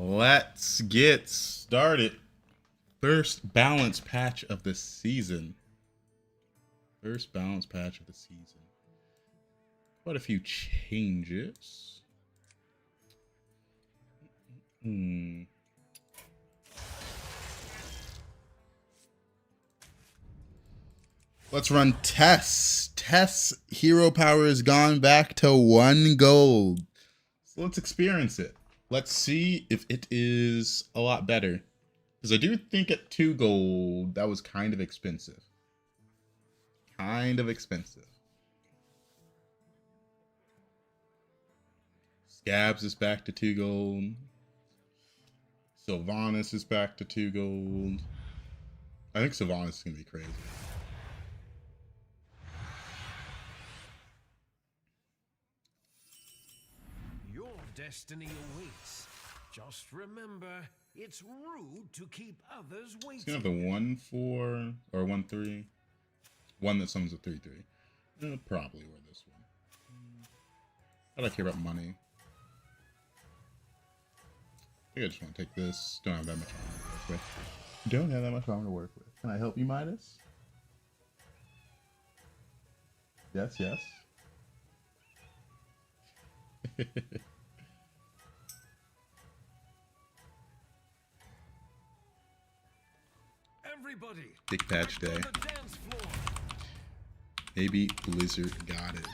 Let's get started. First balance patch of the season. First balance patch of the season. Quite a few changes. Let's run Tess. Tess hero power has gone back to 1 gold. So let's experience it. Let's see if it is a lot better. Because I do think at 2 gold, that was kind of expensive. Kind of expensive. Savjz is back to 2 gold. Sylvanas is back to 2 gold. I think Sylvanas is going to be crazy. Your destiny awaits. Just remember, it's rude to keep others waiting. It's going to have the 1-4 or 1-3. One that summons a 3-3. Probably wear this one. I don't care about money. I think I just want to take this. Don't have that much armor to work with. Don't have that much armor to work with. Can I help you, Midas? Yes, yes. Everybody, big patch day. Maybe Blizzard got it.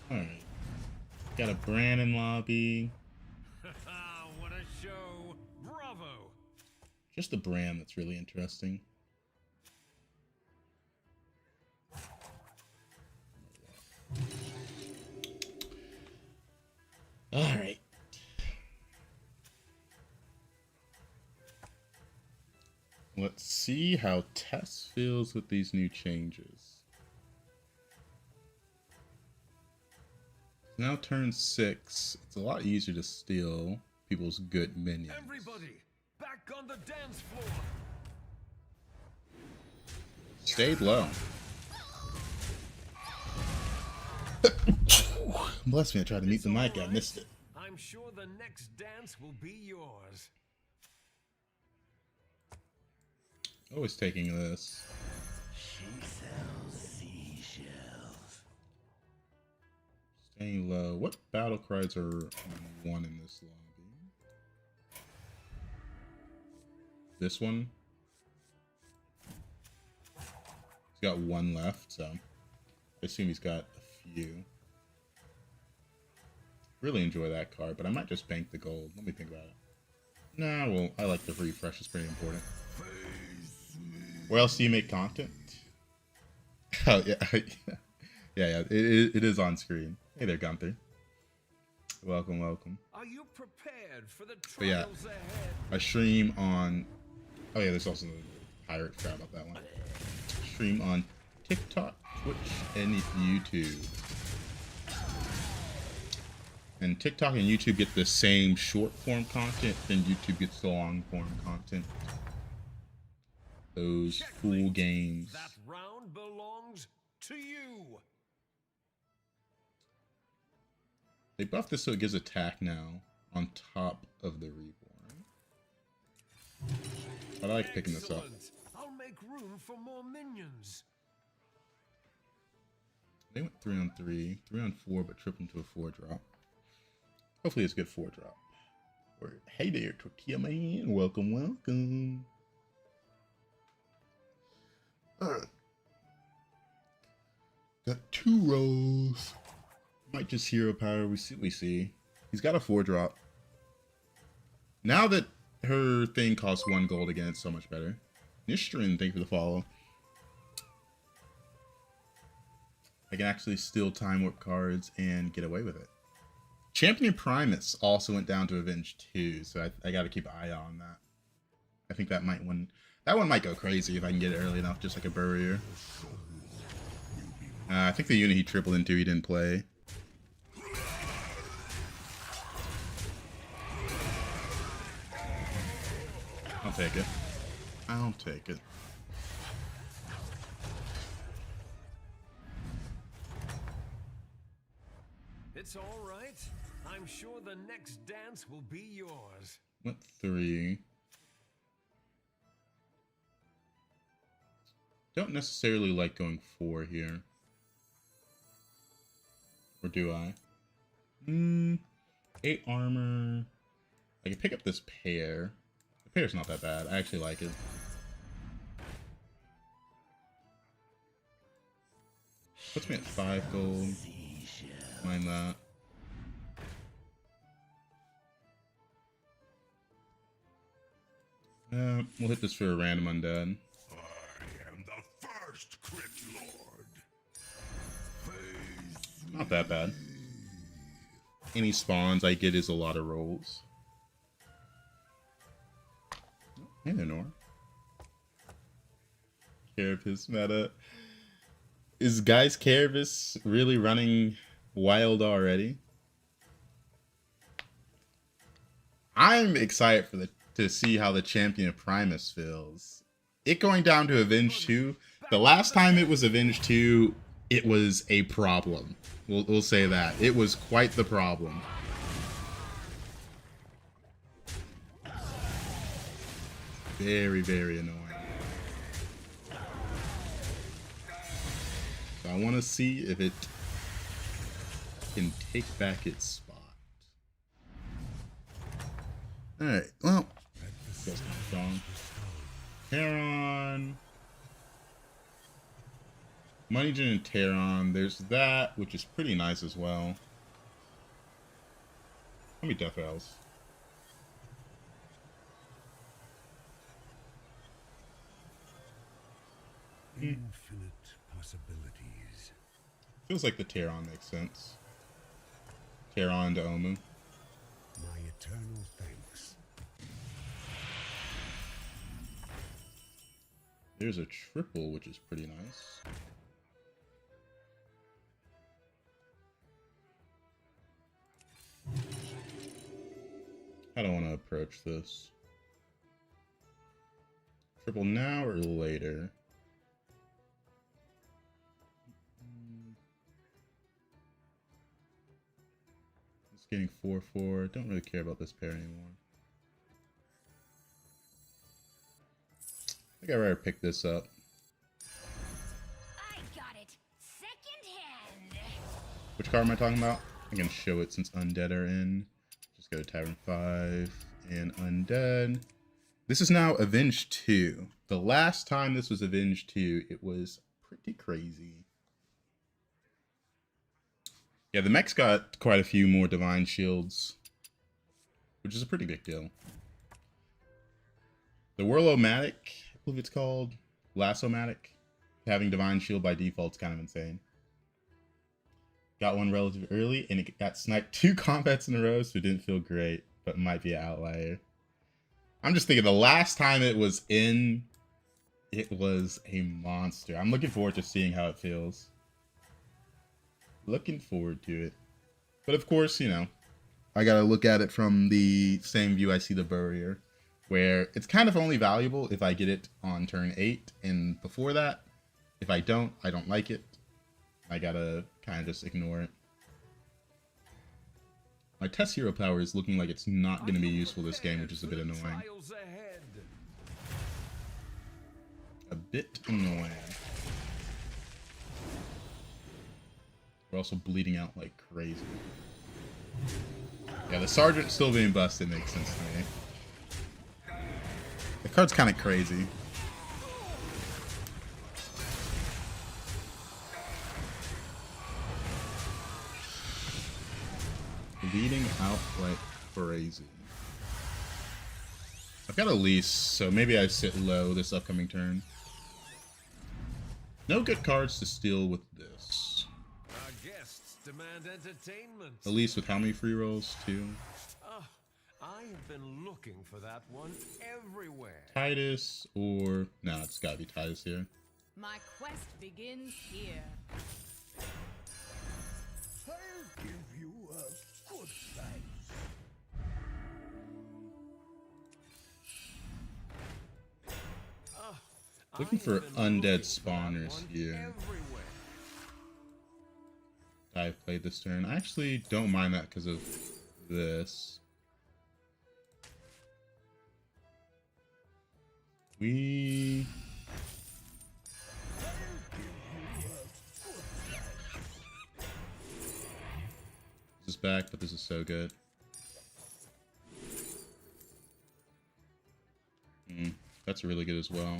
Alright. Got a Brandon lobby. What a show. Bravo. Just the brand that's really interesting. Alright. Let's see how Tess feels with these new changes. Now turn 6. It's a lot easier to steal people's good minions. Everybody, back on the dance floor. Stayed low. Bless me, I tried to meet the mic, I missed it. I'm sure the next dance will be yours. Always taking this. She sells seashells. Staying low. What battle cries are on 1 in this lobby? This one? He's got 1 left, so I assume he's got a few. Really enjoy that card, but I might just bank the gold. Let me think about it. Nah, well, I like the refresh. It's pretty important. Where else do you make content? Oh, yeah. yeah. It is on screen. Hey there, Gunther. Welcome, welcome. Are you prepared for the But yeah, trials ahead? I stream on... Oh yeah, there's also the pirate. Forgot about that one. Stream on TikTok, Twitch, and YouTube. And TikTok and YouTube get the same short form content, then YouTube gets the long form content. Those full games. That round belongs to you. They buffed this so it gives attack now on top of the reborn. I like picking this up. Excellent. I'll make room for more minions. They went 3-on-3, 3-on-4, but tripped into a 4-drop. Hopefully it's a good 4-drop. Or hey there, Tortilla Man. Welcome, welcome. Alright. Got 2 rolls. Might just hero power. We see. He's got a 4-drop. Now that her thing costs 1 gold again, it's so much better. Nishrin, thank you for the follow. I can actually steal time warp cards and get away with it. Champion Primus also went down to Avenge 2, so I gotta keep an eye on that. I think that might that one might go crazy if I can get it early enough, just like a Burrier. I think the unit he tripled into he didn't play. I'll take it. I'll take it. It's all right. I'm sure the next dance will be yours. Went 3. Don't necessarily like going 4 here. Or do I? 8 armor. I can pick up this pair. The pair's not that bad. I actually like it. Puts me at 5 gold. Mind that. We'll hit this for a random undead. I am the first Crit Lord. Not that bad. Any spawns I get is a lot of rolls. Hey there, Nora. Carapace meta. Is Guy's Carapace really running wild already? I'm excited for to see how the Champion of Primus feels. It going down to Avenge 2. The last time it was Avenge 2, it was a problem. We'll say that. It was quite the problem. Very, very annoying. So I want to see if it can take back its spot. Alright, well. That's not strong. Terran. Money Gen and Terran. There's that, which is pretty nice as well. How many Death Rails? Infinite possibilities. Feels like the Terran makes sense. Terran to Omu. My eternal thanks. There's a triple, which is pretty nice. I don't want to approach this. Triple now or later? It's getting 4-4. Don't really care about this pair anymore. I think I'd rather pick this up. I got it second hand. Which card am I talking about? I can show it since Undead are in. Just go to Tavern 5 and Undead. This is now Avenge 2. The last time this was Avenge 2, it was pretty crazy. Yeah, the mech's got quite a few more Divine Shields, which is a pretty big deal. The Whirlomatic, I believe it's called, Lassomatic, having Divine Shield by default is kind of insane. Got one relatively early, and it got sniped 2 combats in a row, so it didn't feel great, but might be an outlier. I'm just thinking the last time it was in, it was a monster. I'm looking forward to seeing how it feels. Looking forward to it. But of course, you know, I gotta look at it from the same view I see the Burrier, where it's kind of only valuable if I get it on turn 8, and before that, if I don't like it. I gotta kind of just ignore it. My test hero power is looking like it's not going to be useful this game, which is a bit annoying. A bit annoying. We're also bleeding out like crazy. Yeah, the Sergeant still being busted makes sense to me. The card's kind of crazy. Bleeding out like crazy. I've got a lease, so maybe I sit low this upcoming turn. No good cards to steal with this. Our guests demand entertainment. A lease with how many free rolls? 2. I have been looking for that one everywhere. Titus or... No, it's gotta be Titus here. My quest begins here. I'll give you a good sight. Looking for undead spawners here. I've played this turn. I actually don't mind that because of this. We... This is back, but this is so good. That's really good as well.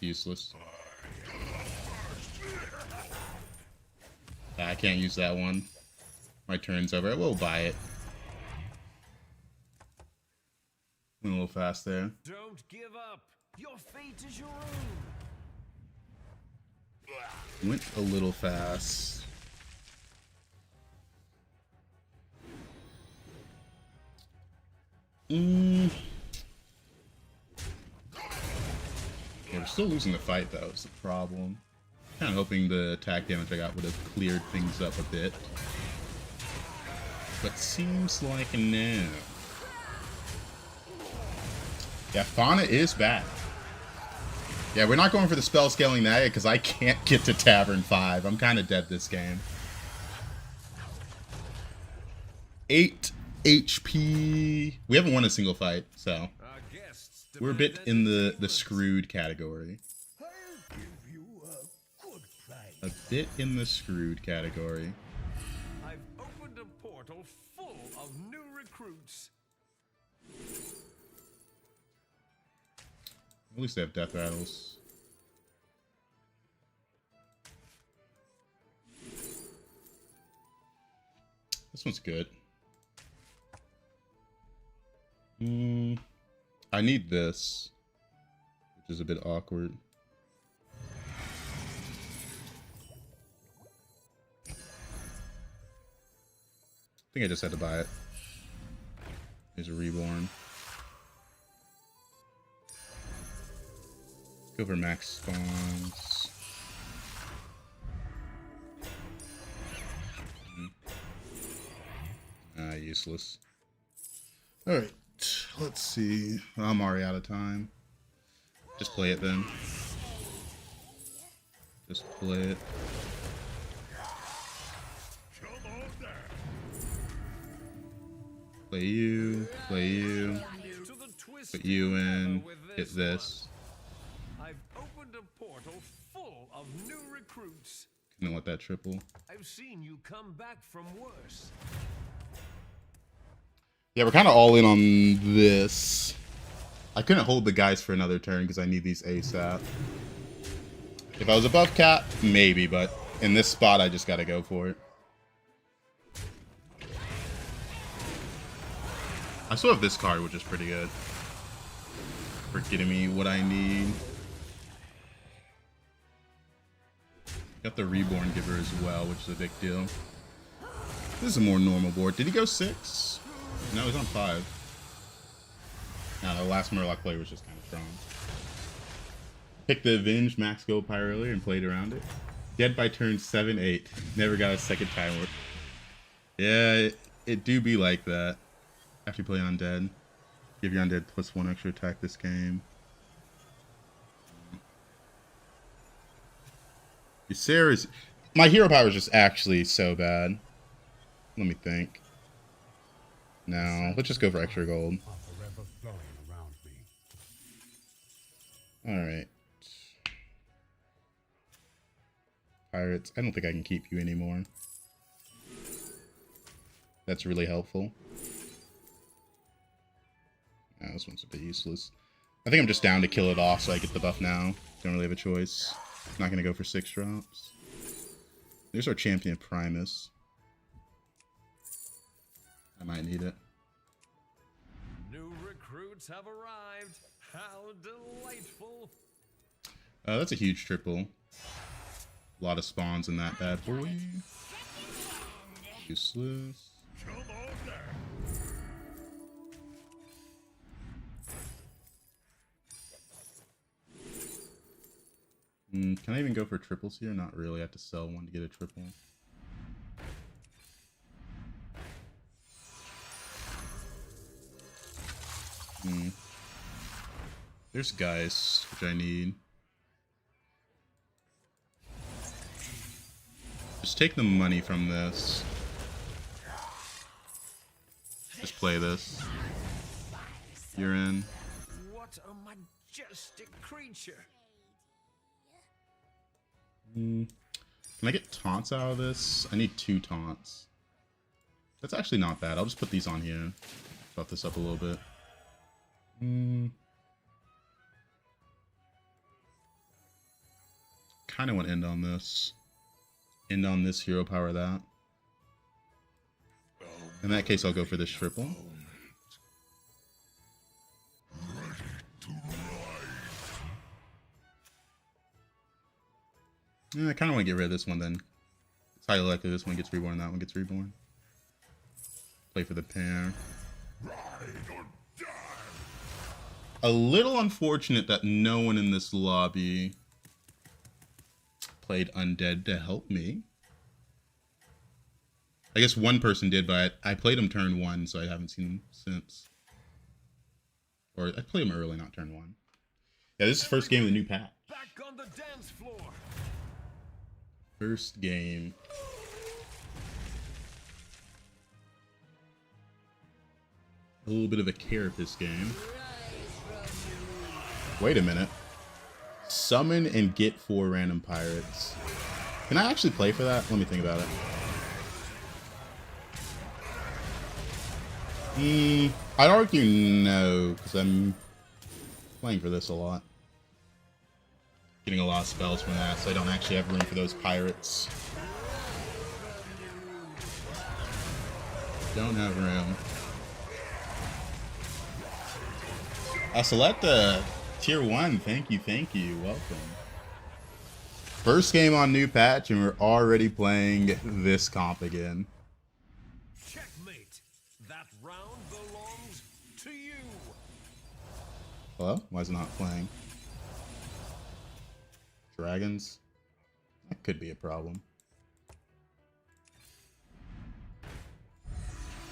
Useless. I can't use that one. My turn's over. I will buy it. Went a little fast there. Don't give up. Your fate is your own. Went a little fast. Yeah, we're still losing the fight though, is the problem. Kind of hoping the attack damage I got would have cleared things up a bit. But seems like no. Yeah, Fauna is back. Yeah, we're not going for the spell scaling that because I can't get to Tavern 5. I'm kind of dead this game. 8 HP. We haven't won a single fight, so we're a bit in the screwed category. A bit in the screwed category. I've opened a portal full of new recruits. At least they have death rattles. This one's good. I need this, which is a bit awkward. I think I just had to buy it. There's a reborn. Let's go for max spawns. Useless. Alright, let's see. I'm already out of time. Just play it then. Just play it. Play you, put you in, hit this. I've opened a portal full of new recruits. Couldn't let that triple. I've seen you come back from worse. Yeah, we're kind of all in on this. I couldn't hold the guys for another turn because I need these ASAP. If I was above cap, maybe, but in this spot, I just got to go for it. I still have this card, which is pretty good. For getting me what I need. Got the Reborn Giver as well, which is a big deal. This is a more normal board. Did he go 6? No, he's on 5. No, the last Murloc play was just kind of strong. Picked the Avenge max gold pyre earlier and played around it. Dead by turn 7-8. Never got a second time work. Yeah, it do be like that. After you play Undead. Give your Undead +1 extra attack this game. Ysera's... My hero power is just actually so bad. Let me think. No, let's just go for extra gold. Alright. Pirates, I don't think I can keep you anymore. That's really helpful. No, this one's a bit useless. I think I'm just down to kill it off so I get the buff now. Don't really have a choice. Not going to go for 6 drops. There's our champion Primus. I might need it. New recruits have arrived. How delightful. That's a huge triple. A lot of spawns in that bad boy. Useless. Can I even go for triples here? Not really. I have to sell one to get a triple. There's Geist, which I need. Just take the money from this. Just play this. You're in. What a majestic creature. Can I get taunts out of this? I need 2 taunts. That's actually not bad. I'll just put these on here. Buff this up a little bit. Kind of want to end on this. End on this, hero power that. In that case, I'll go for this triple. Yeah, I kind of want to get rid of this one then. It's highly likely this one gets reborn, that one gets reborn. Play for the pair. A little unfortunate that no one in this lobby played Undead to help me. I guess one person did, but I played him turn 1, so I haven't seen him since. Or I played him early, not turn 1. Yeah, this is the first game of the new patch. Back on the dance floor. First game. A little bit of a carapace game. Wait a minute. Summon and get 4 random pirates. Can I actually play for that? Let me think about it. I'd argue no, because I'm playing for this a lot. Getting a lot of spells from that, so I don't actually have room for those pirates. Don't have room. Select tier 1, thank you, welcome. First game on new patch, and we're already playing this comp again. Checkmate. That round belongs to you. Hello? Why is it not playing? Dragons? That could be a problem.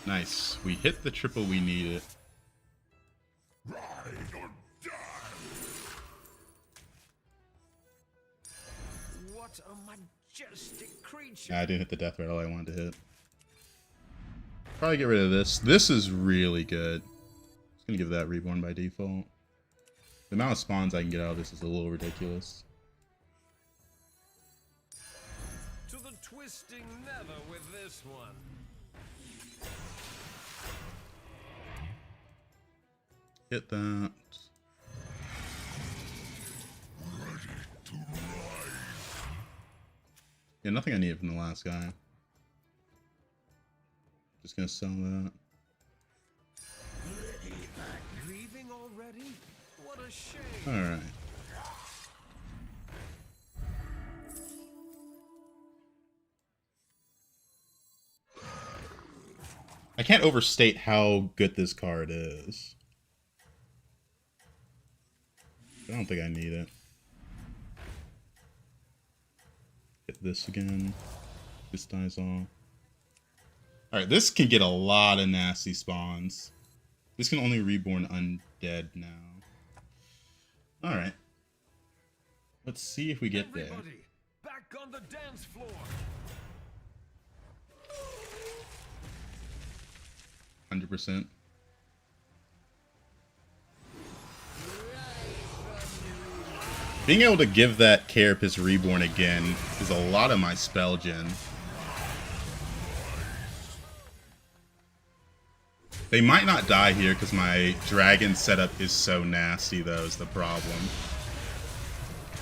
Nice. We hit the triple we needed. What a majestic creature. Nah, I didn't hit the death rattle I wanted to hit. Probably get rid of this. This is really good. Just gonna give that reborn by default. The amount of spawns I can get out of this is a little ridiculous. To the twisting nether with this one. Hit that. Yeah, nothing I needed from the last guy. Just gonna sell that. Leaving already? What a shame. Alright. I can't overstate how good this card is. I don't think I need it. Hit this again. This dies off. Alright, this can get a lot of nasty spawns. This can only reborn undead now. Alright. Let's see if we get there. Everybody, back on the dance floor. 100%. Being able to give that Carapace Reborn again is a lot of my spell gen. They might not die here because my dragon setup is so nasty, though, is the problem.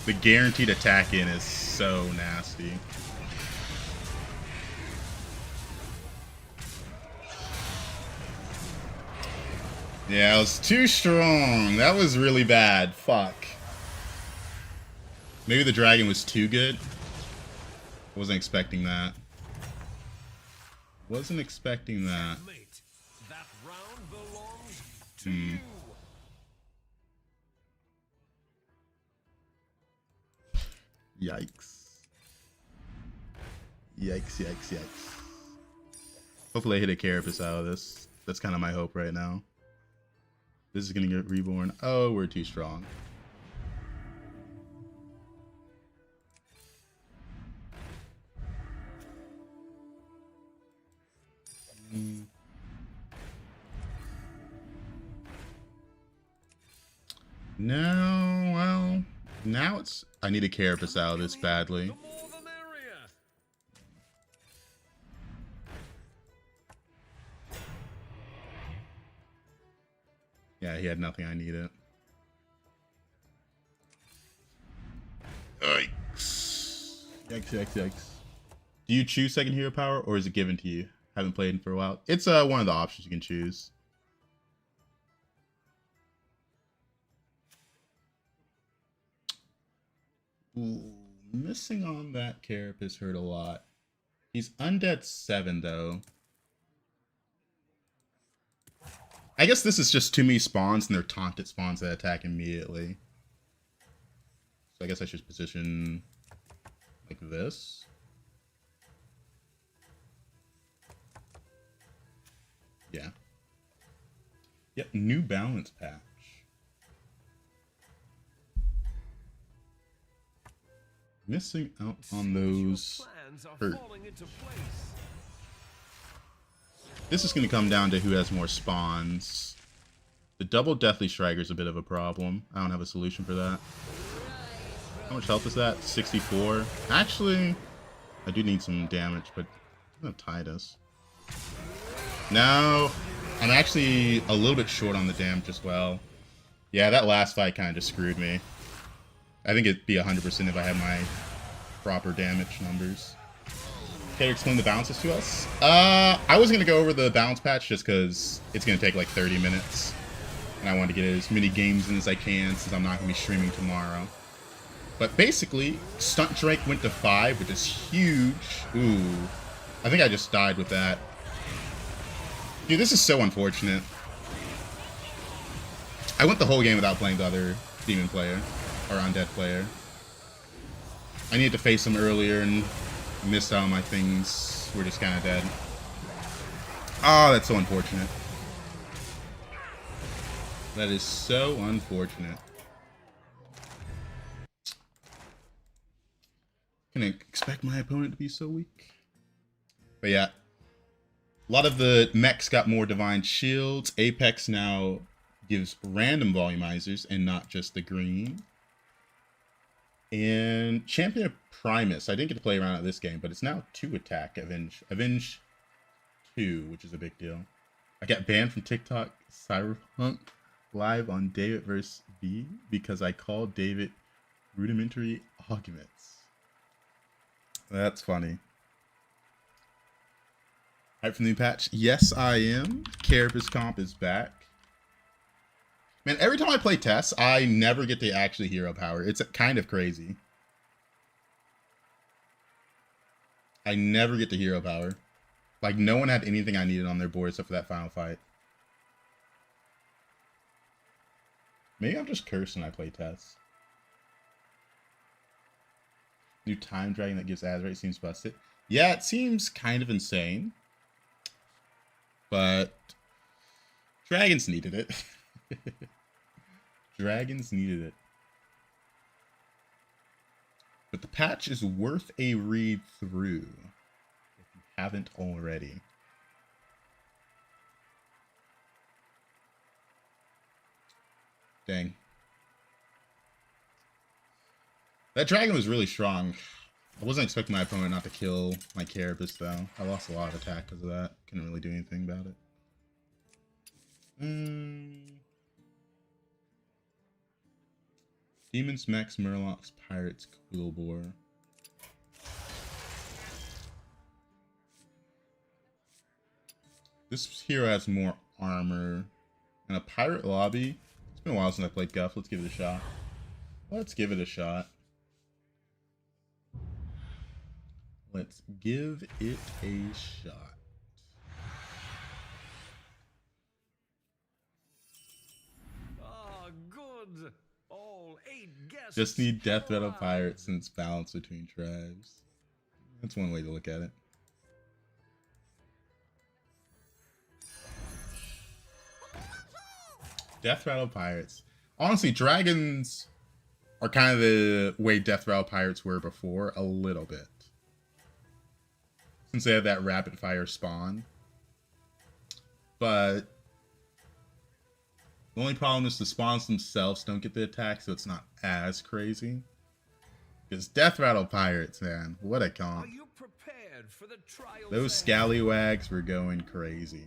The guaranteed attack in is so nasty. Yeah, it was too strong. That was really bad. Fuck. Maybe the dragon was too good. Wasn't expecting that. Wasn't expecting that. Mate, that round belongs to you. Yikes. Yikes, yikes, yikes. Hopefully I hit a Carapace out of this. That's kind of my hope right now. This is gonna get reborn. Oh, we're too strong. No, well, now it's... I need a carapace out of this badly. Yeah, he had nothing I needed. Yikes. Yikes, yikes, yikes. Do you choose second hero power, or is it given to you? Haven't played for a while. It's one of the options you can choose. Ooh, missing on that carapace hurt a lot. He's undead 7 though. I guess this is just too many spawns, and they're taunted spawns that attack immediately. So I guess I should position like this. Yeah. Yep, new balance patch. Missing out on those hurt. This is going to come down to who has more spawns. The double Deathly Striker is a bit of a problem. I don't have a solution for that. How much health is that? 64. Actually, I do need some damage, but I'm going to Titus. No, I'm actually a little bit short on the damage as well. Yeah, that last fight kind of just screwed me. I think it'd be 100% if I had my proper damage numbers. Okay, explain the balances to us. I was going to go over the balance patch just because it's going to take like 30 minutes. And I want to get as many games in as I can since I'm not going to be streaming tomorrow. But basically, Stunt Drake went to 5, which is huge. Ooh, I think I just died with that. Dude, this is so unfortunate. I went the whole game without playing the other demon player, or undead player. I needed to face him earlier and missed out on my things. We're just kind of dead. Oh, that's so unfortunate. That is so unfortunate. Can I expect my opponent to be so weak? But yeah. A lot of the mechs got more divine shields. Apex now gives random volumizers and not just the green. And Champion of Primus. I didn't get to play around at this game, but it's now 2 attack. Avenge 2, which is a big deal. I got banned from TikTok Cyberpunk live on David vs. V because I called David rudimentary arguments. That's funny. Hype from the new patch? Yes, I am. Carapace comp is back. Man, every time I play Tess, I never get to actually hero power. It's kind of crazy. I never get to hero power. Like, no one had anything I needed on their board except for that final fight. Maybe I'm just cursed when I play Tess. New time dragon that gives Azerite seems busted. Yeah, it seems kind of insane. But dragons needed it. Dragons needed it. But the patch is worth a read through if you haven't already. Dang. That dragon was really strong. I wasn't expecting my opponent not to kill my Carapace, though. I lost a lot of attack because of that. Couldn't really do anything about it. Demons, Mechs, Murlocs, Pirates, Quillbore. This hero has more armor. And a Pirate Lobby. It's been a while since I played Guff. Let's give it a shot. Let's give it a shot. Let's give it a shot. Ah, good. All 8 guests. Just need Death Metal Pirates since balance between tribes. That's one way to look at it. Death Rattle Pirates. Honestly, dragons are kind of the way Death Rattle Pirates were before, a little bit. Since they have that rapid fire spawn. But the only problem is the spawns themselves don't get the attack, so it's not as crazy. Because Death Rattle Pirates, man, what a comp. Are you prepared for the trials Those ahead? scallywags were going crazy.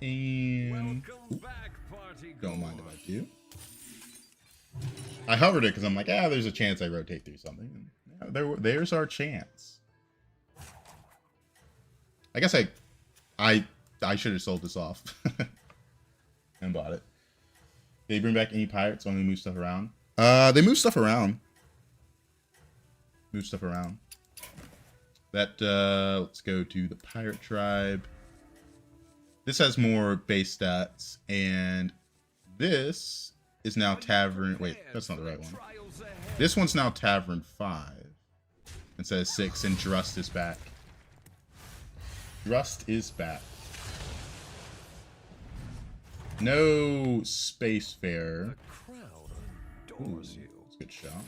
And Welcome back, party don't mind if goers. I do. I hovered it because I'm like, there's a chance I rotate through something. And yeah, there's our chance. I guess I should have sold this off and bought it. Did they bring back any pirates when they move stuff around? They move stuff around. Move stuff around. That let's go to the pirate tribe. This has more base stats, and this is now tavern. Wait, that's not the right one. This one's now tavern 5 instead of 6, and Drust is back. Drust is back. No Spacefarer. The crowd adores you. That's a good shot.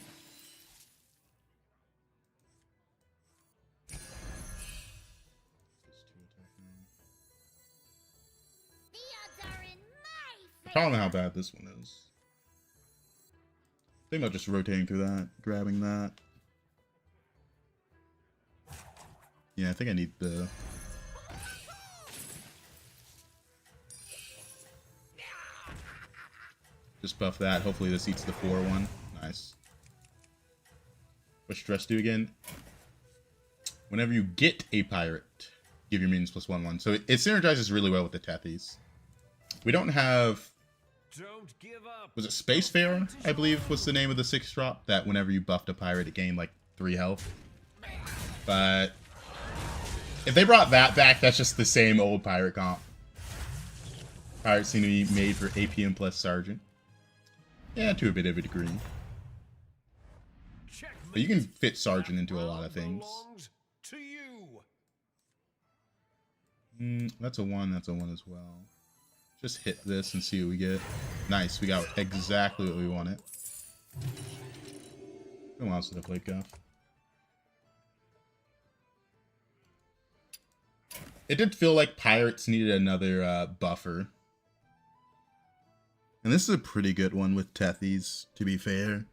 The odds are in my I don't know how bad this one is. I think about just rotating through that, grabbing that. Yeah, I think I need the... Just buff that. Hopefully this eats the 4-1. Nice. What's stress do again? Whenever you get a pirate, give your minions +1/+1. So it synergizes really well with the Tethys. We don't have... Don't give up. Was it Spacefarer, I believe, was the name of the 6 drop? That whenever you buffed a pirate, it gained like 3 health. But if they brought that back, that's just the same old pirate comp. Pirates seem to be made for APM plus Sergeant. Yeah, to a bit of a degree. But you can fit Sergeant into a lot of things. To you. That's a 1, that's a 1 as well. Just hit this and see what we get. Nice, we got exactly what we wanted. Who else did I play Guff? It did feel like Pirates needed another buffer. And this is a pretty good one with Tethys, to be fair.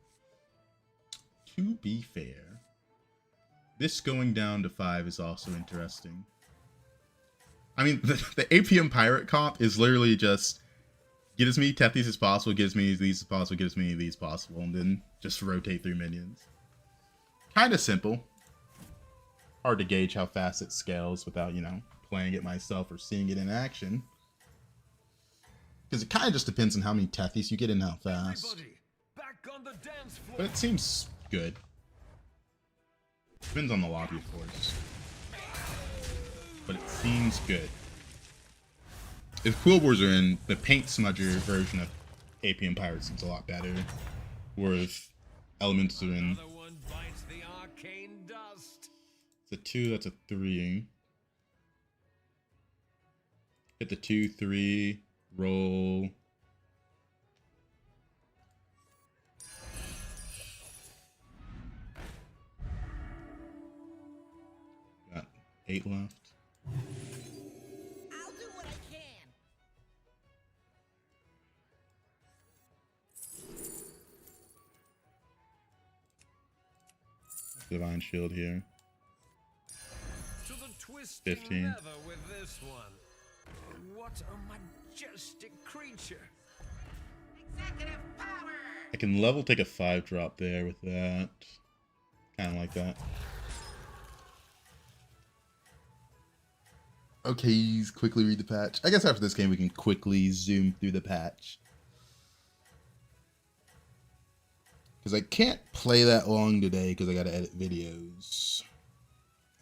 To be fair. This going down to 5 is also interesting. I mean, the APM Pirate comp is literally just get as many Tethys as possible, get as many of these as possible, get as many of these as possible, and then just rotate through minions. Kind of simple. Hard to gauge how fast it scales without, you know, playing it myself or seeing it in action. Because it kind of just depends on how many Tethys you get and how fast. Everybody, back on the dance floor. But it seems good. Depends on the lobby, of course. But it seems good. If Quillboars are in, the paint smudger version of APM Pirates seems a lot better. Or if Elements are in. Another one bites the arcane dust. It's a 2, that's a 3. Hit the 2, 3, roll. Got 8 left. I'll do what I can. Divine Shield here. To the twisting 15. leather with this one. What a majestic creature. Executive power. I can level take a 5 drop there with that. Kind of like that. Okay, quickly read the patch. I guess after this game we can quickly zoom through the patch. Because I can't play that long today because I got to edit videos.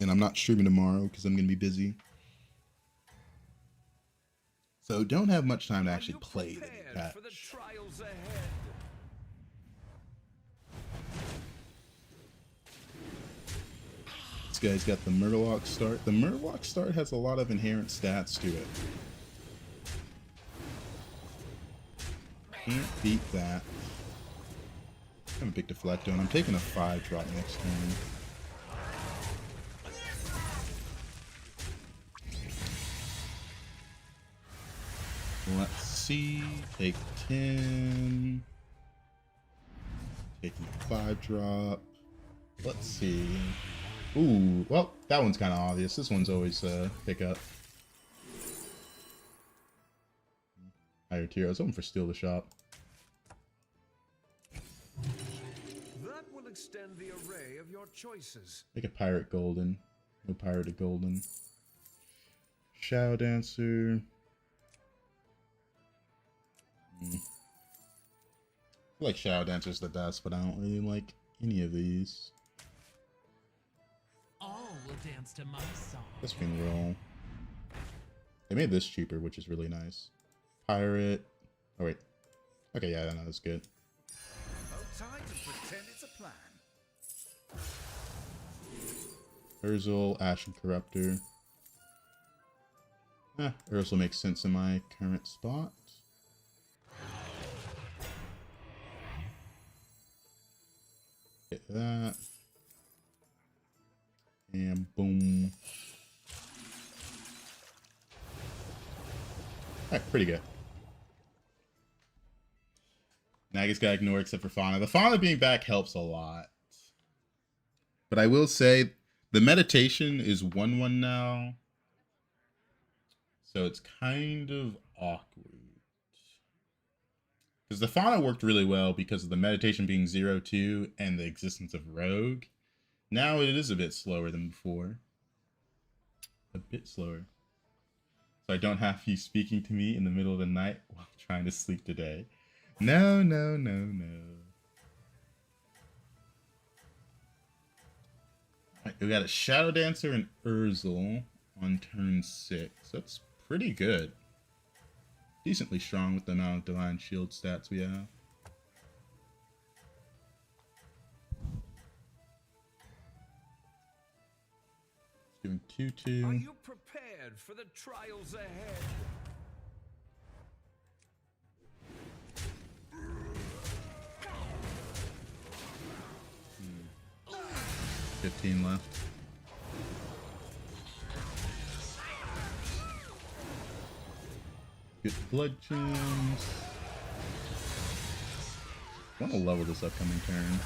And I'm not streaming tomorrow because I'm going to be busy. So don't have much time to actually play the Prepared patch. for the trials ahead. This guy's got the Murloc start. The Murloc start has a lot of inherent stats to it. Can't beat that. I have a big Deflecto, and I'm taking a 5-drop next turn. Let's see. Take 10. Taking a 5-drop. Let's see. Ooh, well, that one's kind of obvious. This one's always pick up. Higher tier. I was hoping for Steal the Shop. That will extend the array of your choices. Make a Pirate Golden. No Pirate of Golden. Shadow Dancer. I feel like Shadow Dancer's the best, but I don't really like any of these. All will dance to my song. This can roll. They made this cheaper, which is really nice. Pirate. Oh wait. Okay, yeah, that was good. No time to pretend it's a plan. Urzel, Ashen Corruptor. Urzel makes sense in my current spot. Hit that. And boom. Alright, pretty good. Now I just gotta ignore except for Fauna. The Fauna being back helps a lot. But I will say, the meditation is 1-1 now. So it's kind of awkward. Because the Fauna worked really well because of the meditation being 0-2 and the existence of Rogue. Now it is a bit slower than before. A bit slower. So I don't have you speaking to me in the middle of the night while trying to sleep today. No, no, no, no. Alright, we got a Shadow Dancer and Urzel on turn 6. That's pretty good. Decently strong with the amount of Divine Shield stats we have. Doing 2-2. Are you prepared for the trials ahead? Hmm. 15 left. Get blood gems. I want to level this upcoming turn.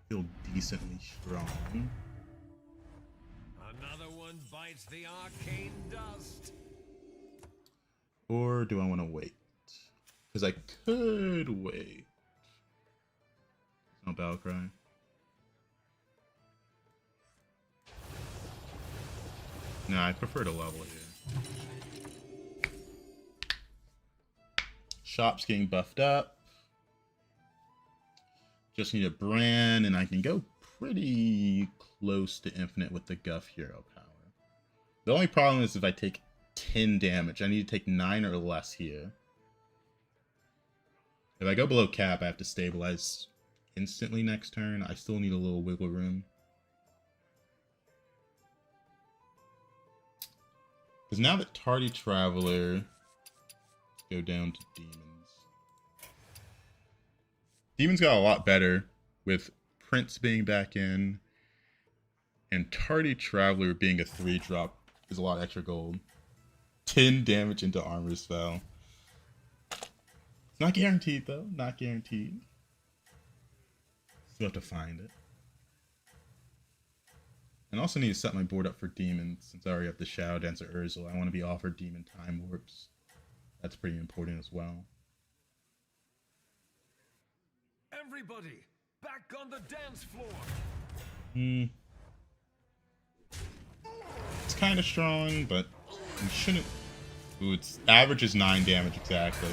Feel decently strong. Another one bites the arcane dust. Or do I want to wait? Because I could wait. No battle cry. No, I prefer to level here. Shop's getting buffed up. Just need a brand, and I can go pretty close to infinite with the Guff Hero power. The only problem is if I take 10 damage. I need to take 9 or less here. If I go below cap, I have to stabilize instantly next turn. I still need a little wiggle room. Because now that Tardy Traveler, let's go down to Demons. Demons got a lot better with Prince being back in, and Tardy Traveler being a 3-drop is a lot extra gold. 10 damage into Armor Spell. It's not guaranteed though, not guaranteed. Still have to find it. And also need to set my board up for Demons, since I already have the Shadow Dancer Urzel. I want to be offered Demon Time Warps. That's pretty important as well. Everybody, back on the dance floor. It's kind of strong, but we shouldn't. Ooh, its average is 9 damage exactly.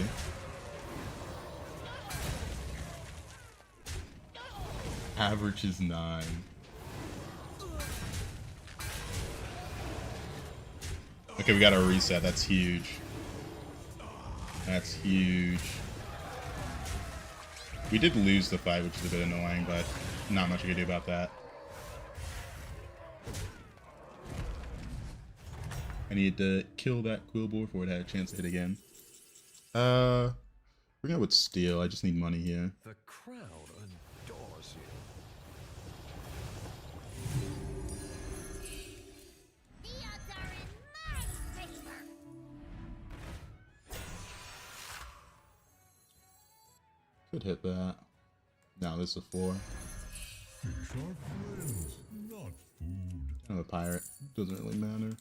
Average is 9. Okay, we got a reset. That's huge. That's huge. We did lose the fight, which is a bit annoying, but not much I can do about that. I need to kill that Quillbore before it had a chance to hit again. We're gonna go with Steel. I just need money here. The crowd adores you. The odds are in my favor. Could hit that. No, this is a 4. Fish are friends, not food. I'm a pirate. Doesn't really matter.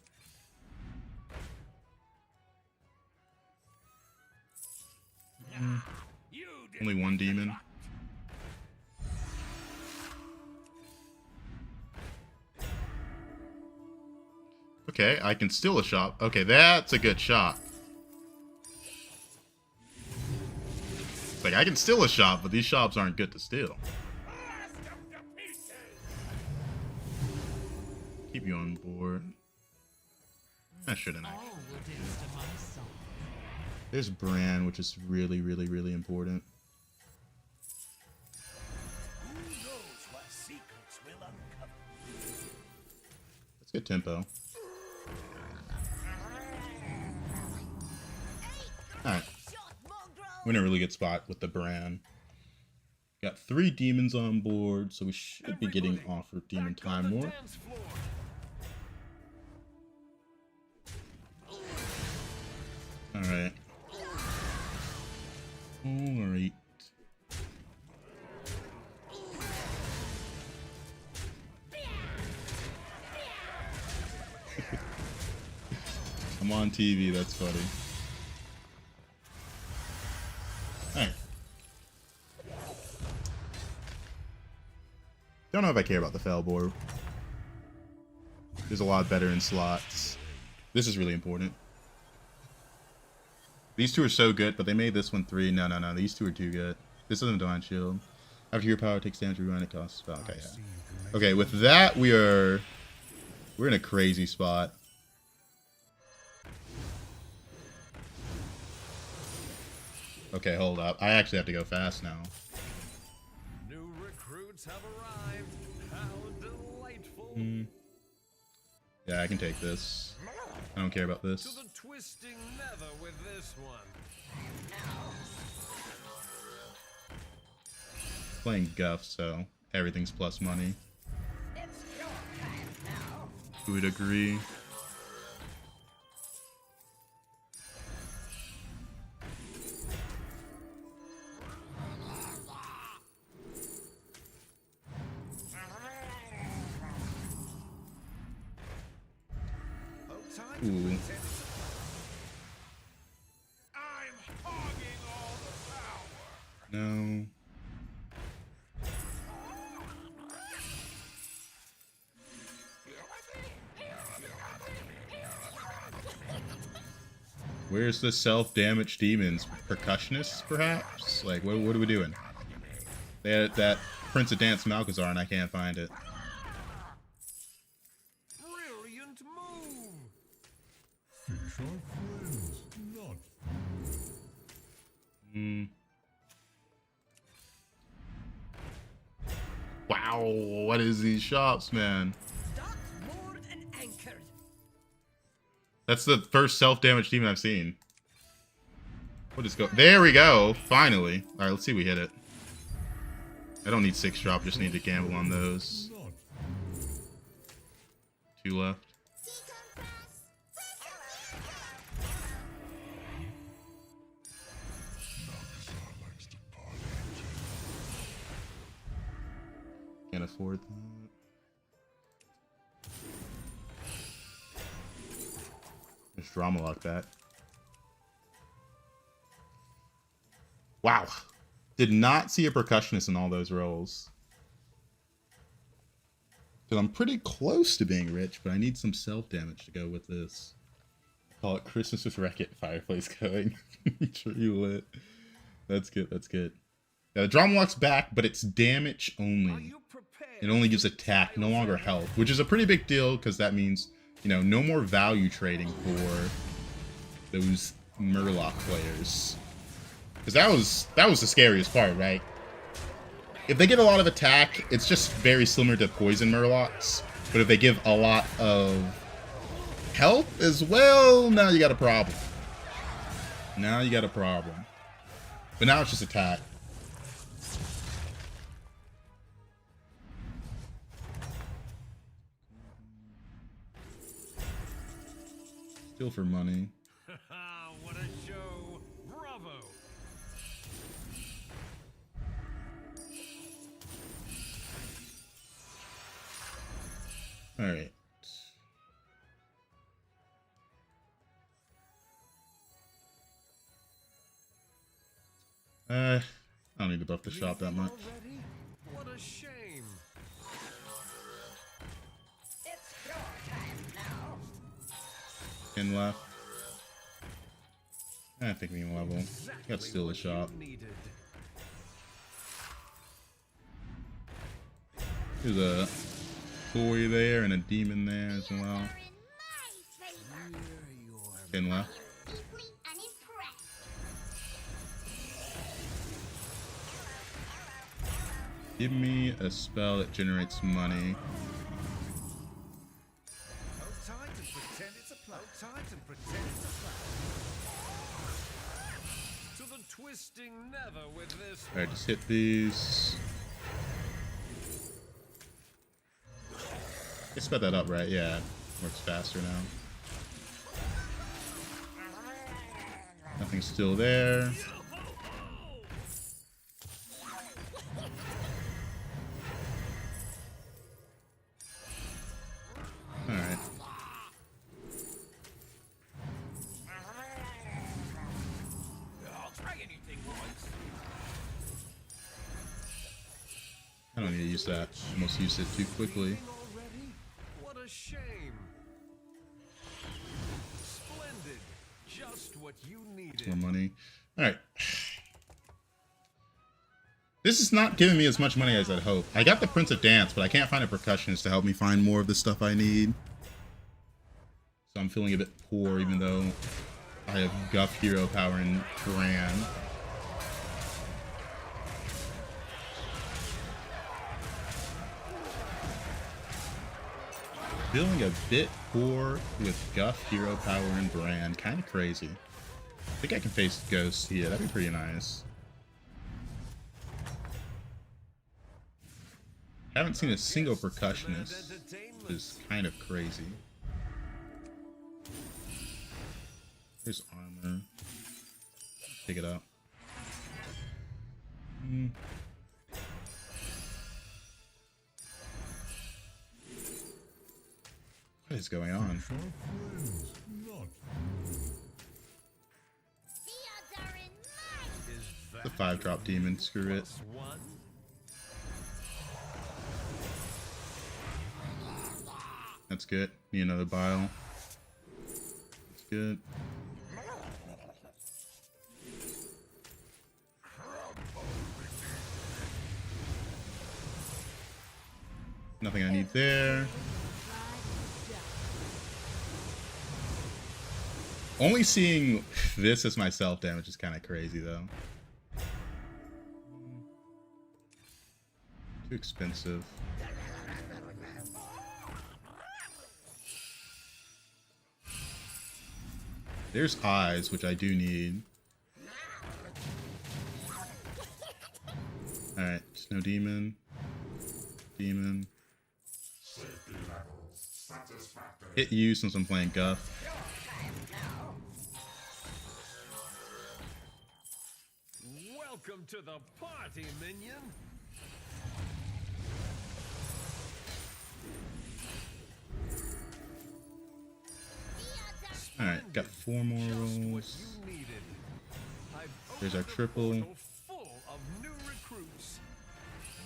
Only one demon. Okay, I can steal a shop. Okay, that's a good shot. It's like I can steal a shop, but these shops aren't good to steal. Keep you on board. I shouldn't. All will dance to my song. There's Bran, which is really, really, really important. Who knows what secrets will uncover? That's good tempo. Alright. We're in a really good spot with the Bran. Got 3 demons on board, so we should be getting offered demon time more. Alright. Alright. I'm on TV, that's funny. Alright. Don't know if I care about the Fellbore. There's a lot better in slots. This is really important. These 2 are so good, but they made this one 3. No, no, no. These 2 are too good. This isn't a Divine Shield. After your power takes damage, rewind it costs spell. Okay, yeah. Okay, with that, we're in a crazy spot. Okay, hold up. I actually have to go fast now. New recruits have arrived. How delightful. Yeah, I can take this. I don't care about this. To the twisting nether with this one. Playing Guff, so everything's plus money. Who would agree? Ooh. I'm hogging all the power. No. Where's the self-damage demons? Percussionists, perhaps? Like, what are we doing? They had that Prince of Dance Malchazar and I can't find it. Brilliant move. Fish are friends, not food. Wow, what is these shops, man? Docked, moored, and anchored. That's the first self-damage demon I've seen. We'll just go. There we go. Finally. All right, let's see if we hit it. I don't need 6 drop. Just need to gamble on those. 2 left. Can't afford that. There's drama like that. Wow. Did not see a percussionist in all those roles. Because I'm pretty close to being rich, but I need some self-damage to go with this. Call it Christmas with Wreck-It, fireplace going. Tree lit. That's good, that's good. Yeah, the drama lock's back, but it's damage only. It only gives attack, no longer health, which is a pretty big deal because that means, you know, no more value trading for those Murloc players. Because that was the scariest part, right? If they give a lot of attack, it's just very similar to poison murlocs. But if they give a lot of health as well, now you got a problem. Now you got a problem. But now it's just attack. Steal for money. What a show! Bravo! All right. I don't need to buff the shop that much. Already? What a shame! It's your time now. 10 left. I think we can level. Got steal the shop. Needed. There's a boy there and a demon there as well. Are in my favor. 10 left. Deeply unimpressed. Give me a spell that generates money. Hold tight and pretend it's a plan. Hold tight and pretend it's a plan. To the twisting nether with this. Alright, just hit these. I sped that up, right? Yeah, works faster now. Nothing's still there. Alright. I'll try anything once. I don't need to use that. Almost used it too quickly. Already? What a shame. Splendid. Just what you needed. More money. Alright. This is not giving me as much money as I'd hope. I got the Prince of Dance, but I can't find a percussionist to help me find more of the stuff I need. So I'm feeling a bit poor, even though I have Guff, Hero Power, and Bran. Feeling a bit poor with Guff, Hero Power, and Bran. Kind of crazy. I think I can face Ghost here. That'd be pretty nice. Haven't seen a single percussionist, which is kind of crazy. There's armor. Pick it up. What is going on? The odds are in my The 5-drop demon. Screw it. One. That's good. Need another bile. That's good. Nothing I need there. Only seeing this as my self damage is kind of crazy though. Too expensive. There's eyes, which I do need. Alright, no demon. Demon. Hit you since I'm playing Guff. Welcome to the party, minion. Alright, got 4 more rolls. There's our triple. Full of new recruits.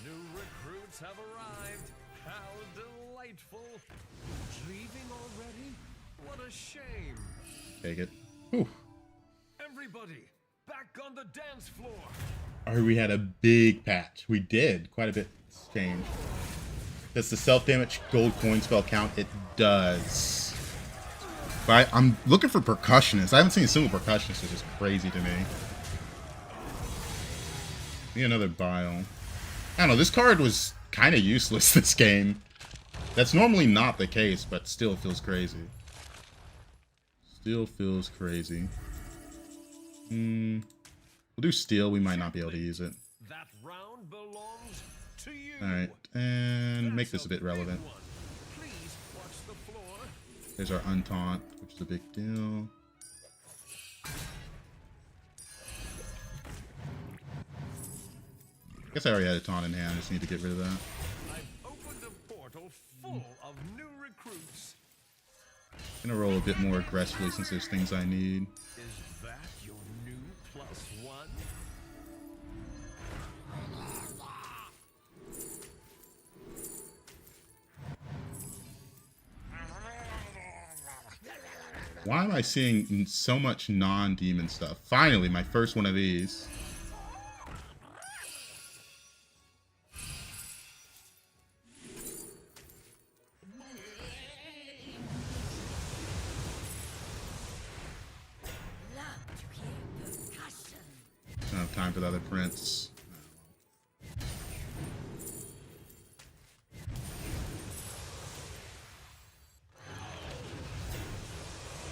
New recruits have arrived. How delightful. Leaving already? What a shame. Take it. Whew. Everybody, back on the dance floor. Oh, we had a big patch. We did. Quite a bit changed. Does the self-damage gold coin spell count? It does. But I'm looking for percussionists. I haven't seen a single percussionist, which is crazy to me. Need another bile. I don't know, this card was kind of useless this game. That's normally not the case, but still feels crazy. Still feels crazy. We'll do steel. We might not be able to use it. That round belongs to you. Alright, and make this a bit relevant. Please watch the floor. There's our untaunt, which is a big deal. I guess I already had a taunt in hand. I just need to get rid of that. I've opened a portal full of new recruits. I'm gonna roll a bit more aggressively since there's things I need. Is that your new +1? Why am I seeing so much non-demon stuff? Finally, my first one of these. I don't have time for the other prince.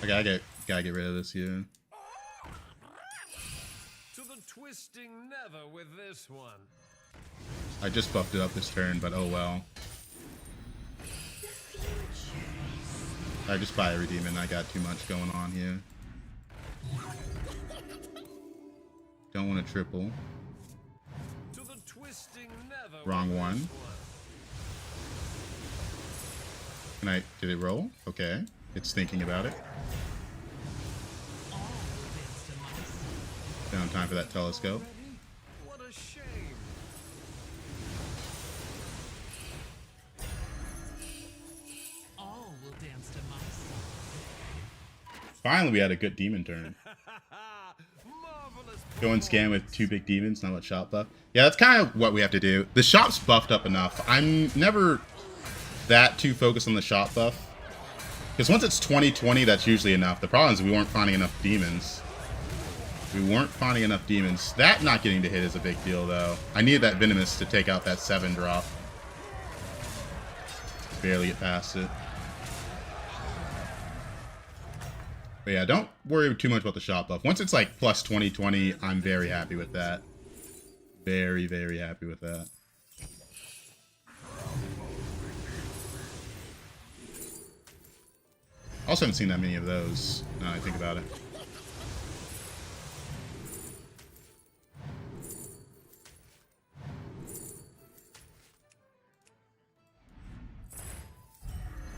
I gotta get rid of this here. To the twisting never with this one. I just buffed it up this turn, but oh well. I just buy every demon. I got too much going on here. Don't want to triple. To the twisting never Wrong with one. this one. Did it roll? Okay. It's thinking about it. Don't have time for that telescope. What a shame. All will dance to my song. Finally, we had a good demon turn. Marvelous. Go and scan with 2 big demons, not let shop buff. Yeah, that's kind of what we have to do. The shop's buffed up enough. I'm never that too focused on the shop buff. Because once it's 20/20, that's usually enough. The problem is we weren't finding enough demons. That not getting to hit is a big deal, though. I needed that Venomous to take out that 7 drop. Barely get past it. But yeah, don't worry too much about the shop buff. Once it's like plus 20/20, I'm very happy with that. Very, very happy with that. Also haven't seen that many of those, now that I think about it.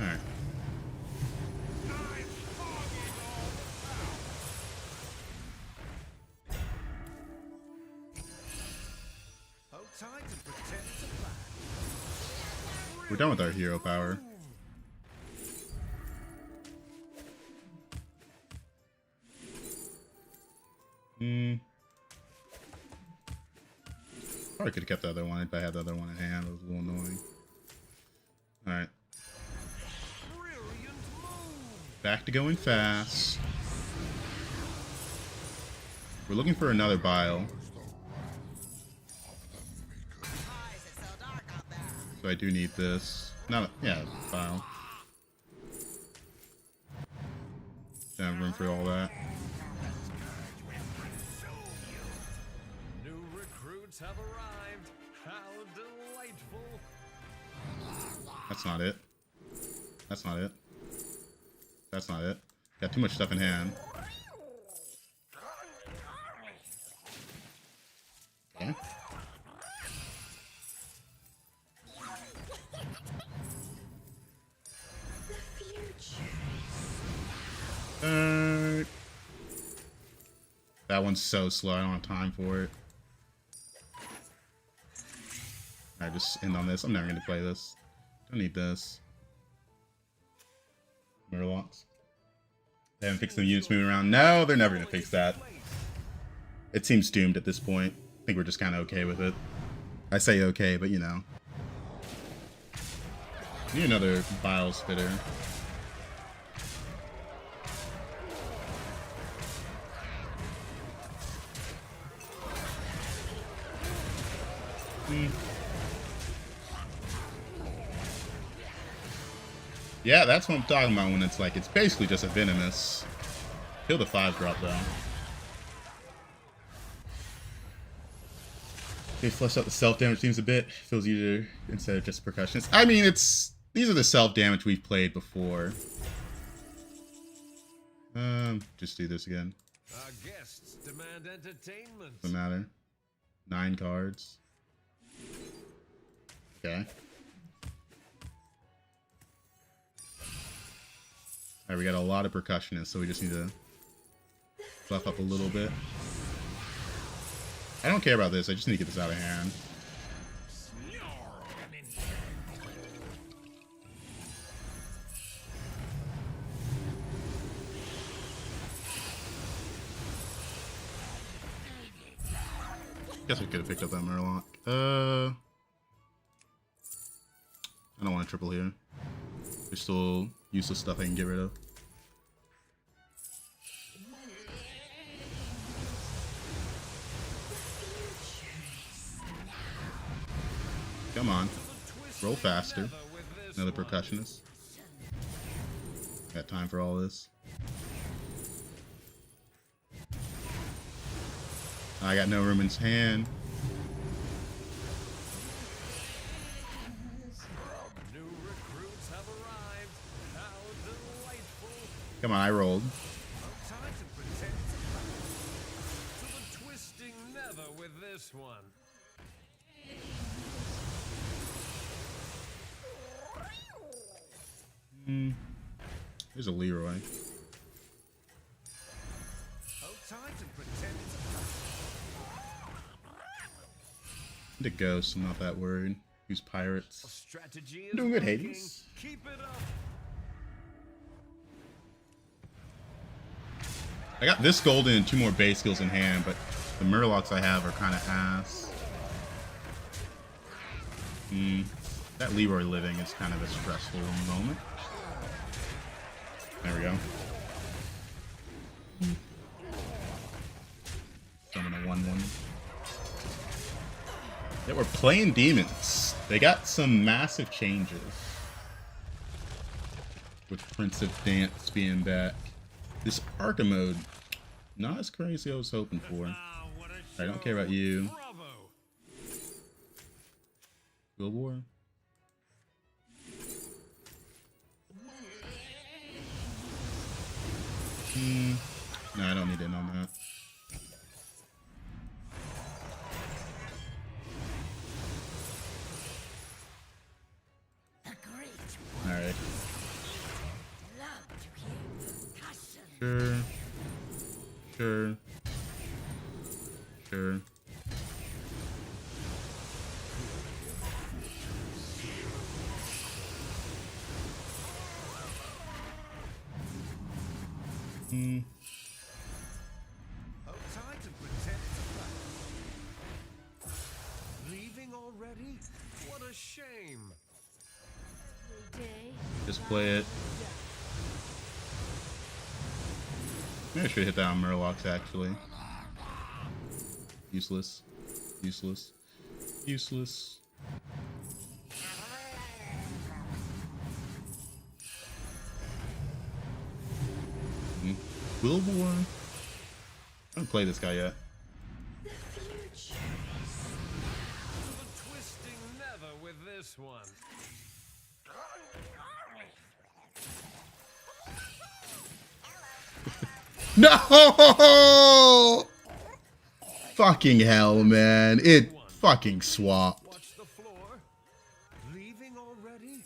Alright. Hold tight and pretend to fly. We're done with our hero power. Probably could have kept the other one if I had the other one in hand. It was a little annoying. Alright. Brilliant move. Back to going fast. We're looking for another bile. So I do need this. Yeah, bile. Don't have room for all that. New recruits have arrived. How delightful. That's not it. That's not it. That's not it. Got too much stuff in hand. Okay. That one's so slow. I don't have time for it. Alright, just end on this. I'm never going to play this. Don't need this. Murlocs. They haven't fixed the units moving around. No, they're never going to fix that. It seems doomed at this point. I think we're just kind of okay with it. I say okay, but you know. Need another bile spitter. Yeah, that's what I'm talking about when it's like, it's basically just a venomous. Kill the 5-drop though. They flush out the self-damage seems a bit. Feels easier instead of just percussionist. I mean, these are the self-damage we've played before. Just do this again. Our guests demand entertainment. Doesn't matter. 9 cards. Okay. Alright, we got a lot of percussionists, so we just need to buff up a little bit. I don't care about this, I just need to get this out of hand. Guess we could have picked up that Murloc. I don't want to triple here. There's still useless stuff I can get rid of. Come on. Roll faster. Another percussionist. Got time for all this. I got no room in his hand. New recruits have arrived. How delightful. Come on, I rolled. Time to pretend to the twisting nether with this one. There's a Leroy. Oh, time to pretend The Ghost, I'm not that worried. Use Pirates. strategy is Doing good, working. Hades. Keep it up. I got this golden and 2 more base skills in hand, but the Murlocs I have are kind of ass. That Leroy living is kind of a stressful moment. There we go. Summon a 1/1. Yeah, we're playing demons. They got some massive changes. With Prince of Dance being back. This Arca mode, not as crazy as I was hoping for. I don't care about you. Bravo. Guild War? No, I don't need in on that. Alright. Sure. Sure. Sure. Oh, time to pretend to leaving already? What a shame. Just play it. Maybe I should hit that on Murlocs actually. Useless. Useless. Useless. Guild War? I haven't played this guy yet. The twisting nether with this one. No! Fucking hell, man. It fucking swapped. Watch the floor. Leaving already?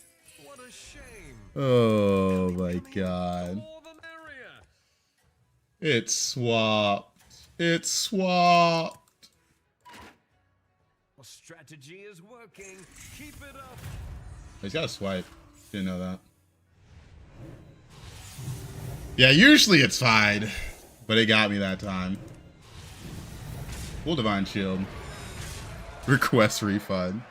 What a shame. Oh my god. More the merrier. It swapped. It swapped. Our strategy is working. Keep it up. He's got a swipe. Didn't know that. Yeah, usually it's fine. But it got me that time. Full Divine Shield. Request refund.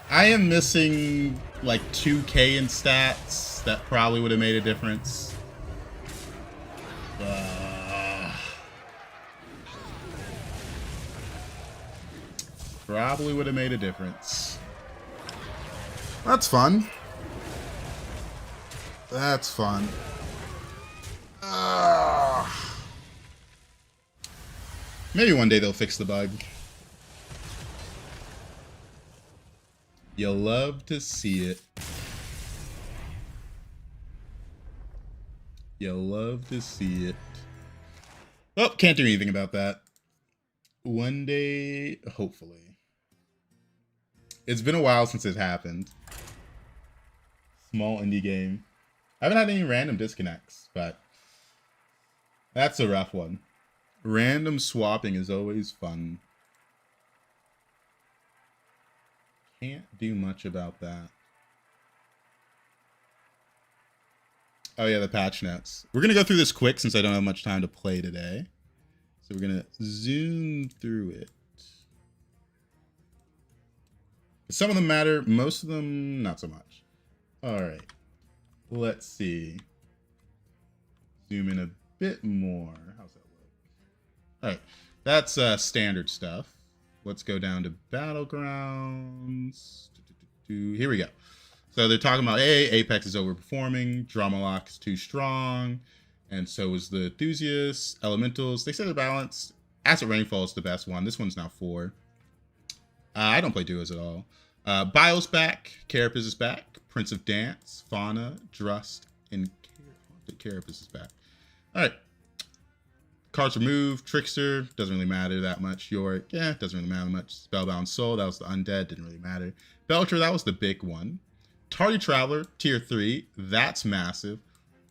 I am missing like 2k in stats. That probably would have made a difference. Probably would have made a difference. That's fun. That's fun. Maybe one day they'll fix the bug. You'll love to see it. You'll love to see it. Oh, can't do anything about that. One day, hopefully. It's been a while since it happened. Small indie game. I haven't had any random disconnects, but that's a rough one. Random swapping is always fun. Can't do much about that. Oh yeah, the patch notes. We're going to go through this quick since I don't have much time to play today. So we're going to zoom through it. Some of them matter, most of them not so much. All right. Let's see. Zoom in a bit more. How's that look? All right. That's standard stuff. Let's go down to Battlegrounds. Here we go. So they're talking about, Apex is overperforming, Drama Lock is too strong, and so is the Enthusiasts, Elementals. They said they're balanced. Acid Rainfall is the best one. This one's now 4. I don't play duos at all. Bio's back, Carapace is back, Prince of Dance, Fauna, Drust, and Carapace is back. All right. Cards removed, Trickster, doesn't really matter that much. Yorick, doesn't really matter much. Spellbound Soul, that was the Undead, didn't really matter. Belcher, that was the big one. Tardy Traveler, tier 3, that's massive.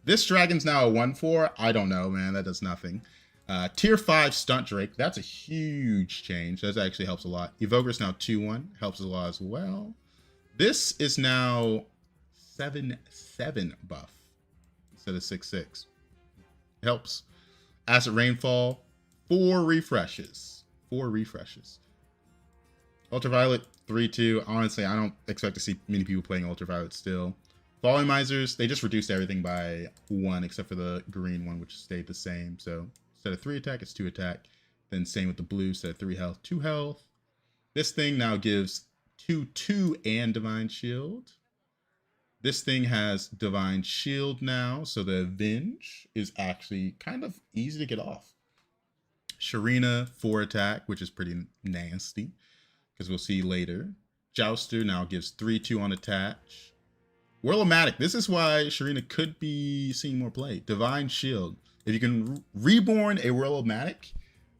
This dragon's now a 1/4. I don't know, man, that does nothing. Tier 5 Stunt Drake, that's a huge change. That actually helps a lot. Evoker's now 2/1, helps a lot as well. This is now 7/7 buff instead of 6/6. Helps. Acid Rainfall, 4 refreshes. 4 refreshes. Ultraviolet, 3/2. Honestly, I don't expect to see many people playing Ultraviolet still. Volumizers, they just reduced everything by 1 except for the green one, which stayed the same. So instead of 3 attack, it's 2 attack. Then same with the blue, instead of 3 health, 2 health. This thing now gives 2/2 and Divine Shield. This thing has Divine Shield now, so the Avenge is actually kind of easy to get off. Sharina, 4 attack, which is pretty nasty, because we'll see later. Jouster now gives 3/2 on attach. Whirlomatic, this is why Sharina could be seeing more play. Divine Shield. If you can reborn a Whirlomatic,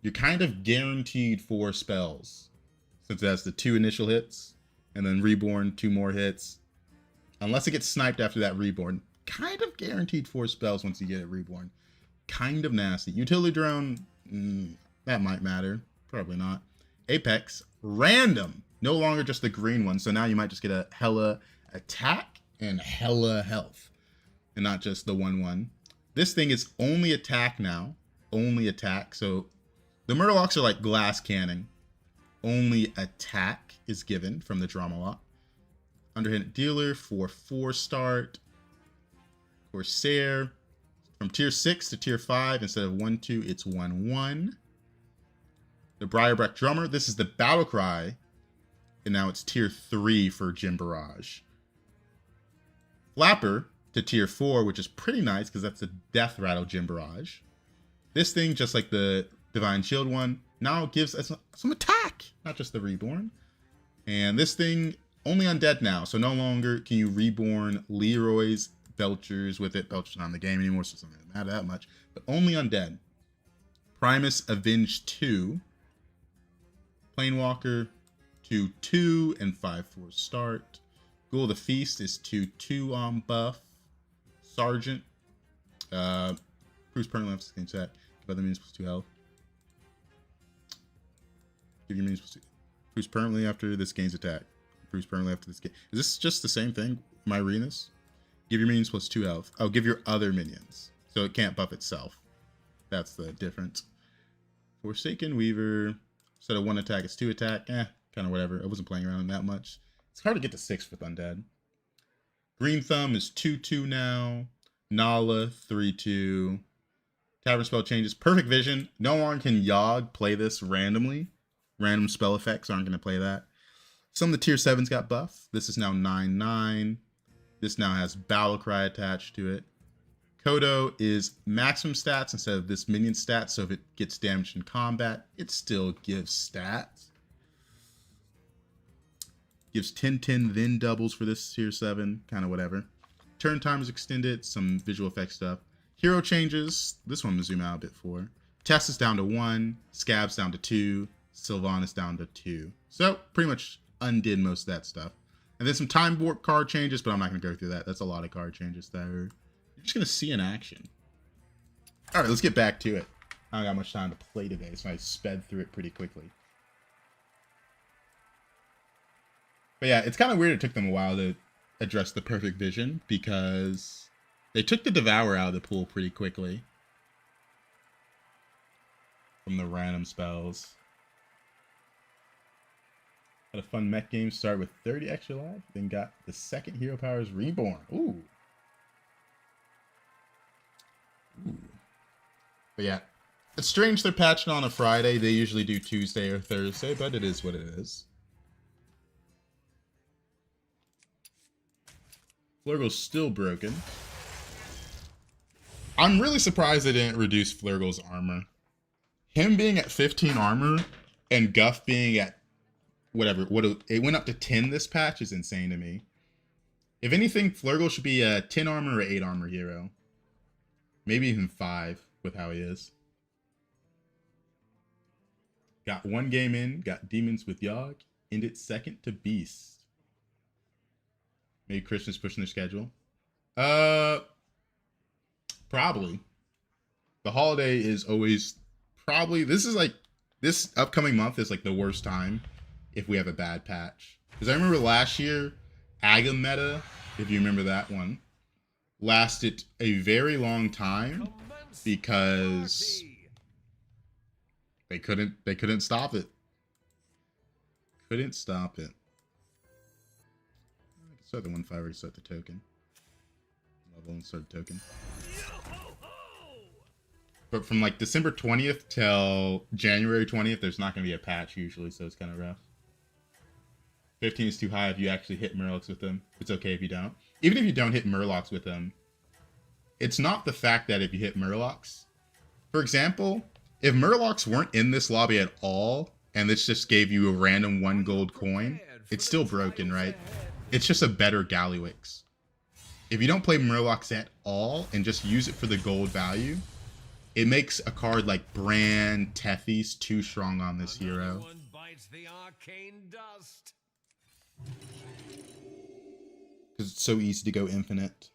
you're kind of guaranteed 4 spells. Since that's the 2 initial hits, and then reborn 2 more hits. Unless it gets sniped after that reborn. Kind of guaranteed 4 spells once you get it reborn. Kind of nasty. Utility Drone, that might matter. Probably not. Apex, random. No longer just the green one. So now you might just get a hella attack and hella health. And not just the 1/1. This thing is only attack now. Only attack. So the Murlocs are like glass cannon. Only attack is given from the Drama Lock. Underhanded Dealer for 4 start. Corsair. From tier 6 to tier 5, instead of 1/2, it's 1/1. The Briarbreak Drummer. This is the Battle Cry. And now it's tier 3 for Jim Barrage. Flapper to tier 4, which is pretty nice because that's a Death Rattle Jim Barrage. This thing, just like the Divine Shield one, now gives us some attack, not just the reborn. And this thing, only undead now, so no longer can you reborn Leroy's, Belchers with it. Belcher's not in the game anymore, so it doesn't really matter that much. But only undead. Primus Avenge 2. Planewalker 2/2 and 5/4 start. Ghoul of the Feast is 2/2 on buff. Sergeant. Proves permanently after this game attack. Give other minions +2 health. Give your minions +2. Proves permanently after this game's attack. Proves permanently after this game. Is this just the same thing? My arenas? Give your minions +2 health. Oh, give your other minions. So it can't buff itself. That's the difference. Forsaken Weaver. Instead of 1 attack, it's 2 attack. Kind of whatever. I wasn't playing around that much. It's hard to get to 6 with Undead. Green Thumb is 2/2 now. Nala, 3/2. Tavern spell changes. Perfect Vision. No one can Yogg play this randomly. Random spell effects aren't going to play that. Some of the tier 7s got buffed. This is now 9/9. This now has Battle Cry attached to it. Kodo is maximum stats instead of this minion stats, so if it gets damaged in combat, it still gives stats. Gives 10/10, then doubles for this tier 7, kind of whatever. Turn time is extended, some visual effects stuff. Hero changes, this one I'm going to zoom out a bit for. Test is down to 1, Scab's down to 2, Sylvanas down to 2. So, pretty much undid most of that stuff. And then some time warp card changes, but I'm not going to go through that. That's a lot of card changes there. You're just going to see in action. Alright, let's get back to it. I don't got much time to play today, so I sped through it pretty quickly. But yeah, it's kind of weird it took them a while to address the perfect vision, because they took the Devour out of the pool pretty quickly. From the random spells. Had a fun mech game, started with 30 extra life, then got the second Hero Powers Reborn. Ooh. But yeah, it's strange they're patching on a Friday. They usually do Tuesday or Thursday, but it is what it is. Flurgle's still broken. I'm really surprised they didn't reduce Flurgle's armor. Him being at 15 armor and Guff being at whatever, it went up to 10 this patch is insane to me. If anything, Flurgle should be a 10 armor or 8 armor hero. Maybe even 5 with how he is. Got one game in, got Demons with Yogg, ended second to Beast. Maybe Christian's pushing their schedule. Probably. The holiday is always probably, this upcoming month is like the worst time if we have a bad patch. Because I remember last year, Agam meta, if you remember that one, lasted a very long time because they couldn't stop it. Couldn't stop it. Start the 1-5 or start the token. Level and start the token. But from like December 20th till January 20th, there's not going to be a patch usually, so it's kind of rough. 15 is too high if you actually hit Murlocs with them. It's okay if you don't. Even if you don't hit Murlocs with them, it's not the fact that if you hit Murlocs. For example, if Murlocs weren't in this lobby at all, and this just gave you a random 1 gold coin, it's still broken, right? It's just a better Gallywix. If you don't play Murlocs at all and just use it for the gold value, it makes a card like Bran, Tethys too strong on this hero. Because it's so easy to go infinite.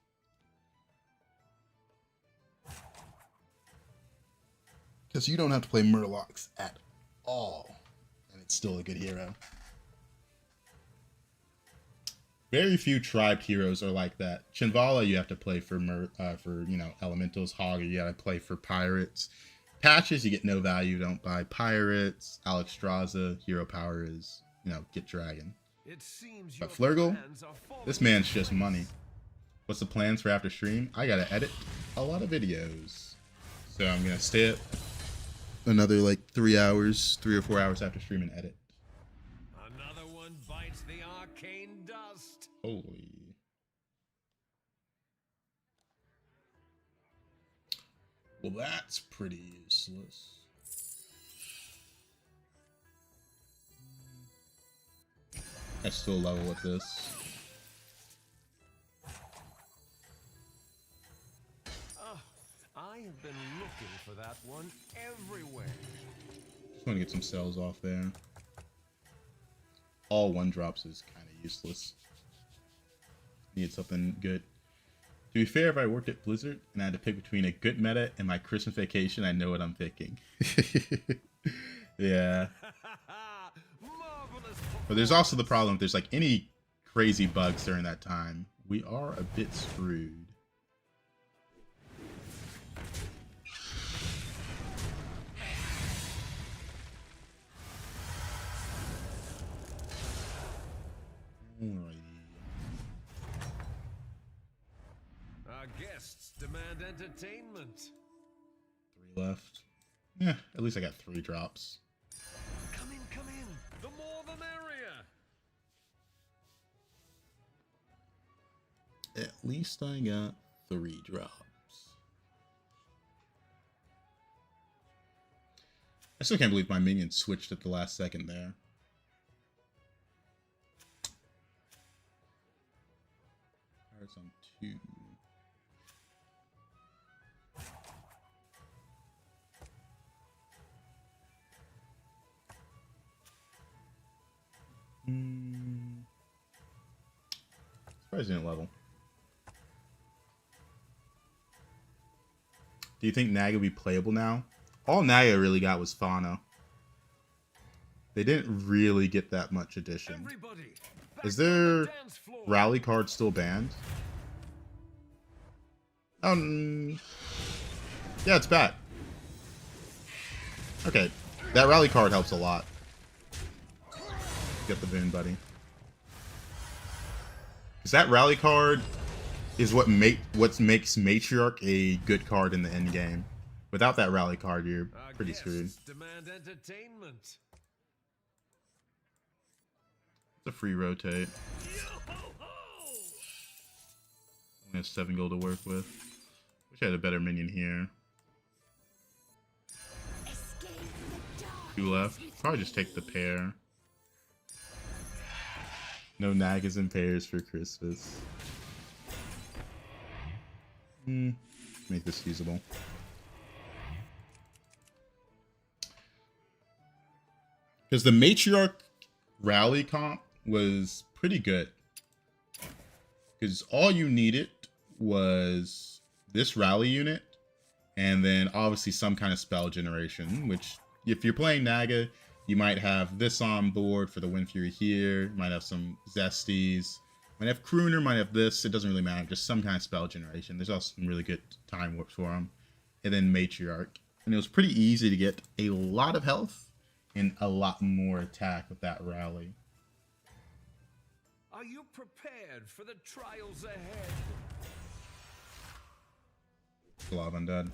Because you don't have to play Murlocs at all. And it's still a good hero. Very few tribed heroes are like that. Chinvala, you have to play for elementals. Hog, you gotta play for pirates. Patches, you get no value, don't buy pirates. Alexstrasza, hero power is, get dragon. But Flurgle, this man's just money. What's the plans for after stream? I gotta edit a lot of videos. So I'm gonna stay up another like 3 or 4 hours after stream and edit. Another one bites the arcane dust. Holy. Well, that's pretty useless. I still level with this. I have been looking for that one everywhere. Just want to get some cells off there. All 1-drops is kind of useless. Need something good. To be fair, if I worked at Blizzard and I had to pick between a good meta and my Christmas vacation, I know what I'm picking. Yeah. But there's also the problem, if there's like any crazy bugs during that time, we are a bit screwed. Alrighty. Our guests demand entertainment. 3 left. Yeah, at least I got 3 drops. Come in, come in. The more the merrier. at least I got 3 drops. I still can't believe my minion switched at the last second there. There's on 2. Surprising at level. Do you think Naga will be playable now? All Naga really got was Fauna. They didn't really get that much addition. Is their rally card still banned? Yeah, it's back. Okay, that rally card helps a lot. Get the boon, buddy. Because that rally card is what makes Matriarch a good card in the end game. Without that rally card, you're pretty screwed. Demand entertainment. It's a free rotate. Only have 7 gold to work with. Wish I had a better minion here. 2 left. Probably just take the pair. No Nagas and pairs for Christmas. Make this feasible. Because the Matriarch rally comp was pretty good. Because all you needed was this rally unit, and then obviously some kind of spell generation, which if you're playing Naga, you might have this on board for the Wind Fury here, you might have some Zesties, might have Crooner, might have this, it doesn't really matter, just some kind of spell generation. There's also some really good time warps for them. And then Matriarch. And it was pretty easy to get a lot of health and a lot more attack with that rally. Are you prepared for the trials ahead? A lot of undead.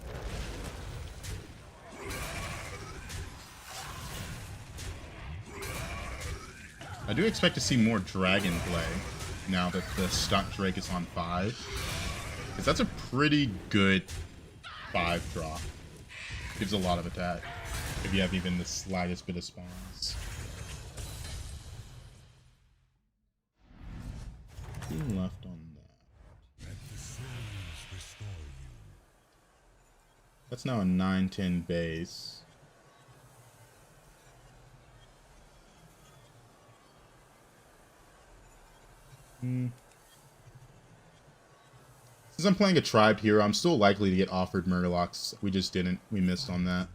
I do expect to see more dragon play now that the Stunt Drake is on 5. Because that's a pretty good 5 drop. Gives a lot of attack. If you have even the slightest bit of spawns. Who left on that? Let the souls restore you. That's now a 9-10 base. Since I'm playing a tribed hero, I'm still likely to get offered Murlocs. We just didn't. We missed on that.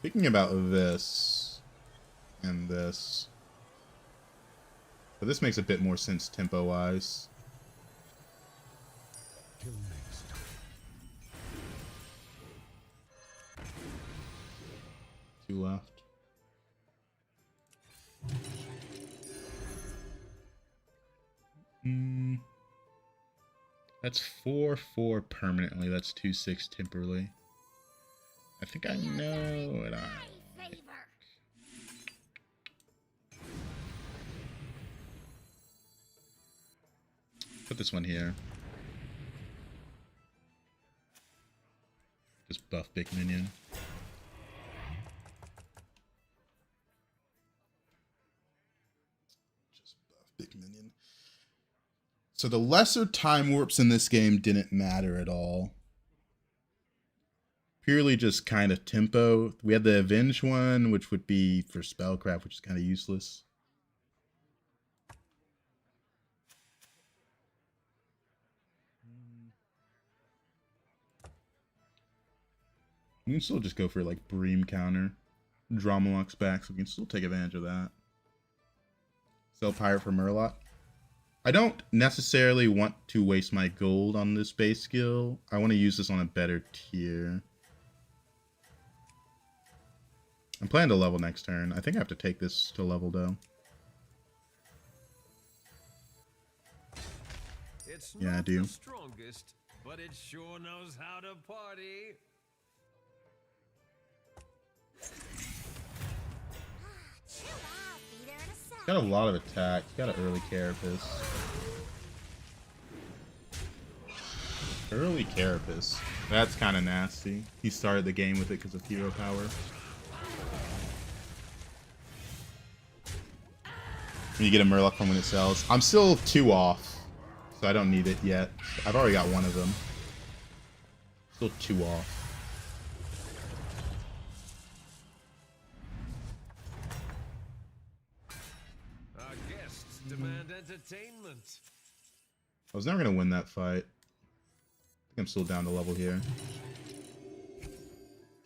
Thinking about this and this. But this makes a bit more sense tempo-wise. 2 left. That's 4-4 permanently. That's 2-6 temporarily. I think I know what I like. Put this one here. Just buff big minion. Just buff big minion. So the lesser time warps in this game didn't matter at all. Purely just kind of tempo. We had the Avenge one, which would be for Spellcraft, which is kind of useless. We can still just go for like Bream counter. Dramaloc's back, so we can still take advantage of that. Sell Pirate for Murloc. I don't necessarily want to waste my gold on this base skill. I want to use this on a better tier. I'm planning to level next turn. I think I have to take this to level though. It's Yeah, I not do. the strongest, but it sure knows how to party. Got a lot of attack. Got an early Carapace. Early Carapace. That's kind of nasty. He started the game with it because of hero power. And you get a Murloc from when it sells. I'm still 2 off, so I don't need it yet. I've already got one of them. Still 2 off. Our guests demand entertainment. I was never going to win that fight. I think I'm still down to level here.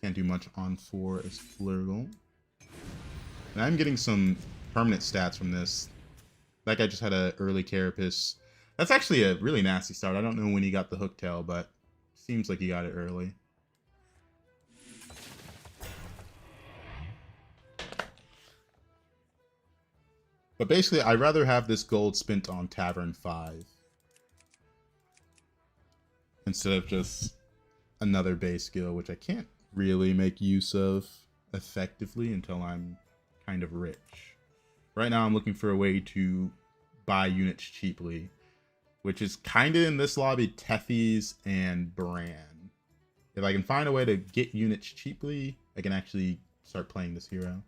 Can't do much on 4 as Flurgle. And I'm getting some permanent stats from this. That guy just had an early Carapace. That's actually a really nasty start. I don't know when he got the Hooktail, but seems like he got it early. But basically, I'd rather have this gold spent on Tavern 5 instead of just another base skill, which I can't really make use of effectively until I'm kind of rich. Right now, I'm looking for a way to buy units cheaply, which is kind of in this lobby, Tethys and Bran. If I can find a way to get units cheaply, I can actually start playing this hero.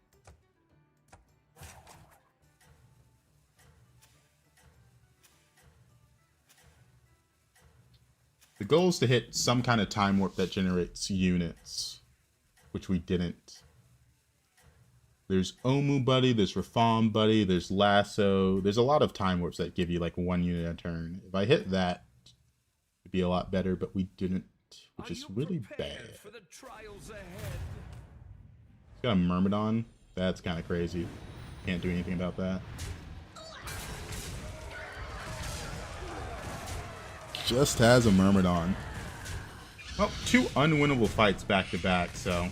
The goal is to hit some kind of time warp that generates units, which we didn't. There's Omu Buddy, there's Reform Buddy, there's Lasso. There's a lot of time warps that give you like 1 unit a turn. If I hit that, it'd be a lot better, but we didn't, which is really bad. For the trials ahead? It's got a Myrmidon. That's kind of crazy. Can't do anything about that. Just has a Myrmidon. Well, 2 unwinnable fights back to back, so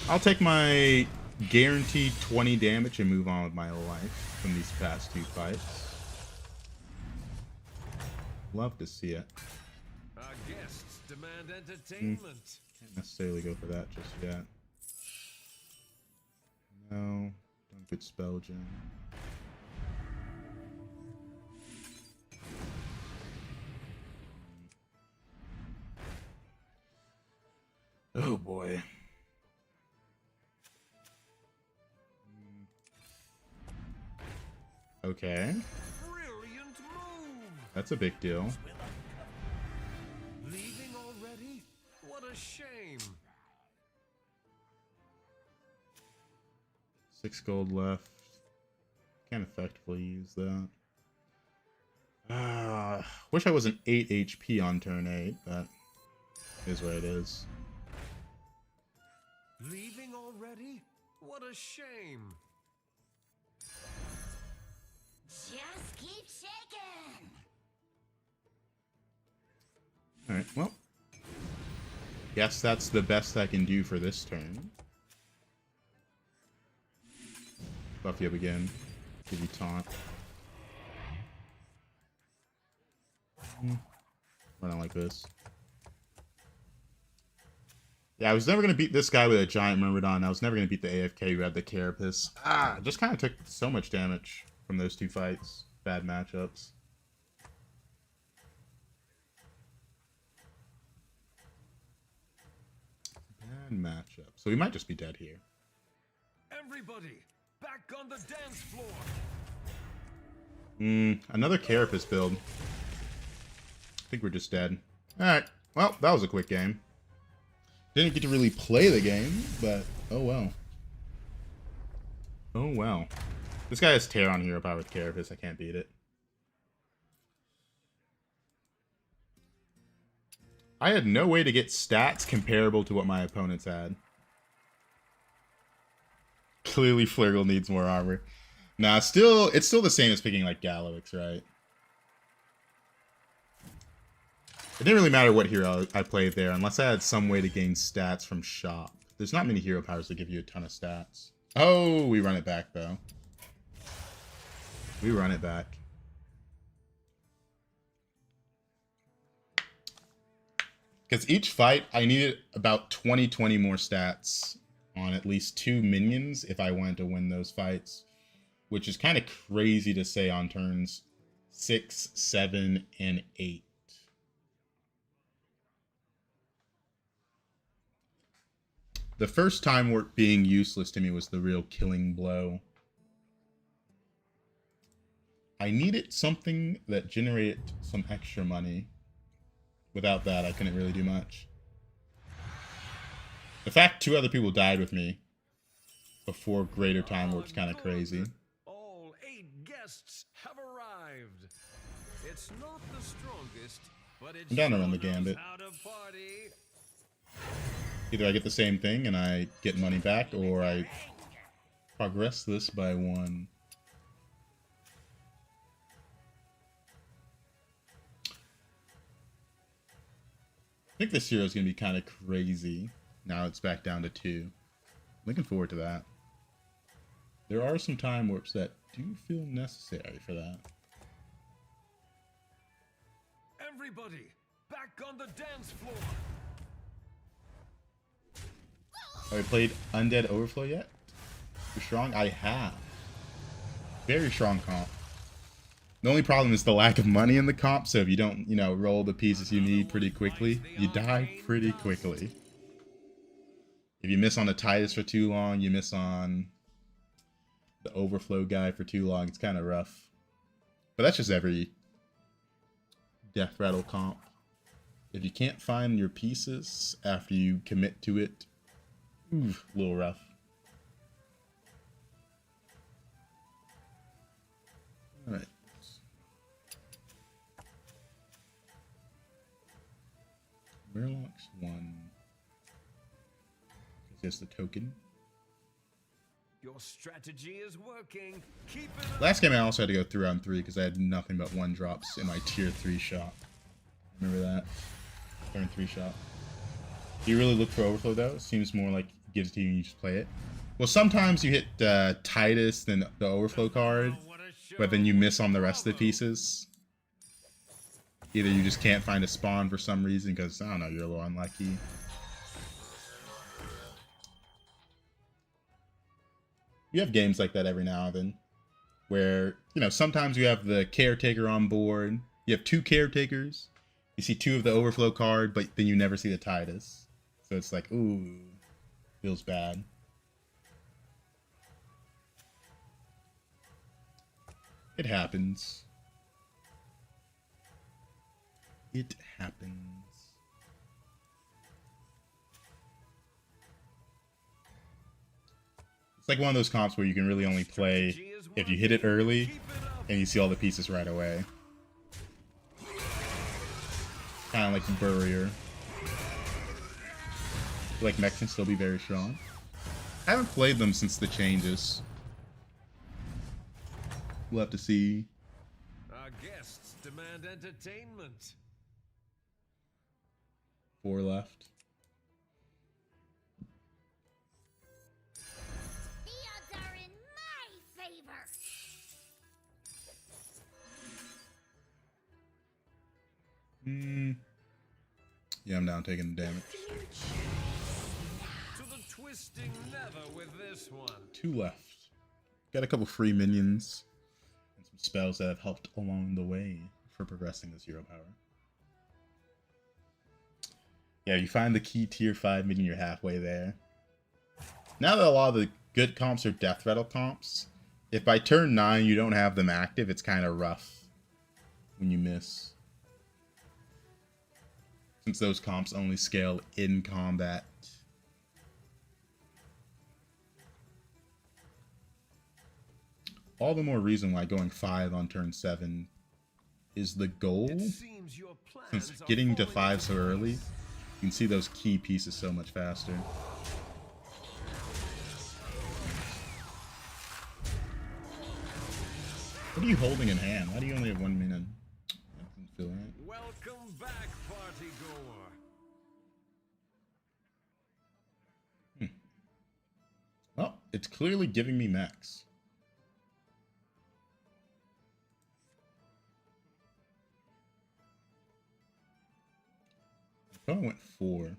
I'll take my guaranteed 20 damage and move on with my life from these past 2 fights. Love to see it. Our guests demand entertainment. Can't necessarily go for that just yet. No, don't get spell gem. Oh boy. Okay. Brilliant move. That's a big deal. Leaving already? What a shame. 6 gold left. Can't effectively use that. Wish I wasn't 8 HP on turn 8, but it is what it is. Leaving already? What a shame. Just keep shaking. Alright, well. Guess that's the best I can do for this turn. Buff you up again. Give you taunt. Run out like this. Yeah, I was never going to beat this guy with a giant Myrmidon. I was never going to beat the AFK who had the Carapace. Just kind of took so much damage from those 2 fights. Bad matchups. Bad matchup. So we might just be dead here. Everybody, back on the dance floor. Another Carapace build. I think we're just dead. Alright, well, that was a quick game. Didn't get to really play the game, but oh well. Oh well. This guy has Tear on hero power with Carapace. I can't beat it. I had no way to get stats comparable to what my opponents had. Clearly Flurgle needs more armor. Nah, it's still the same as picking like Galowix, right? It didn't really matter what hero I played there, unless I had some way to gain stats from shop. There's not many hero powers that give you a ton of stats. Oh, we run it back, though. We run it back. Because each fight, I needed about 20 more stats on at least 2 minions if I wanted to win those fights. which is kind of crazy to say on turns 6, 7, and 8. The first time warp being useless to me was the real killing blow. I needed something that generated some extra money. Without that, I couldn't really do much. The fact 2 other people died with me before greater time warp's kind of crazy. All 8 guests have arrived. It's not the strongest, but it's I'm down to run the gambit. how to party. Either I get the same thing and I get money back, or I progress this by 1. I think this hero is going to be kind of crazy. Now it's back down to 2. Looking forward to that. There are some time warps that do feel necessary for that. Everybody, back on the dance floor. Have I played Undead Overflow yet? You're strong? I have. Very strong comp. The only problem is the lack of money in the comp, so if you don't, you know, roll the pieces you need pretty quickly, you die pretty quickly. If you miss on a Titus for too long, you miss on the Overflow guy for too long, it's kind of rough. But that's just every Death Rattle comp. If you can't find your pieces after you commit to it, a little rough. Alright. Murloc's 1. Is the token. Your strategy is working. Keep it up. Last game I also had to go through on 3 because I had nothing but 1 drops in my tier 3 shop. Remember that? Turn 3 shop. Do you really look for Overflow though? It seems more like it gives it to you and you just play it. Well, sometimes you hit Titus, then the Overflow card, but then you miss on the rest of the pieces. Either you just can't find a spawn for some reason because, I don't know, you're a little unlucky. You have games like that every now and then, where, you know, sometimes you have the caretaker on board. You have 2 caretakers. You see 2 of the Overflow card, but then you never see the Titus. So it's like, ooh, feels bad. It happens. It happens. It's like one of those comps where you can really only play if you hit it early and you see all the pieces right away. Kind of like Burrier. I feel like mechs can still be very strong. I haven't played them since the changes. We'll have to see. Our guests demand entertainment. 4 left. The odds are in my favor. Yeah, I'm down taking the damage. To the twisting nether with this one. 2 left. Got a couple free minions and some spells that have helped along the way for progressing this hero power. Yeah, you find the key tier 5 minion, you're halfway there. Now that a lot of the good comps are Death Rattle comps, if by turn 9 you don't have them active, it's kind of rough when you miss. Since those comps only scale in combat. All the more reason why going 5 on turn 7 is the goal. Since getting to 5 so early, you can see those key pieces so much faster. What are you holding in hand? Why do you only have 1 minion? I don't feel right. Welcome back, party goer. Well, it's clearly giving me max. I thought I went 4.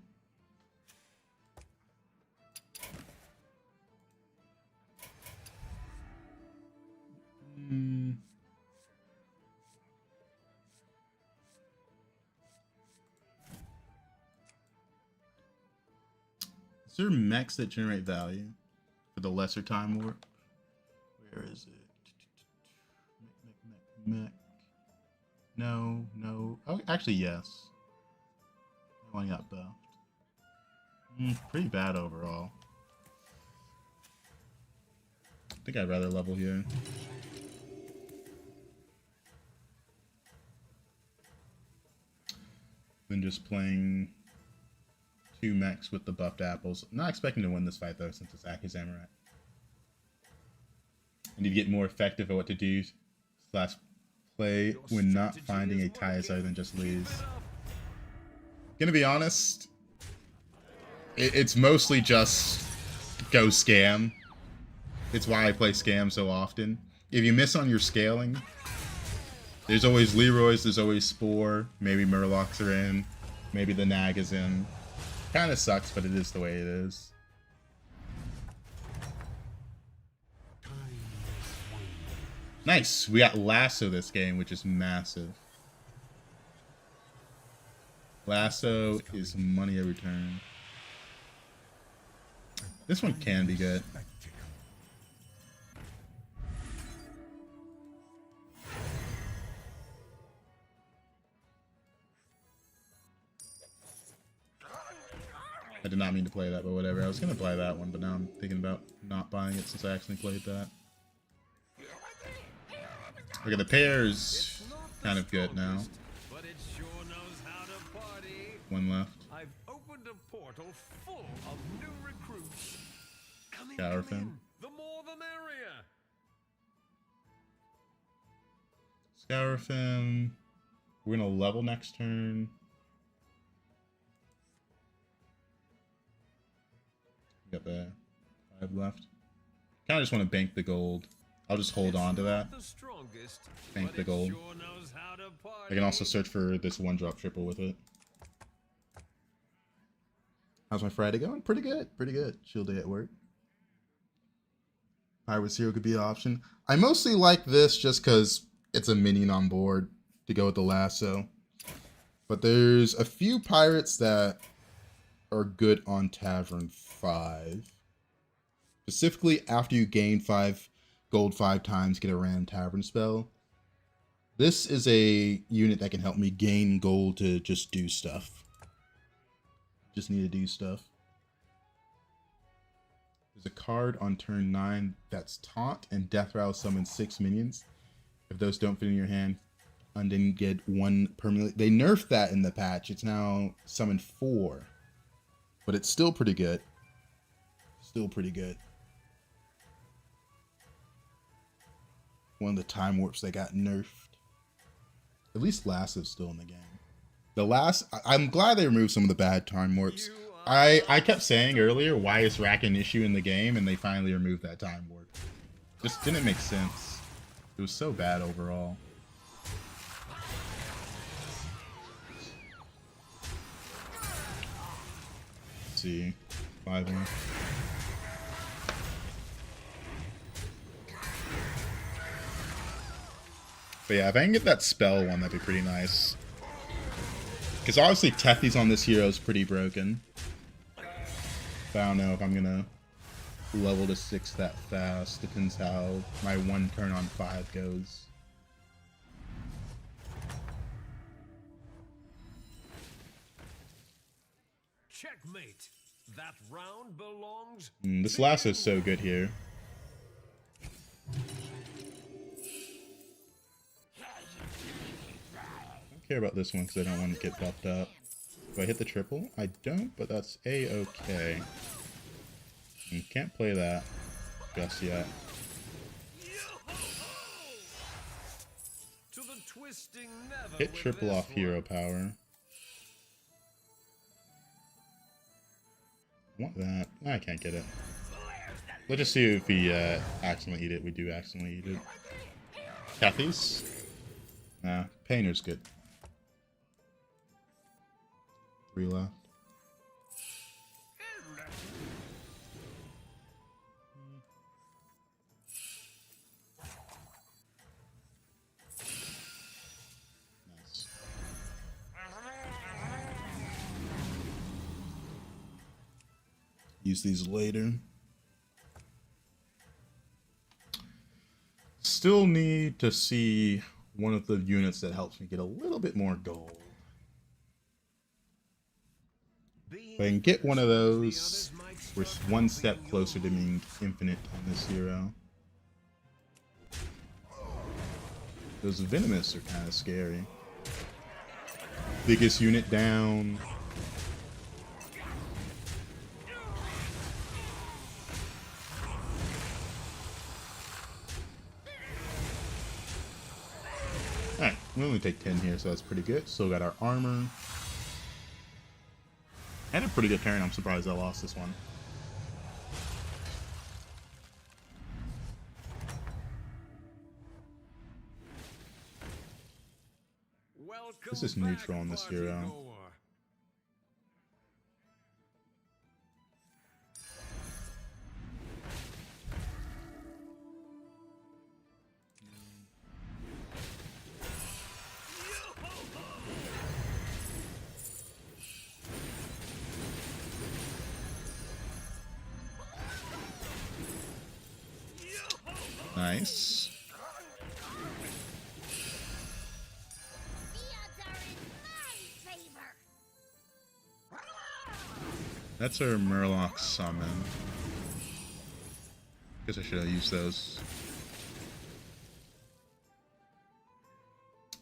Is there mechs that generate value for the lesser time warp? Where is it? Mech. No, no. Oh, actually, yes. That one got buffed. Pretty bad overall. I think I'd rather level here. Than just playing 2 mechs with the buffed apples. I'm not expecting to win this fight though, since it's Aki Samurai. I need to get more effective at what to do slash play when not finding a tie other than just lose. Gonna be honest, it's mostly just go scam. It's why I play scam so often. If you miss on your scaling, there's always Leroy's, there's always Spore, maybe Murlocs are in, maybe the Nag is in. Kinda sucks, but it is the way it is. Nice, we got Lasso this game, which is massive. Lasso is money every turn. This one can be good. I did not mean to play that, but whatever. I was gonna buy that one, but now I'm thinking about not buying it since I actually played that. Okay, the pair's kind of good now. But it sure knows how to party. One left. I've opened a portal full of new recruits. Come in, Shower come in. fin. The more the merrier. Scourfin. We're gonna level next turn. We got the 5 left. Kinda just want to bank the gold. I'll just hold on to that. Bank the gold. I can also search for this 1-drop triple with it. How's my Friday going? Pretty good. Pretty good. Chill day at work. Pirate Hero could be an option. I mostly like this just because it's a minion on board to go with the Lasso. But there's a few pirates that are good on Tavern 5. Specifically after you gain 5 gold 5 times, get a random Tavern spell. This is a unit that can help me gain gold to just do stuff. Just need to do stuff. There's a card on turn 9 that's Taunt, and Death Rattle summons 6 minions. If those don't fit in your hand, Undine get 1 permanently. They nerfed that in the patch. It's now summoned 4. But it's still pretty good. Still pretty good. One of the time warps that got nerfed. At least Lasso's still in the game. I'm glad they removed some of the bad time warps. I kept saying earlier, why is Rack an issue in the game? And they finally removed that time warp. Just didn't make sense. It was so bad overall. Let's see. 5 left. But yeah, if I can get that spell one, that'd be pretty nice. Because obviously Tethy's on this hero is pretty broken. But I don't know if I'm gonna level to 6 that fast. Depends how my 1 turn on 5 goes. Checkmate. That round belongs. This Lasso is so good here. I don't care about this one because I don't want to get buffed up. Do I hit the triple? I don't, but that's a-okay. Can't play that just yet. To the twisting never Hit with triple this off hero one. power. Want that? I can't get it. Let's just see if we accidentally eat it. We do accidentally eat it. Kathy's? Nah, Painter's good. 3 left. Nice. use these later. Still need to see one of the units that helps me get a little bit more gold. If I can get one of those, we're one step closer to being infinite on this hero. Those venomous are kind of scary. Biggest unit down. Alright, we only take 10 here, so that's pretty good. Still got our armor. And a pretty good turn. I'm surprised I lost this one. This is neutral on this hero. Nice. That's our Murloc summon. Guess I should have used those.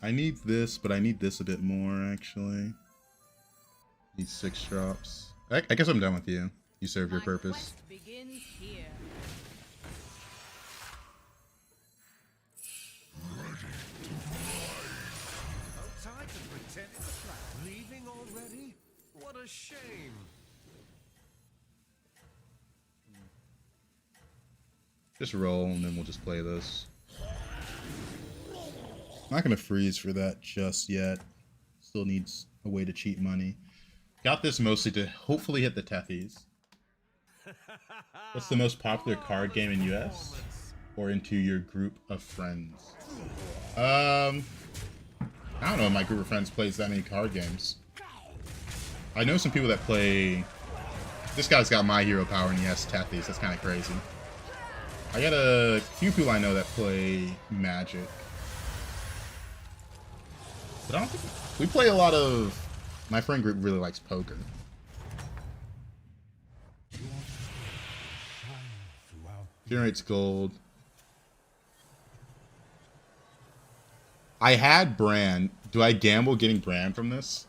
I need this, but I need this a bit more, actually. Need 6 drops. I guess I'm done with you. You served your purpose. Quest begins here. Outside to pretend it's a trap. Leaving already? What a shame. Just roll, and then we'll just play this. I'm not going to freeze for that just yet. Still needs a way to cheat money. Got this mostly to hopefully hit the Tethys. What's the most popular card game in US? Or into your group of friends? I don't know if my group of friends plays that many card games. I know some people that play... This guy's got my hero power and he has Tethys. That's kind of crazy. I got a few people I know that play Magic. But I don't think... We play a lot of... My friend group really likes poker. Generates gold. I had Bran. Do I gamble getting Bran from this?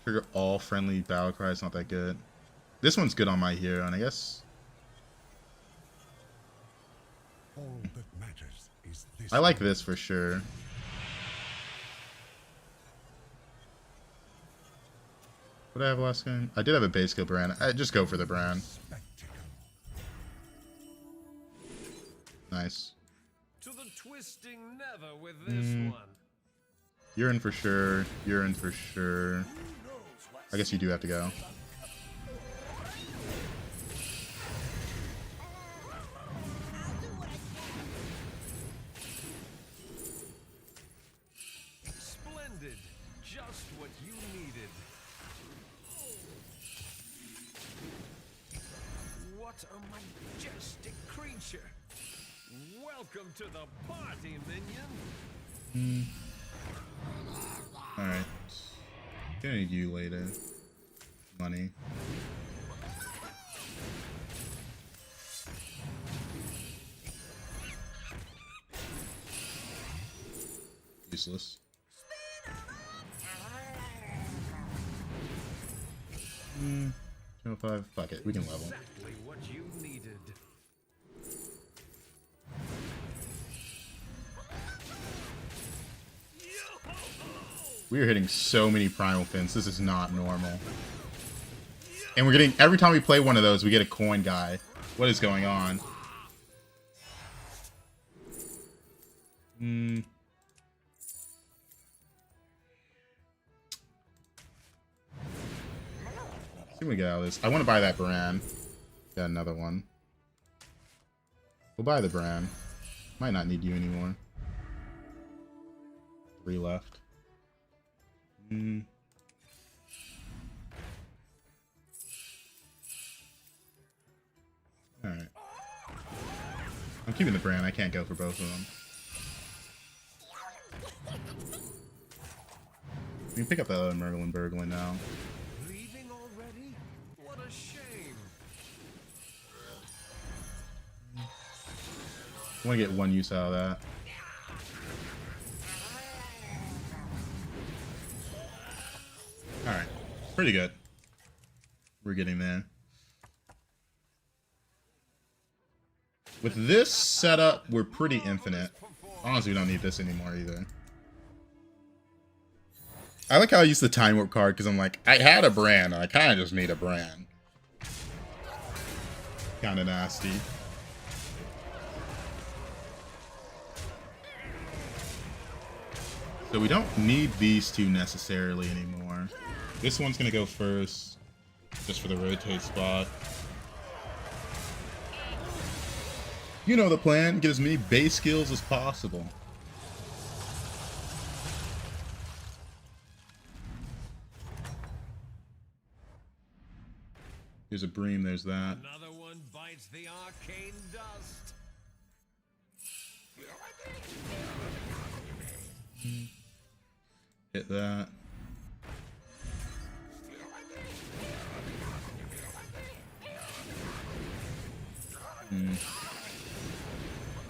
Trigger all friendly battle cries. Not that good. This one's good on my hero, and I guess... All that matters is this. I like this for sure. What did I have last game? I did have a base kill Bran. I just go for the Bran. Nice. To the twisting never with this one. You're in for sure. You're in for sure. I guess you do have to go. Splendid. Just what you needed. What a majestic creature. Welcome to the party, minion. Alright. Gonna need you later. Money. Useless. 205. Fuck it. We can level. Exactly what you needed. We are hitting so many primal fins. This is not normal. And we're getting... Every time we play one of those, we get a coin guy. What is going on? See what we get out of this. I want to buy that Bran. Got another one. We'll buy the Bran. Might not need you anymore. 3 left. Alright. I'm keeping the brand. I can't go for both of them. We can pick up that other Merlin Berglin now. Leaving already? What a shame. I want to get one use out of that. Alright. Pretty good. We're getting there. With this setup, we're pretty infinite. Honestly, we don't need this anymore either. I like how I use the Time Warp card because I'm like, I had a brand, and I kind of just need a brand. Kind of nasty. So we don't need these two necessarily anymore. This one's going to go first, just for the rotate spot. You know the plan, get as many base skills as possible. Here's a Bream, there's that. Another one bites the arcane dust. Hit that.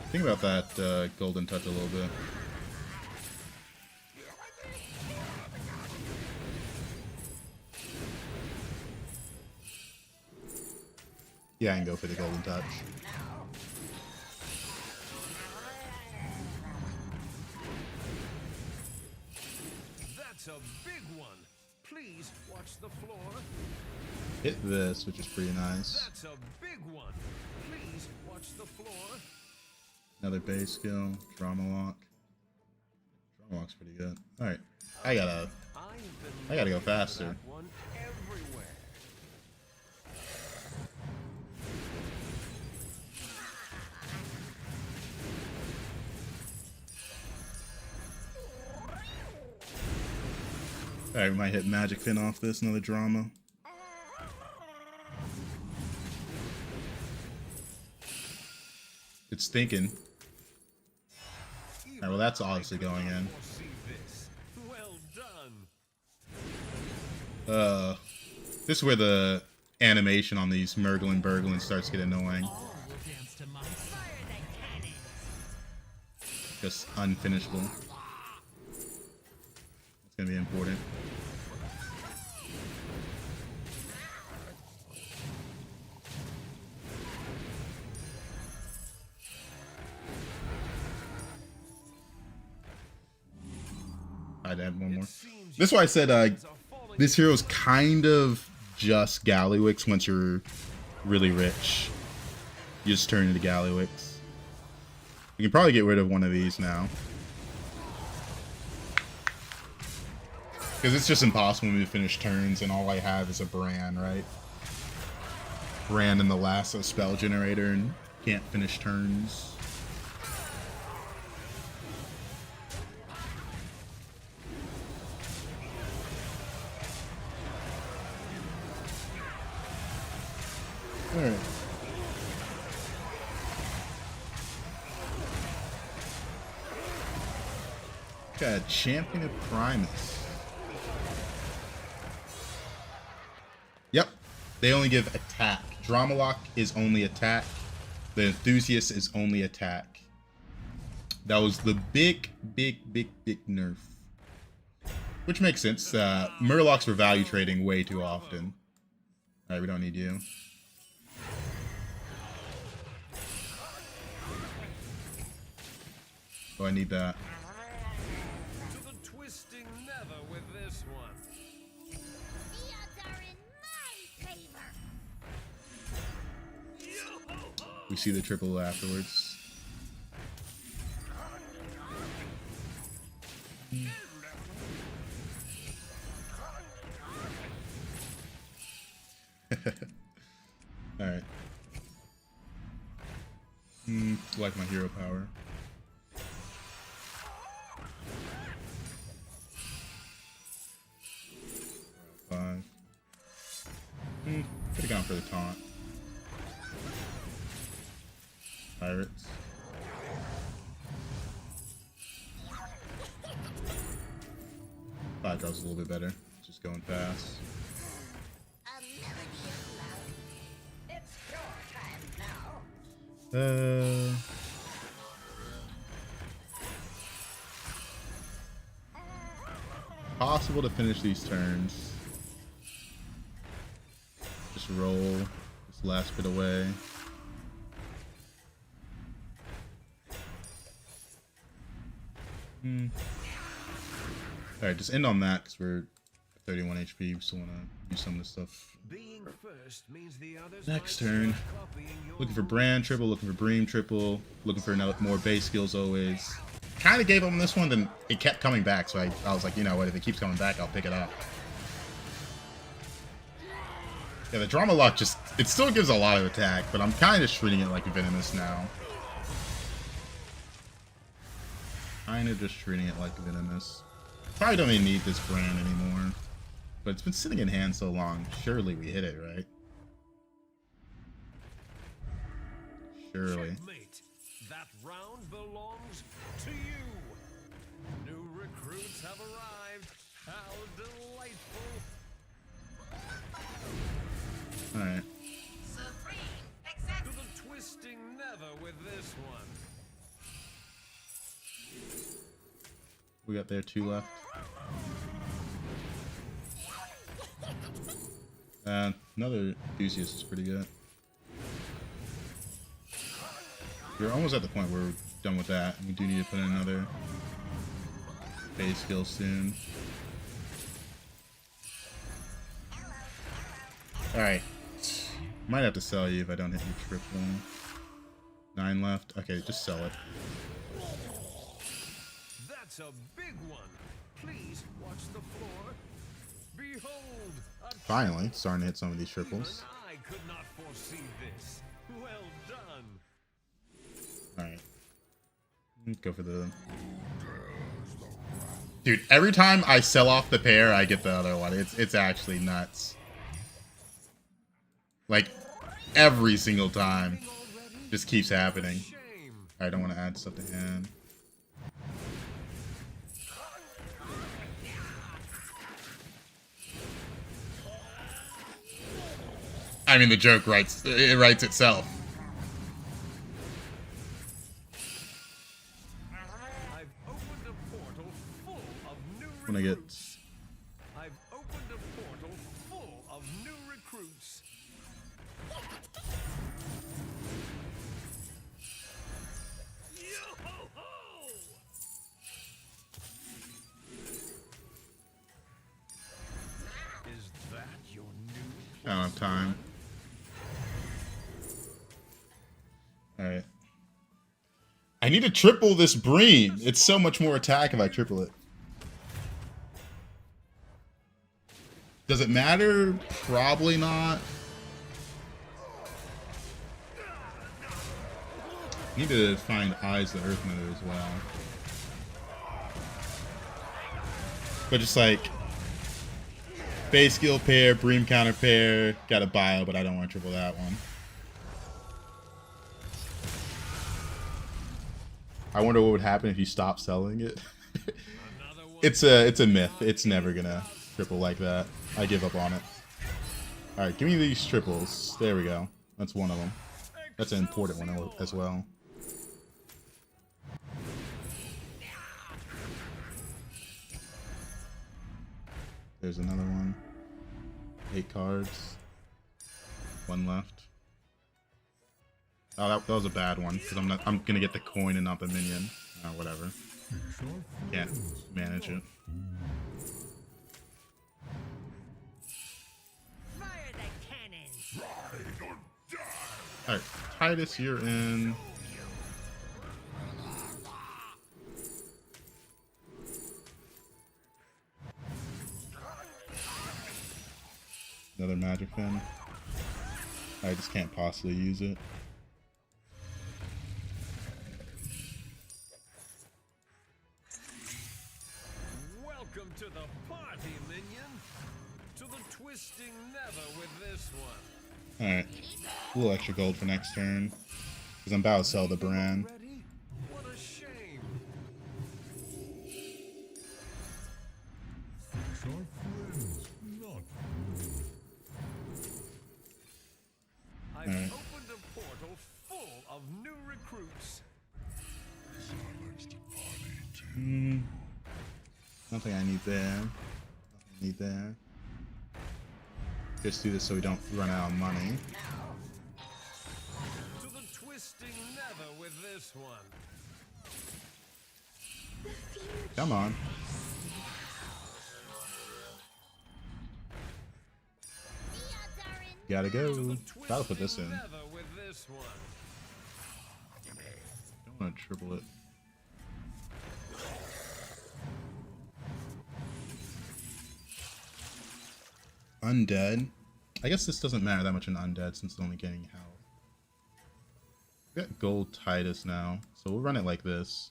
Think about that golden touch a little bit. Yeah, I can go for the golden touch. That's a big one. Please watch the floor. Hit this, which is pretty nice. That's a big one. Please watch the floor. Another base skill, Drama Lock. Drama Lock's pretty good. Alright. I gotta go faster. That one everywhere. Alright, we might hit Magic Fin off this, another drama. It's thinking. Alright, well that's obviously going in. See this. Well done. This is where the animation on these Merglin Berglin starts to get annoying. All will dance to my song. Just unfinishable. It's gonna be important. I'd add one more. This is why I said this hero's kind of just Gallywix once you're really rich. You just turn into Gallywix. You can probably get rid of one of these now. Because it's just impossible for me to finish turns and all I have is a Bran, right? Bran and the Lasso spell generator and can't finish turns. Alright. Got a Champion of Primus. Yep. They only give attack. Drama Lock is only attack. The Enthusiast is only attack. That was the big nerf. Which makes sense. Murlocs were value trading way too often. Alright, we don't need you. Oh, I need that. To the twisting nether with this one. The odds are in my favor. We see the triple afterwards. Alright. Like my hero power. Could have gone for the taunt. Pirates. Five goes a little bit better. Just going fast. A melody of love. It's your time now. Possible to finish these turns. Just roll this last bit away. Alright, just end on that because we're 31 HP. We still want to use some of this stuff. Being first means the others Next might turn. start copying your Looking for moves. Brand triple, looking for Bream triple, looking for more base skills always. Kind of gave up on this one, then it kept coming back, so I was like, you know what, if it keeps coming back, I'll pick it up. Yeah, the Drama Lock just, it still gives a lot of attack, but I'm kind of treating it like Venomous now. Kind of just treating it like Venomous. Probably don't even need this Brand anymore. But it's been sitting in hand so long, surely we hit it, right? Surely. Checkmate. That round belongs to you. New recruits have arrived. How delightful. Alright. To the twisting never with this one. We got there 2 left. Another Enthusiast is pretty good. We're almost at the point where we're done with that. We do need to put in another base skill soon. Alright. Might have to sell you if I don't hit your triple. 9 left. Okay, just sell it. That's a big one. Please watch the floor. Behold, a Finally, starting to hit some of these triples. even I could not foresee this. Well done. Alright. Go for the... Dude, every time I sell off the pair, I get the other one. It's actually nuts. Like, every single time. Just keeps happening. Shame. I don't want to add stuff to hand. I mean, the joke writes itself. I've opened a portal full of new When I get... recruits. I've opened a portal full of new recruits. Yo-ho-ho! Is that your new I don't have time. Alright. I need to triple this Bream. It's so much more attack if I triple it. Does it matter? Probably not. Need to find Eyes the Earth Mother as well. But just like base skill pair, Bream counter pair, got a bio, but I don't want to triple that one. I wonder what would happen if you stop selling it. It's a myth. It's never gonna triple like that. I give up on it. Alright, give me these triples. There we go. That's one of them. That's an important one as well. There's another one. 8 cards. 1 left. Oh, that was a bad one because I'm gonna get the coin and not the minion. Whatever. Can't manage it. Fire the cannons. Alright, Titus, you're in. Another magic fin. I just can't possibly use it. Welcome to the party, minion. To the twisting never with this one. Alright. A little extra gold for next turn. Because I'm about to sell the brand. Already? What a shame. These are friends, not foes. I've opened a portal full of new recruits. Silenced body too. Nothing I need there. Nothing I need there. Just do this so we don't run out of money. To the twisting nether with this one. Come on. The odds are in Gotta To go. the Gotta put this in. twisting nether with this one. Don't want to triple it. Undead. I guess this doesn't matter that much in undead since it's only getting health. We got gold Titus now, so we'll run it like this.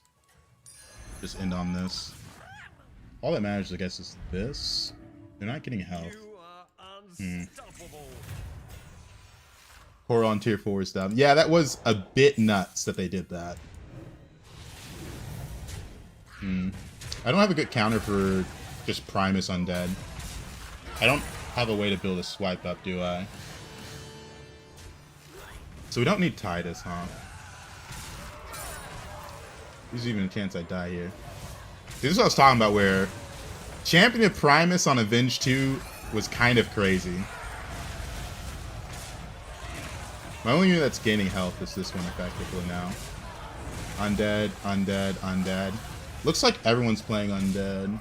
Just end on this. All that matters, I guess, is this. They're not getting health. You are unstoppable. Horror on tier 4 is down. Yeah, that was a bit nuts that they did that. I don't have a good counter for just Primus Undead. I don't have a way to build a swipe up, do I? So we don't need Titus, huh? There's even a chance I die here. This is what I was talking about, where championing Primus on Avenge 2 was kind of crazy. My only unit that's gaining health is this one effectively now. Undead, undead, undead. Looks like everyone's playing undead.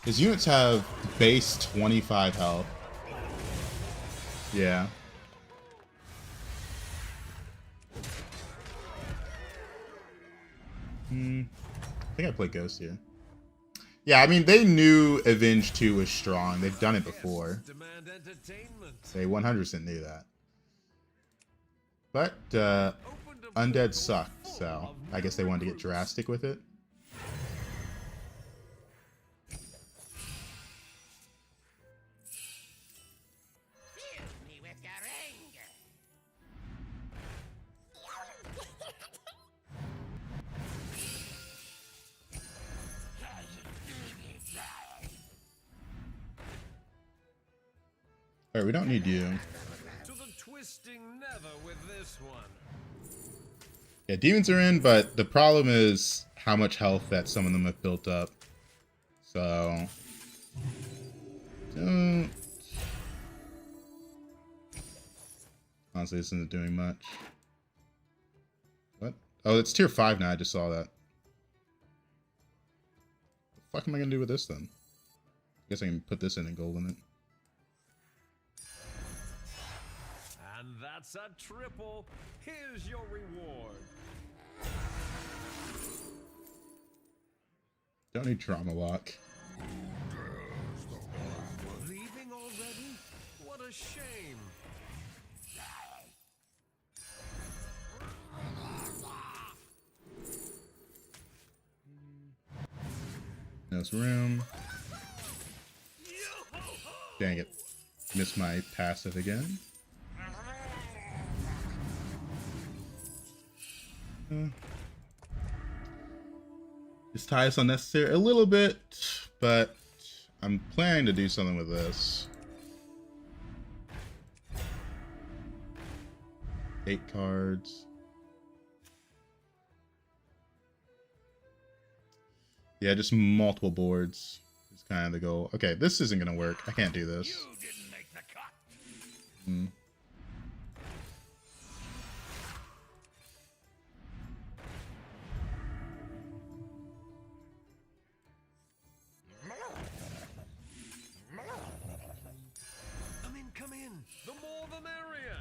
His units have base 25 health. Yeah. I think I play Ghost here. Yeah, I mean, they knew Avenge 2 was strong. They've done it before. Demand entertainment. They 100% knew that. But, Undead sucked, so I guess they wanted to get drastic with it. me with your anger. Alright, we don't need you. To the twisting nether with this one. Yeah, demons are in, but the problem is how much health that some of them have built up. So... don't... Honestly, this isn't doing much. What? Oh, it's tier 5 now, I just saw that. The fuck am I gonna do with this then? I guess I can put this in and gold in it. And that's a triple. Here's your reward. Don't need trauma lock. Leaving already? What a shame. Nose room. Dang it. Missed my passive again. This tie is unnecessary a little bit, but I'm planning to do something with this. 8 cards. Yeah, just multiple boards is kind of the goal. Okay, this isn't gonna work. I can't do this. You didn't make the cut. Come in. The more the merrier.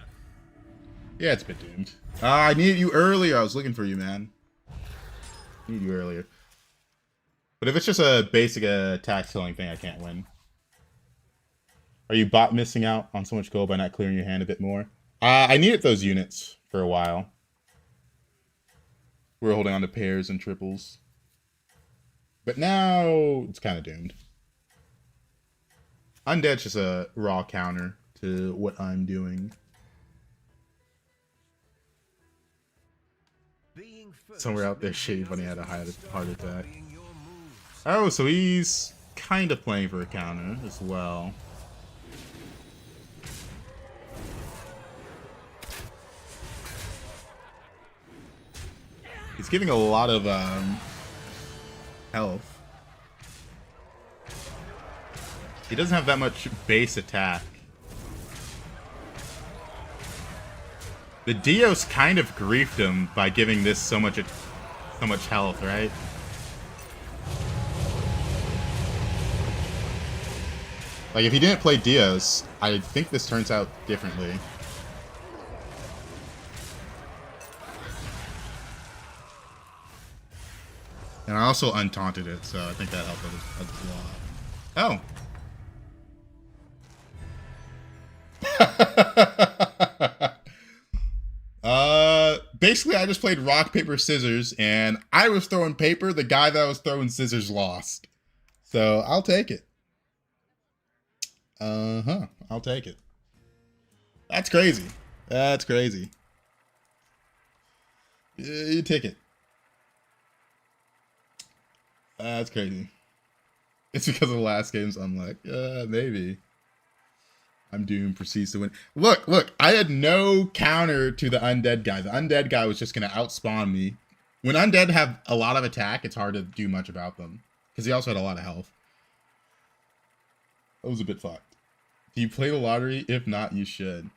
Yeah, it's a bit doomed. I needed you earlier. I was looking for you, man. Need you earlier. But if it's just a basic attack killing thing, I can't win. Are you bot missing out on so much gold by not clearing your hand a bit more? I needed those units for a while. We were holding on to pairs and triples. But now it's kind of doomed. Undead's just a raw counter to what I'm doing. Being first Somewhere out there, means Shady the Bunny had a others will heart start attack. copying your moves. Oh, so he's kind of playing for a counter as well. He's giving a lot of health. He doesn't have that much base attack. The Dios kind of griefed him by giving this so much health, right? Like, if he didn't play Dios, I think this turns out differently. And I also untaunted it, so I think that helped a lot. Oh. Basically, I just played rock, paper, scissors, and I was throwing paper. The guy that was throwing scissors lost. So, I'll take it. I'll take it. That's crazy. That's crazy. You take it. That's crazy. It's because of the last games. I'm like, maybe. I'm doomed. Proceeds to win. Look. I had no counter to the undead guy. The undead guy was just going to outspawn me. When undead have a lot of attack, it's hard to do much about them. Because he also had a lot of health. That was a bit fucked. Do you play the lottery? If not, you should.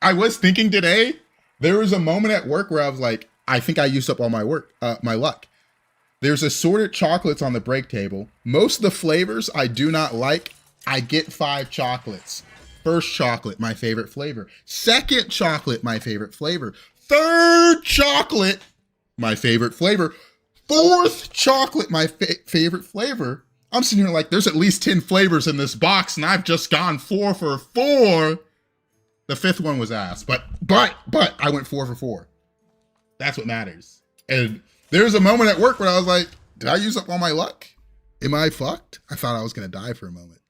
I was thinking today, there was a moment at work where I was like, I think I used up all my luck. There's assorted chocolates on the break table. Most of the flavors I do not like. I get 5 chocolates. First chocolate, my favorite flavor. Second chocolate, my favorite flavor. Third chocolate, my favorite flavor. Fourth chocolate, my favorite flavor. I'm sitting here like, there's at least 10 flavors in this box, and I've just gone 4 for 4. The 5th one was ass, but I went 4 for 4. That's what matters. And there's a moment at work where I was like, did I use up all my luck? Am I fucked? I thought I was going to die for a moment.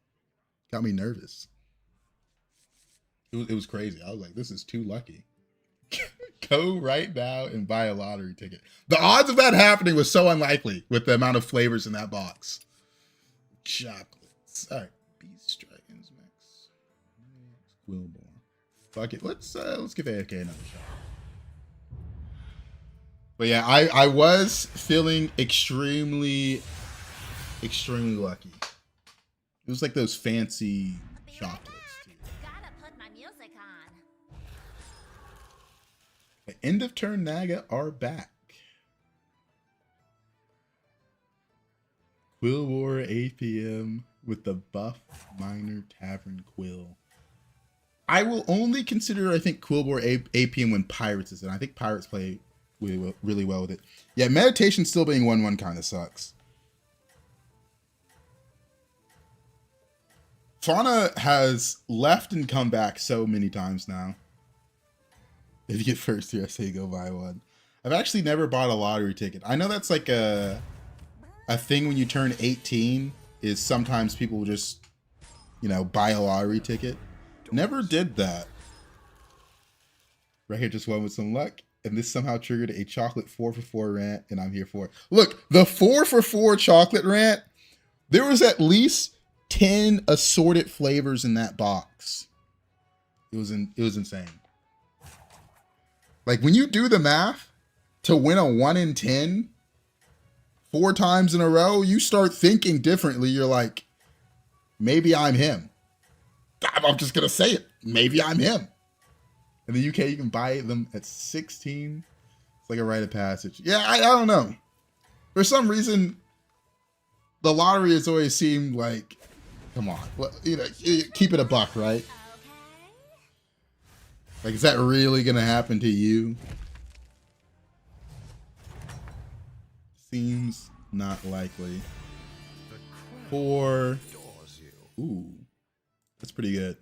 Got me nervous. It was crazy. I was like, this is too lucky. Go right now and buy a lottery ticket. The odds of that happening was so unlikely with the amount of flavors in that box. Chocolates. All right. Beast Dragons mix. Wilbur. Fuck it. Let's give AFK another shot. But yeah, I was feeling extremely lucky. It was like those fancy chocolates too. Gotta put my music on. The end of turn Naga are back. Quill War 8 p.m. with the buff Minor Tavern Quill. I will only consider, I think, Quill War 8 p.m. when Pirates is in. I think Pirates play really well with it. Yeah, Meditation still being 1-1 kind of sucks. Fauna has left and come back so many times now. If you get first here, I say go buy one. I've actually never bought a lottery ticket. I know that's like a thing when you turn 18 is sometimes people will just, buy a lottery ticket. Never did that. Right here just won with some luck. And this somehow triggered a chocolate 4 for 4 rant, and I'm here for it. Look, the 4 for 4 chocolate rant, there was at least 10 assorted flavors in that box. It was insane. Like, when you do the math to win a 1 in 10 4 times in a row, you start thinking differently. You're like, maybe I'm him. I'm just going to say it. Maybe I'm him. In the UK, you can buy them at 16. It's like a rite of passage. Yeah, I don't know. For some reason, the lottery has always seemed like, come on, keep it a buck, right? Okay. Like, is that really going to happen to you? Seems not likely. 4. Ooh, that's pretty good.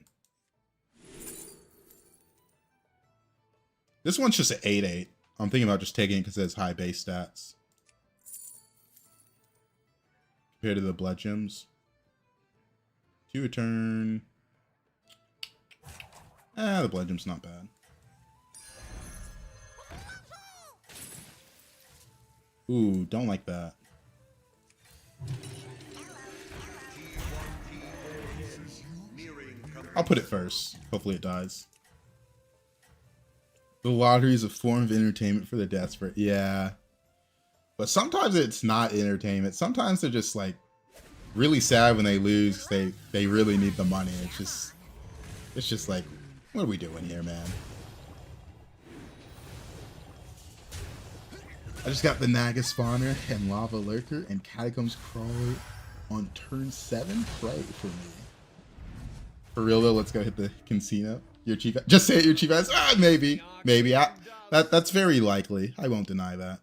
This one's just an 8/8. I'm thinking about just taking it because it has high base stats. Compared to the blood gems. 2 a turn. The blood gem's not bad. Ooh, don't like that. I'll put it first. Hopefully it dies. The lottery is a form of entertainment for the desperate. Yeah. But sometimes it's not entertainment. Sometimes they're just like really sad when they lose. They really need the money. It's just like, what are we doing here, man? I just got the Naga Spawner and Lava Lurker and Catacombs Crawler on turn 7. Pray for me. For real though, let's go hit the casino. Your chief, just say it, your chief ass. Ah, maybe. That's very likely. I won't deny that.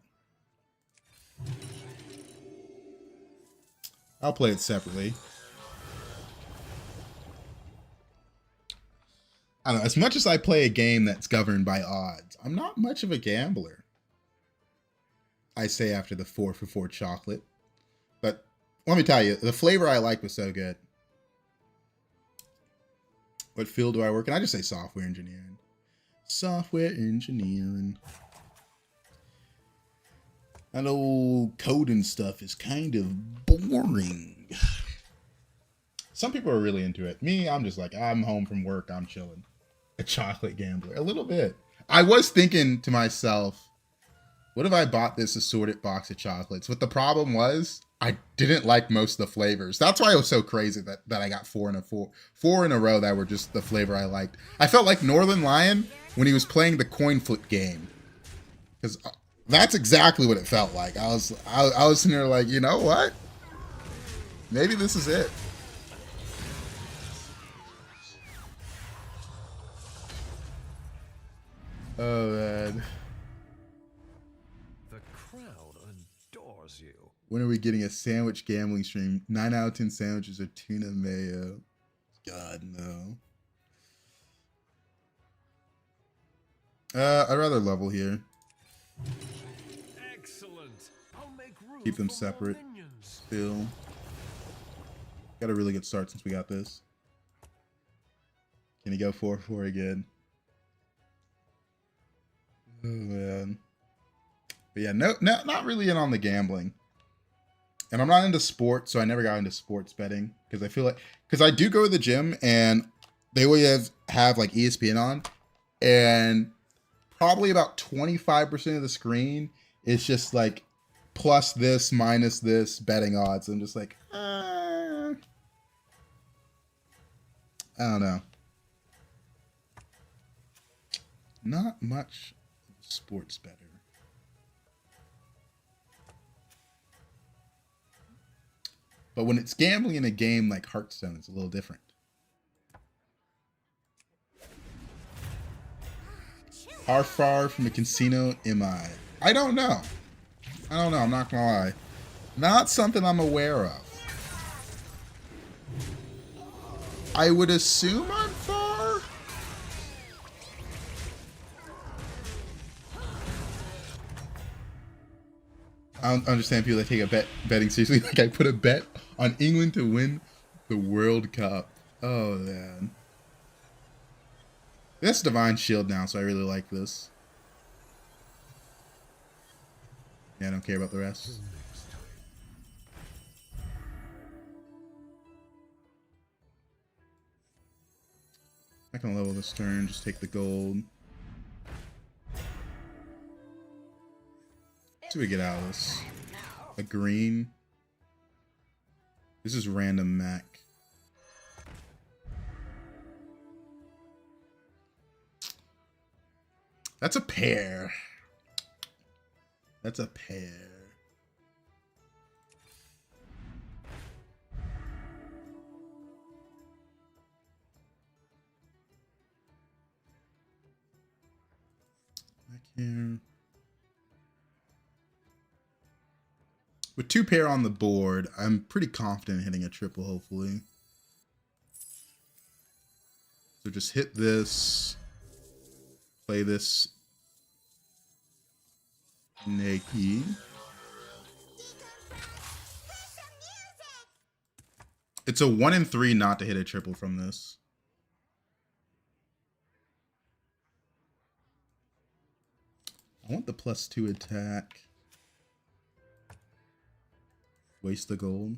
I'll play it separately. I don't know. As much as I play a game that's governed by odds, I'm not much of a gambler. I say after the 4 for 4 chocolate. But let me tell you, the flavor I like was so good. What field do I work in? I just say software engineering. Software engineering. That old coding stuff is kind of boring. Some people are really into it. Me, I'm just like, I'm home from work, I'm chilling. A chocolate gambler. A little bit. I was thinking to myself, what if I bought this assorted box of chocolates? But the problem was, I didn't like most of the flavors. That's why it was so crazy that I got four in a row that were just the flavor I liked. I felt like Northern Lion when he was playing the coin flip game. Because that's exactly what it felt like. I was sitting there like, you know what? Maybe this is it. Oh, man. The crowd adores you. When are we getting a sandwich gambling stream? 9 out of 10 sandwiches are tuna mayo. God, no. I'd rather level here. Excellent. I'll make room Keep them for more separate. minions. Still. Got a really good start since we got this. Can he go 4-4 again? Oh, man. But yeah, no, not really in on the gambling. And I'm not into sports, so I never got into sports betting. Because I feel like... Because I do go to the gym, and they always have like ESPN on. And probably about 25% of the screen is just like plus this, minus this, betting odds. I'm just like, I don't know. Not much of a sports bettor. But when it's gambling in a game like Hearthstone, it's a little different. How far from the casino am I? I don't know. I'm not gonna lie. Not something I'm aware of. I would assume I'm far. I don't understand people that take a betting seriously. Like I put a bet on England to win the World Cup. Oh, man. That's Divine Shield now, so I really like this. Yeah, I don't care about the rest. I can level this turn, just take the gold. What do we get out of this? A green. This is random Mac. That's a pair. That's a pair. Back here. With 2 pair on the board, I'm pretty confident hitting a triple, hopefully. So just hit this. Play this naked. It's a 1 in 3 not to hit a triple from this. I want the +2 attack. Waste the gold.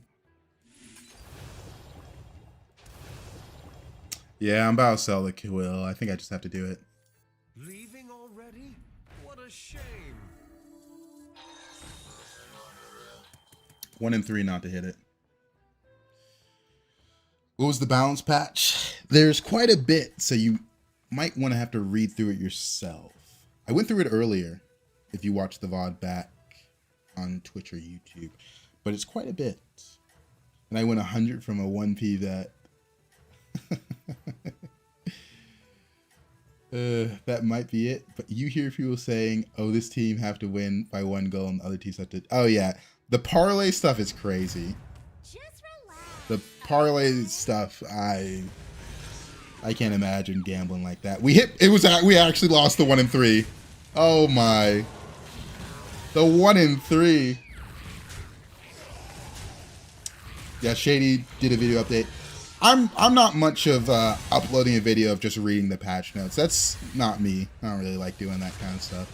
Yeah, I'm about to sell the quill. I think I just have to do it. Leaving already? What a shame. 1 and 3 not to hit it. What was the balance patch? There's quite a bit, so you might want to have to read through it yourself. I went through it earlier, if you watch the VOD back on Twitch or YouTube, but it's quite a bit. And I went 100 from a 1p that... that might be it, but you hear people saying, oh, this team have to win by 1 goal and the other teams have to... Oh yeah, the parlay stuff is crazy. Just relax. The parlay stuff, I can't imagine gambling like that. We actually lost the 1 and 3. Oh my. The 1 and 3. Yeah, Shady did a video update. I'm not much of uploading a video of just reading the patch notes. That's not me. I don't really like doing that kind of stuff.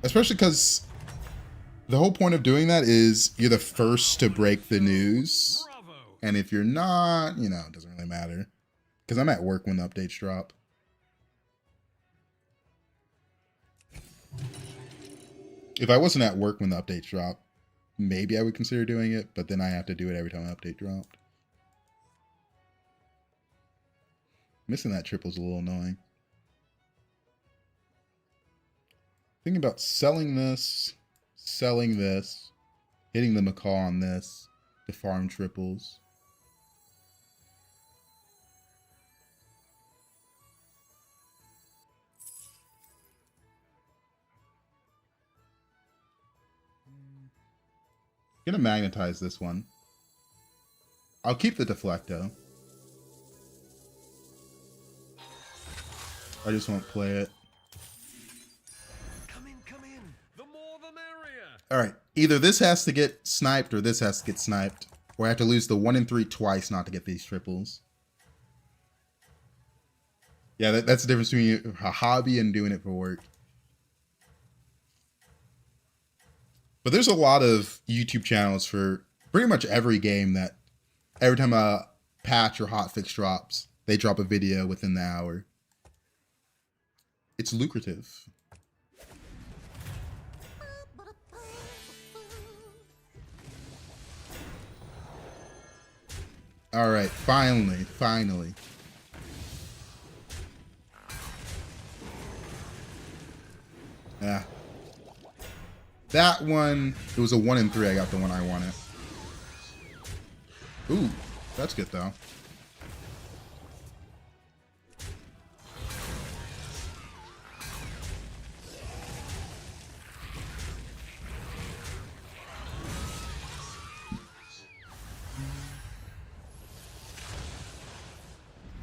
Especially because the whole point of doing that is you're the first to break the news. Bravo. And if you're not, you know, it doesn't really matter. Because I'm at work when the updates drop. If I wasn't at work when the updates drop, maybe I would consider doing it, but then I have to do it every time an update dropped. Missing that triple's a little annoying. Thinking about selling this, hitting the macaw on this to farm triples. Gonna magnetize this one. I'll keep the deflecto. I just won't play it. Come in, come in. The more the merrier. Alright, either this has to get sniped or this has to get sniped. Or I have to lose the 1 and 3 twice not to get these triples. Yeah, that's the difference between a hobby and doing it for work. But there's a lot of YouTube channels for pretty much every game that every time a patch or hotfix drops, they drop a video within the hour. It's lucrative. All right, finally. Yeah. That one, it was a 1 and 3. I got the one I wanted. Ooh, that's good though.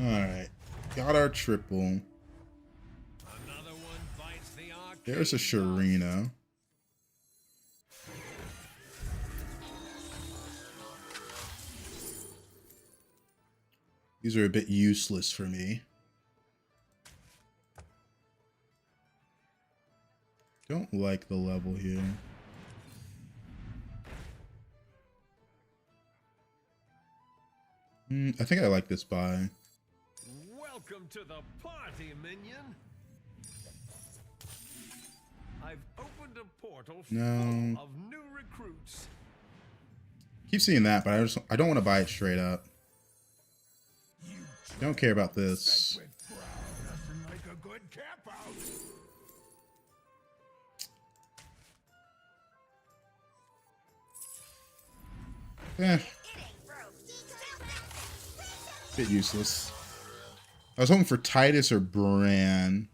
Alright, got our triple. Another one bites the arcade. There's a Sharino. These are a bit useless for me. Don't like the level here. I think I like this buy. Welcome to the party, minion. I've opened a portal No. full of new recruits. Keep seeing that, but I don't want to buy it straight up. Don't care about this. With brown doesn't make a good cap out. Bit useless. I was hoping for Titus or Bran.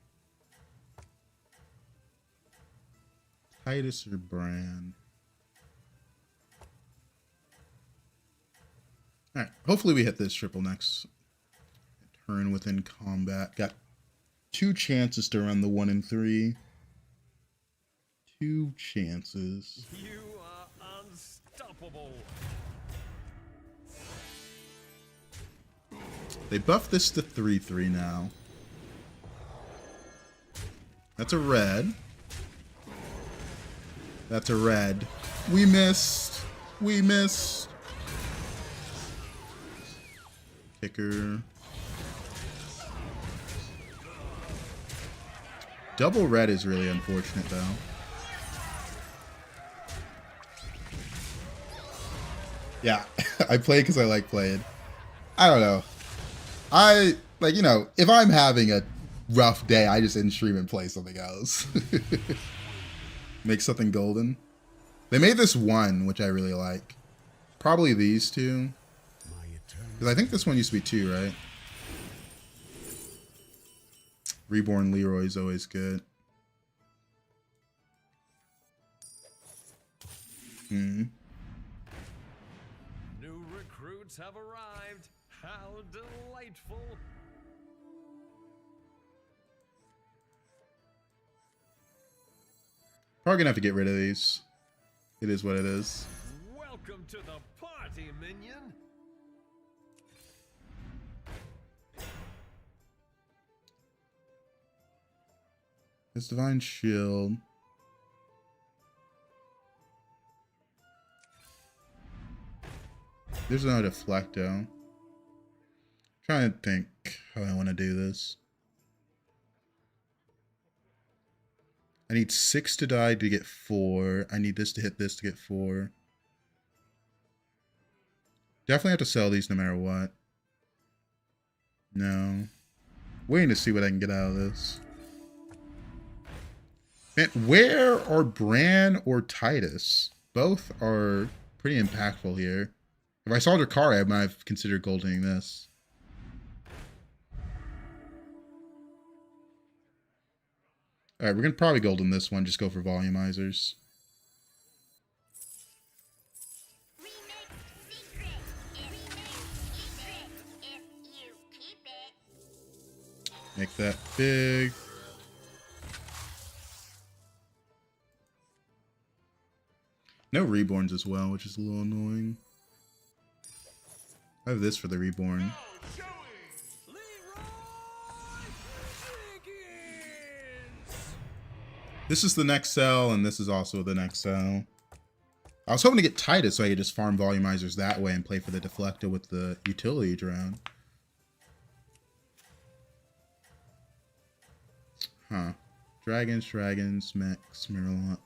Titus or Bran. Alright, hopefully we hit this triple next turn within combat. Got 2 chances to run the 1 and 3. 2 chances. You are unstoppable. They buffed this to 3/3 now. That's a red. That's a red. We missed. We missed. Kicker. Double red is really unfortunate though. Yeah, I play because I like playing. I don't know. I, like, you know, if I'm having a rough day, I just end stream and play something else. Make something golden. They made this one, which I really like. Probably these two. Because I think this one used to be two, right? Reborn Leroy's always good. New recruits have arrived. How delightful. Probably gonna have to get rid of these. It is what it is. Welcome to the party, minion. It's Divine Shield. There's no Deflecto. Trying to think how I want to do this. I need 6 to die to get 4. I need this to hit this to get 4. Definitely have to sell these no matter what. No. Waiting to see what I can get out of this. Man, where are Bran or Titus? Both are pretty impactful here. If I saw Drakari, I might have considered goldening this. Alright, we're going to probably golden this one. Just go for volumizers. Make that big. No reborns as well, which is a little annoying. I have this for the reborn. This is the next cell, and this is also the next cell. I was hoping to get Titus so I could just farm volumizers that way and play for the Deflecto with the utility drone. Huh. Dragons, Mechs, Miralox,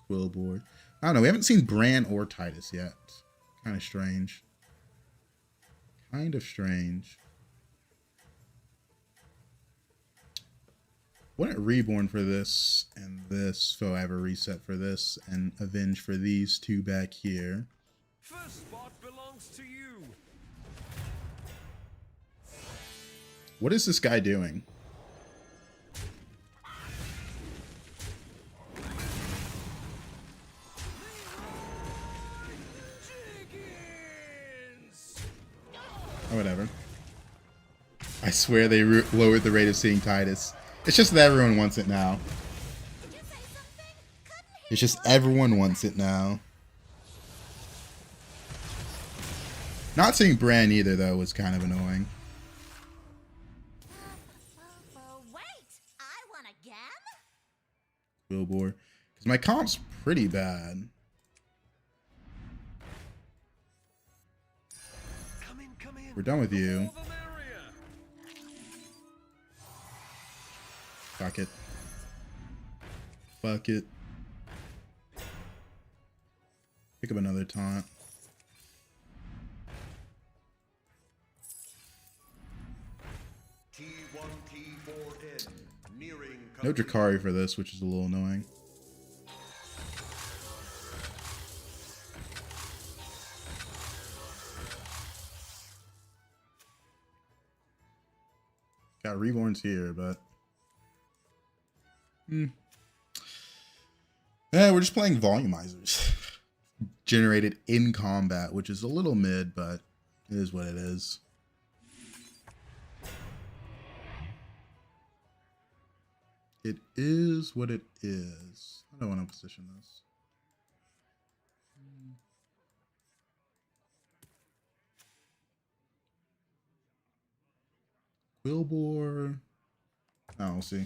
Quillboard. I don't know. We haven't seen Bran or Titus yet. Kind of strange. Kind of strange. Wouldn't Reborn for this and this, so I have a reset for this and Avenge for these two back here. First spot belongs to you. What is this guy doing? Oh, whatever. I swear they lowered the rate of seeing Titus. It's just that everyone wants it now. It's just everyone wants it now. Not seeing Bran either, though, was kind of annoying. Wait, I won again? Billboard. Because my comp's pretty bad. Come in. We're done with you. The more the merrier. Fuck it. Fuck it. Pick up another taunt. T1T4N nearing. No Drakari for this, which is a little annoying. Got Reborns here, but... Yeah, we're just playing volumizers. Generated in combat, which is a little mid, but it is what it is. It is what it is. I don't want to position this. Quillboard. Oh, we'll see.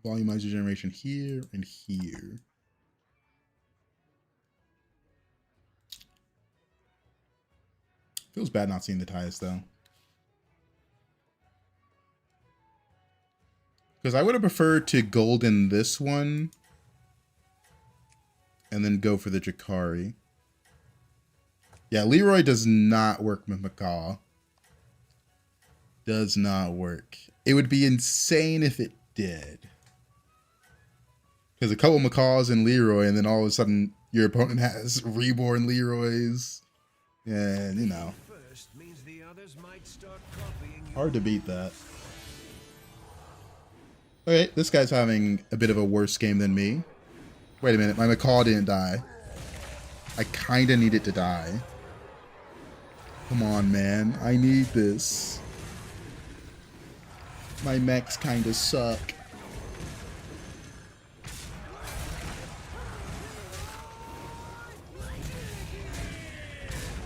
Volumizer generation here and here. Feels bad not seeing the ties though. Because I would have preferred to golden this one and then go for the Drakari. Yeah, Leroy does not work with Macaw. Does not work. It would be insane if it did. Because a couple Macaws and Leroy, and then all of a sudden your opponent has reborn Leroys. And, you know. Hard to beat that. Okay, this guy's having a bit of a worse game than me. Wait a minute, my Macaw didn't die. I kinda need it to die. Come on, man. I need this. My mechs kinda suck.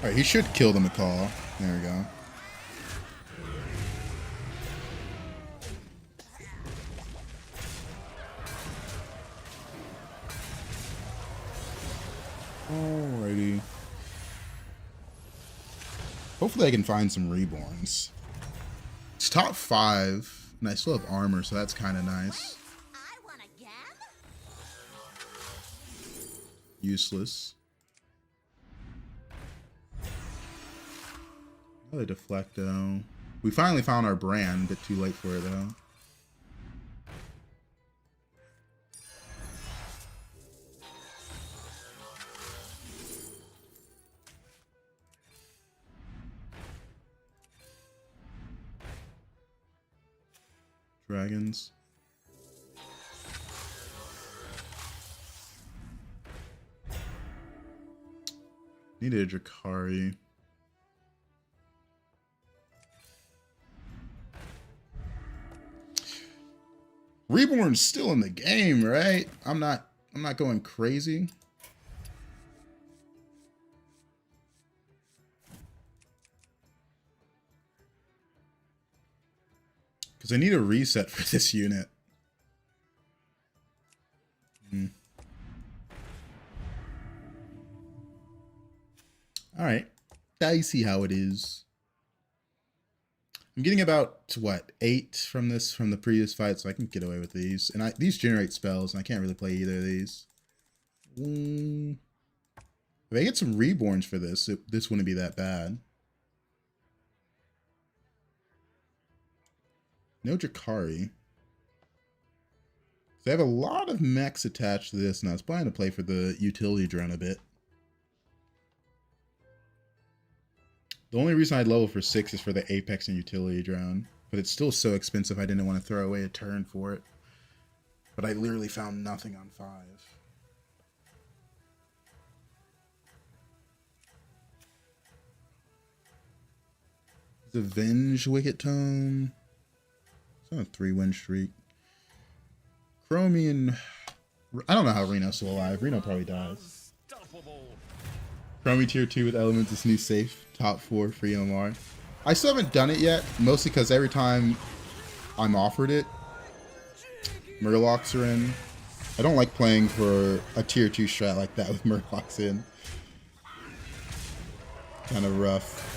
Alright, he should kill the Macaw. There we go. Alrighty. Hopefully I can find some reborns. It's top 5, and I still have armor, so that's kind of nice. I want a gem. Useless. Another Deflecto. We finally found our brand, a bit too late for it though. Dragons. Needed a Drakari. Reborn's still in the game, right? I'm not going crazy. Because I need a reset for this unit. Alright. I see how it is. I'm getting about, what, 8 from the previous fight, so I can get away with these. And these generate spells, and I can't really play either of these. If I get some reborns for this, this wouldn't be that bad. No Drakari. They have a lot of mechs attached to this, and I was planning to play for the utility drone a bit. The only reason I'd level for 6 is for the Apex and utility drone, but it's still so expensive I didn't want to throw away a turn for it. But I literally found nothing on 5. The Venge Wicked Tome. It's on a 3-win streak. Chromium. I don't know how Reno's still alive. Reno probably dies. Chromie tier 2 with elements is new safe. Top 4 free MMR. I still haven't done it yet, mostly because every time I'm offered it, Murlocs are in. I don't like playing for a tier 2 strat like that with Murlocs in. Kind of rough.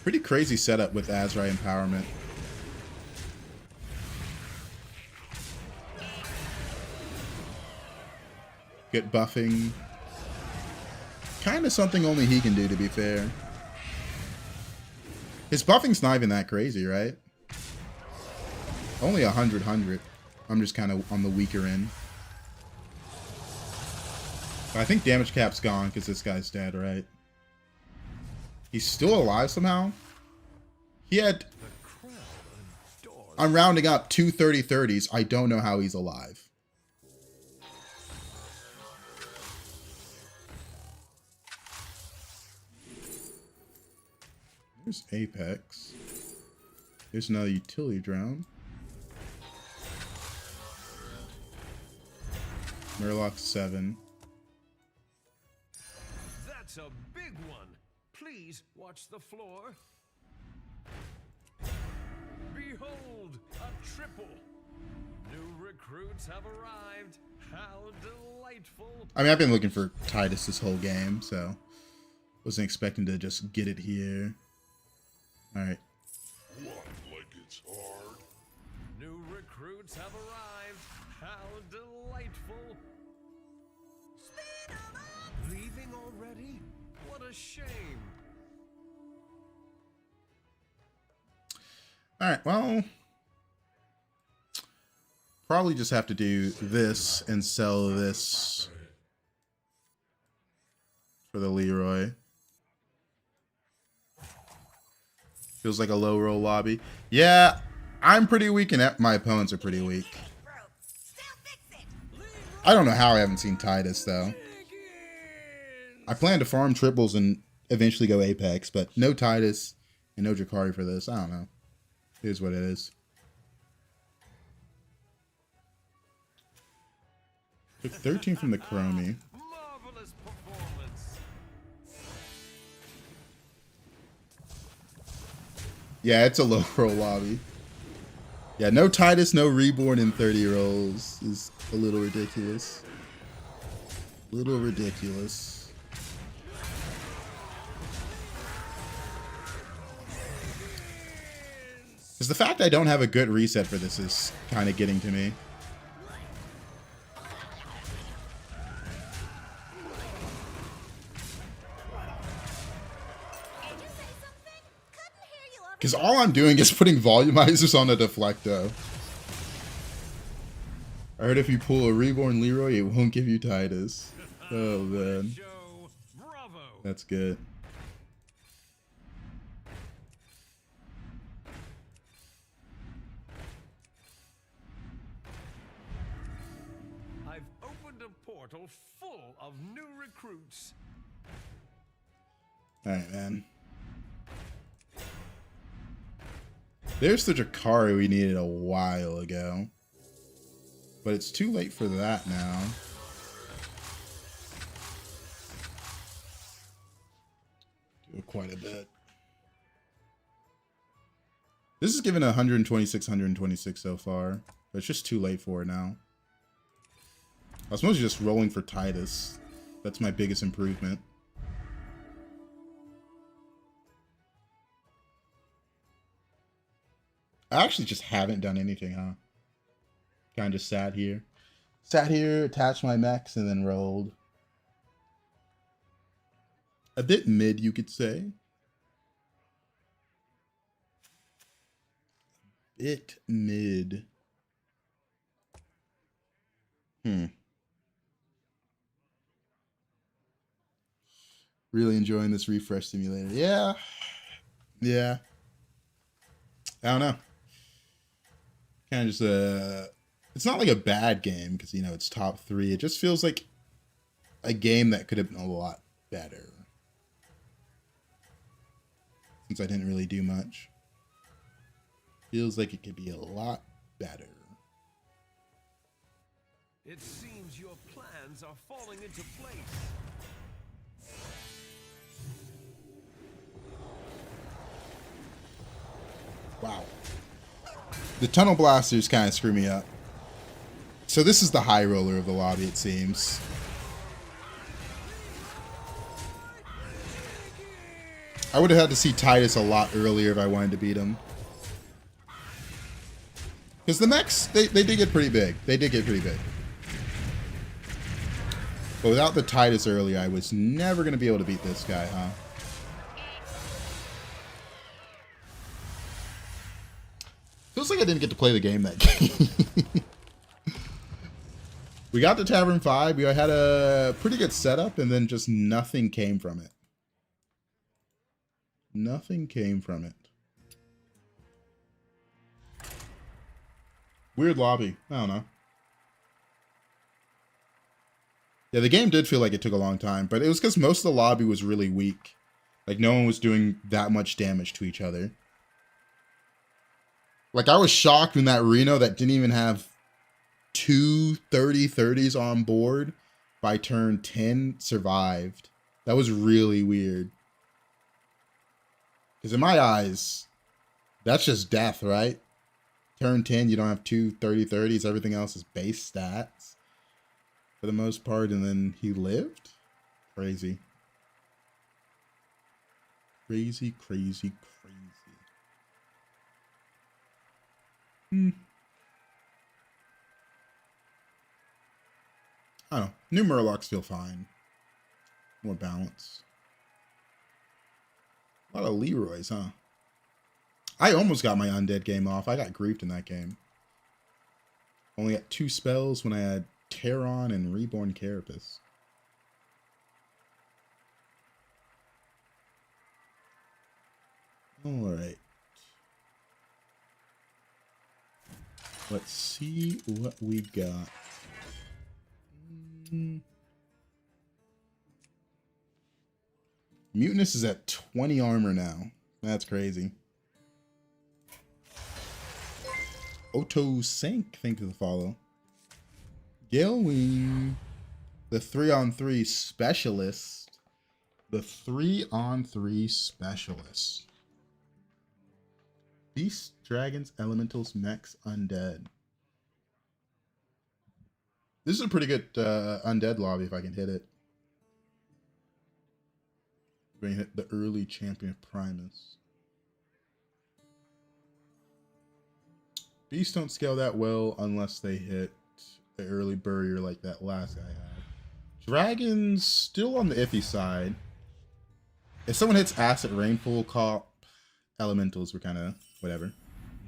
Pretty crazy setup with Azrai Empowerment. Get buffing. Kind of something only he can do, to be fair. His buffing's not even that crazy, right? Only 100. I'm just kind of on the weaker end. But I think damage cap's gone because this guy's dead, right? He's still alive somehow? He had... I'm rounding up 2 30-30s. I don't know how he's alive. There's Apex. There's another utility drone. Murloc 7. That's a big one. Please watch the floor. Behold, a triple. New recruits have arrived. How delightful. I mean, I've been looking for Titus this whole game, so wasn't expecting to just get it here. All right. What, like it's hard? New recruits have arrived. How delightful. Leaving already? What a shame. All right, well, probably just have to do this and sell this for the Leroy. Feels like a low roll lobby. Yeah, I'm pretty weak and my opponents are pretty weak. I don't know how I haven't seen Titus, though. I plan to farm triples and eventually go Apex, but no Titus and no Drakari for this. I don't know. Here's what it is. Took 13 from the Chromie. Marvelous performance. Yeah, it's a low roll lobby. Yeah, no Titus, no Reborn in 30 rolls is a little ridiculous. Little ridiculous. Because the fact I don't have a good reset for this is kind of getting to me. Because all I'm doing is putting volumizers on a Deflecto. I heard if you pull a Reborn Leroy, it won't give you Titus. Oh, man. Bravo. That's good. I've opened a portal full of new recruits. Alright, man. There's the Drakari we needed a while ago. But it's too late for that now. Do quite a bit. This is given 126, 126 so far. But it's just too late for it now. I was mostly just rolling for Titus. That's my biggest improvement. I actually just haven't done anything, huh? Kind of sat here. Sat here, attached my mechs, and then rolled. A bit mid, you could say. Bit mid. Really enjoying this refresh simulator. Yeah. Yeah. I don't know. Kind of just it's not like a bad game because, you know, it's top 3. It just feels like a game that could have been a lot better. Since I didn't really do much. Feels like it could be a lot better. It seems your plans are falling into place. Wow. The tunnel blasters kind of screw me up. So this is the high roller of the lobby, it seems. I would have had to see Titus a lot earlier if I wanted to beat him. Because the mechs, they did get pretty big. They did get pretty big. But without the Titus earlier, I was never going to be able to beat this guy, huh? Feels like I didn't get to play the game that game. We got to Tavern 5. We had a pretty good setup, and then just nothing came from it. Nothing came from it. Weird lobby. I don't know. Yeah, the game did feel like it took a long time, but it was because most of the lobby was really weak. Like, no one was doing that much damage to each other. Like, I was shocked when that Reno that didn't even have 2 30-30s on board by turn 10 survived. That was really weird. Because in my eyes, that's just death, right? turn 10, you don't have two 30-30s. Everything else is base stats for the most part. And then he lived? Crazy. Crazy, crazy, crazy. I don't know. New Murlocs feel fine. More balance. A lot of Leroy's, huh? I almost got my undead game off. I got griefed in that game. Only got 2 spells when I had Terron and Reborn Carapace. Alright. Let's see what we got. Mutinous is at 20 armor now. That's crazy. Oto Sank, thank you for the follow. Gilwing, the 3-on-3 specialist. The 3-on-3 specialist. Beasts, dragons, elementals, mechs, undead. This is a pretty good undead lobby if I can hit it. We're going to hit the early champion Primus. Beasts don't scale that well unless they hit the early barrier like that last guy had. Dragons still on the iffy side. If someone hits Acid Rainfall Cop, elementals were kind of whatever.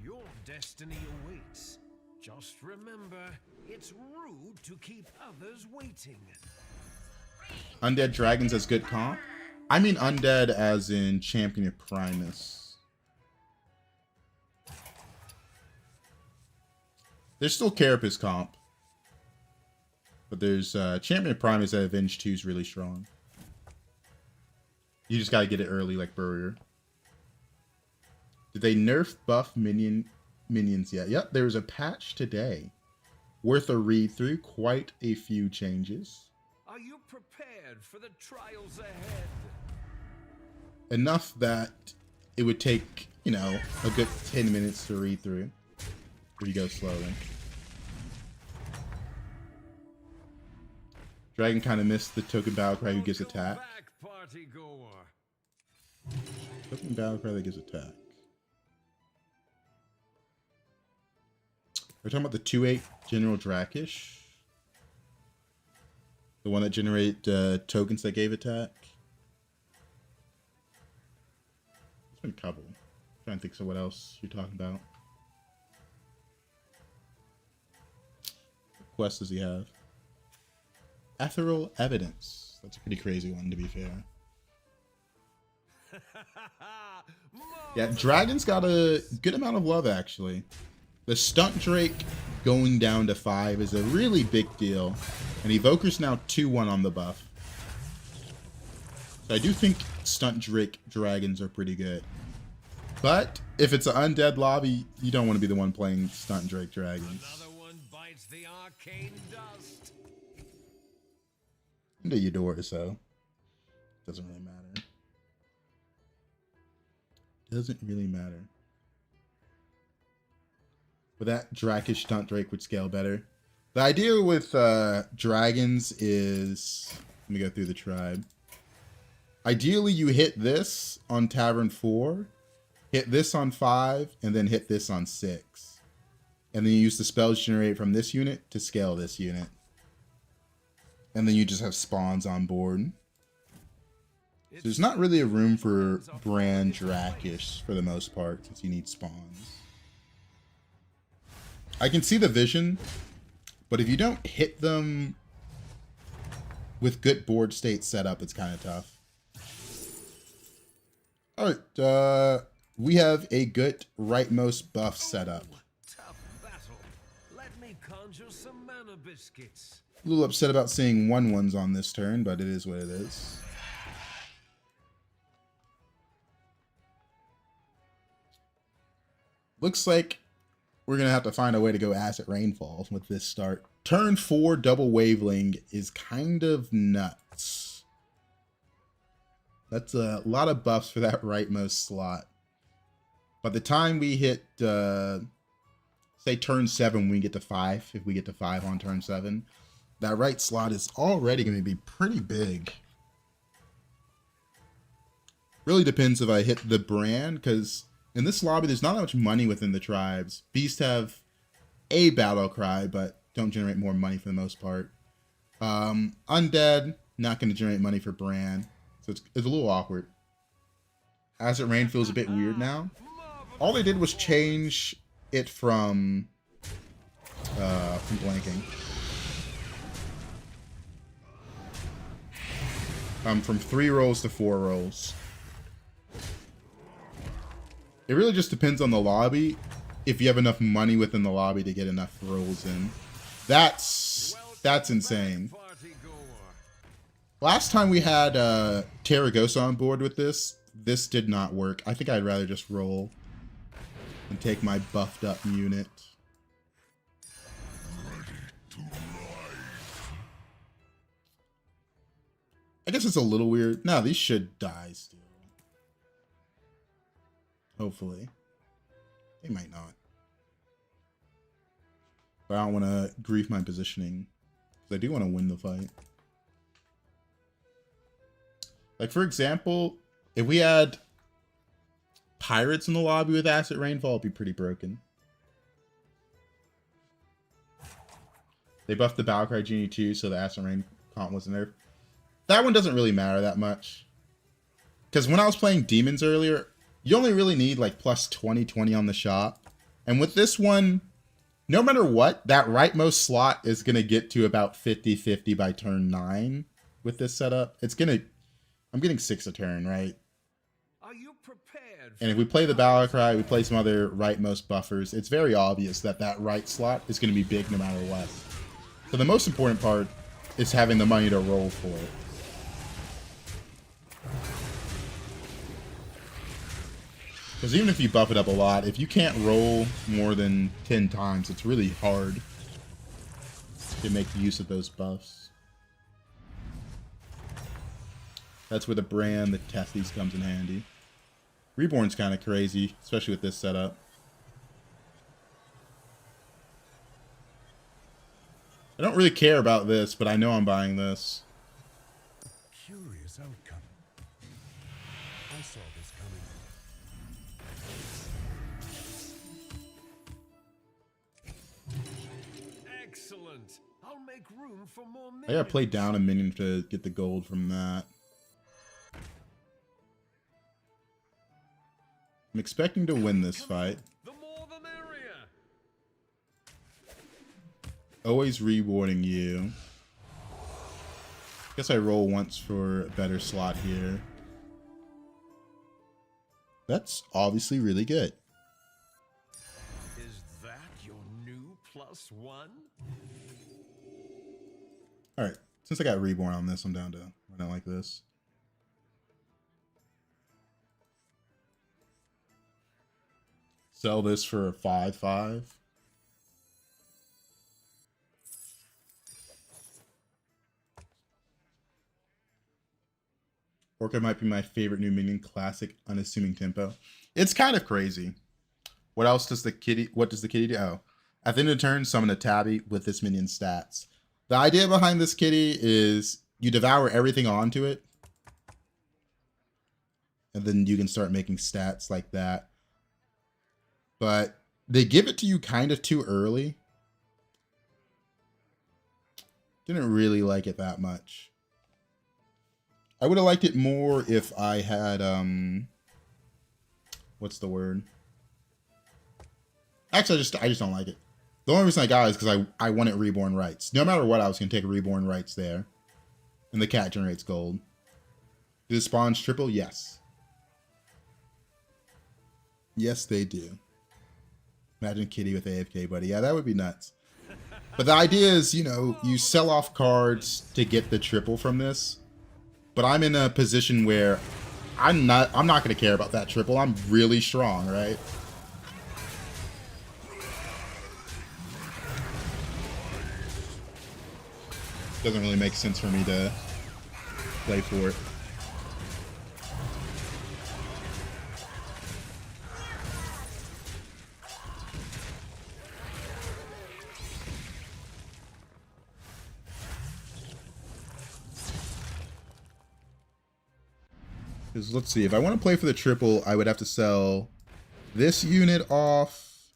Your destiny awaits. Just remember, it's rude to keep others waiting. Undead dragons as good comp? I mean undead as in champion of Primus. There's still Carapace comp. But there's champion of Primus at Avenge 2 is really strong. You just gotta get it early like Burrier. Did they nerf buff minions yet? Yep, there was a patch today. Worth a read through. Quite a few changes. Are you prepared for the trials ahead? Enough that it would take, you know, a good 10 minutes to read through. If you go slowly. Dragon kind of missed the token battle cry who gives attack. Token battle cry that gives attack. We're talking about the 2/8 General Drakish. The one that generate tokens that gave attack. There's been a couple. I'm trying to think of what else you're talking about. What quest does he have? Ethereal Evidence. That's a pretty crazy one, to be fair. Yeah, Dragon's got a good amount of love, actually. The Stunt Drake going down to 5 is a really big deal. And Evoker's now 2-1 on the buff. So I do think Stunt Drake Dragons are pretty good. But if it's an undead lobby, you don't want to be the one playing Stunt Drake Dragons. Another one bites the arcane dust. Into your door, so doesn't really matter. Doesn't really matter. But that Drakish Stunt Drake would scale better. The idea with dragons is, let me go through the tribe. Ideally, you hit this on Tavern 4, hit this on 5, and then hit this on 6. And then you use the spells generated from this unit to scale this unit. And then you just have spawns on board. So there's not really a room for Brand Drakish for the most part, since you need spawns. I can see the vision, but if you don't hit them with good board state setup, it's kind of tough. Alright, we have a good rightmost buff setup. Tough battle. Let me conjure some mana biscuits. A little upset about seeing 1/1s on this turn, but it is what it is. Looks like we're going to have to find a way to go Acid Rainfall with this start. Turn 4 double Waveling is kind of nuts. That's a lot of buffs for that rightmost slot. By the time we hit say turn 7 we get to 5, if we get to 5 on turn 7, that right slot is already going to be pretty big. Really depends if I hit the brand, because in this lobby there's not that much money within the tribes. Beasts have a battle cry, but don't generate more money for the most part. Undead, not going to generate money for brand, so it's a little awkward. As It Rain feels a bit weird now. All they did was change it from blanking. From 3 rolls to 4 rolls. It really just depends on the lobby. If you have enough money within the lobby to get enough rolls in. That's insane. Last time we had Terragosa on board with this did not work. I think I'd rather just roll and take my buffed up unit. I guess it's a little weird. No, these should die still. Hopefully. They might not. But I don't want to grief my positioning, because I do want to win the fight. Like, for example, if we had pirates in the lobby with Acid Rainfall, it'd be pretty broken. They buffed the Battlecry Genie too, so the Acid Rain comp wasn't there. That one doesn't really matter that much. Because when I was playing Demons earlier, you only really need like plus 20 on the shop. And with this one, no matter what, that rightmost slot is going to get to about 50-50 by turn 9 with this setup. I'm getting 6 a turn, right? Are you prepared? And if we play the Battlecry, we play some other rightmost buffers, it's very obvious that that right slot is going to be big no matter what. So the most important part is having the money to roll for it. Because even if you buff it up a lot, if you can't roll more than 10 times, it's really hard to make use of those buffs. That's where the brand, the Testes comes in handy. Reborn's kind of crazy, especially with this setup. I don't really care about this, but I know I'm buying this. Curious outcome. I saw this coming. Excellent. I'll make room for more minions. I gotta play down a minion to get the gold from that. I'm expecting to win this fight. The more the merrier. Always rewarding you. Guess I roll once for a better slot here. That's obviously really good. Is that your new +1? Alright, since I got reborn on this, I'm down to run it like this. Sell this for a 5/5. Orca might be my favorite new minion, classic, unassuming tempo. It's kind of crazy. What else does the kitty, what does the kitty do? Oh, at the end of the turn, summon a tabby with this minion's stats. The idea behind this kitty is you devour everything onto it, and then you can start making stats like that. But they give it to you kind of too early. Didn't really like it that much. I would have liked it more if I had, what's the word? Actually, I just don't like it. The only reason I got it is because I wanted reborn rights. No matter what, I was going to take reborn rights there. And the cat generates gold. Do the spawns triple? Yes. Yes, they do. Imagine Kitty with AFK, buddy. Yeah, that would be nuts. But the idea is, you know, you sell off cards to get the triple from this. But I'm in a position where I'm not going to care about that triple. I'm really strong, right? Doesn't really make sense for me to play for it. Because let's see, if I want to play for the triple, I would have to sell this unit off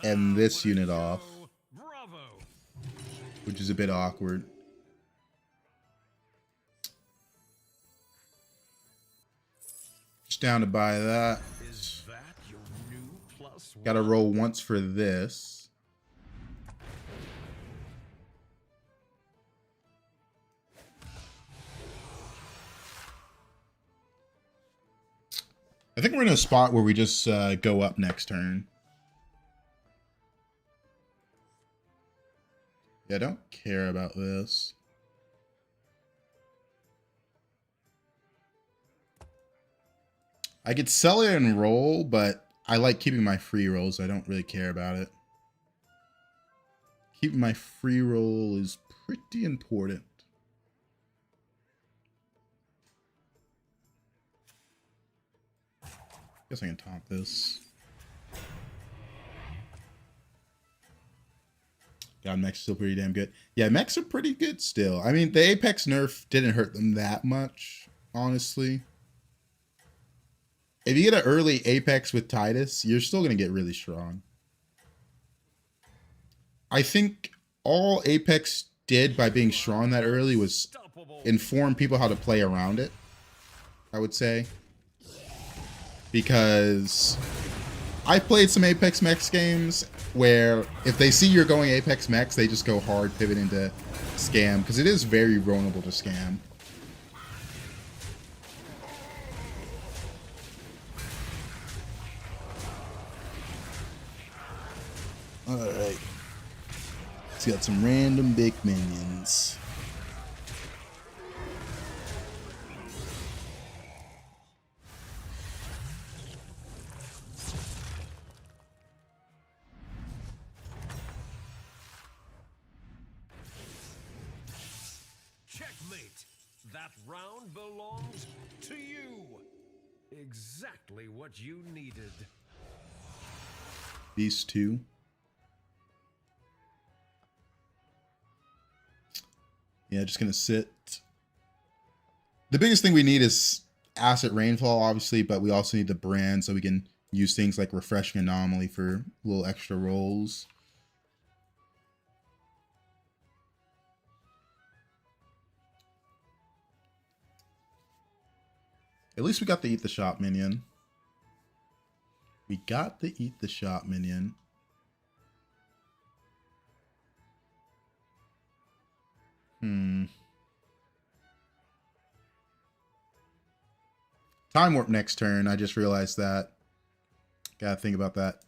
and this unit off, Bravo. which is a bit awkward. Just down to buy that. Is that your new plus Gotta one? roll once for this. I think we're in a spot where we just go up next turn. Yeah, I don't care about this. I could sell it and roll, but I like keeping my free rolls. I don't really care about it. Keeping my free roll is pretty important. Guess I can top this. God, mech's still pretty damn good. Yeah, mechs are pretty good still. I mean, the Apex nerf didn't hurt them that much, honestly. If you get an early Apex with Titus, you're still going to get really strong. I think all Apex did by being strong that early was inform people how to play around it, I would say. Because I played some Apex Mechs games where if they see you're going Apex Mechs, they just go hard, pivot into scam, because it is very vulnerable to scam. Alright. It's got some random big minions. Checkmate. That round belongs to you. Exactly what you needed. These two. Yeah, just gonna sit. The biggest thing we need is Asset Rainfall, obviously, but we also need the brand so we can use things like Refreshing Anomaly for little extra rolls. At least we got the Eat the Shop minion. We got the Eat the Shop minion. Time Warp next turn. I just realized that. Gotta think about that.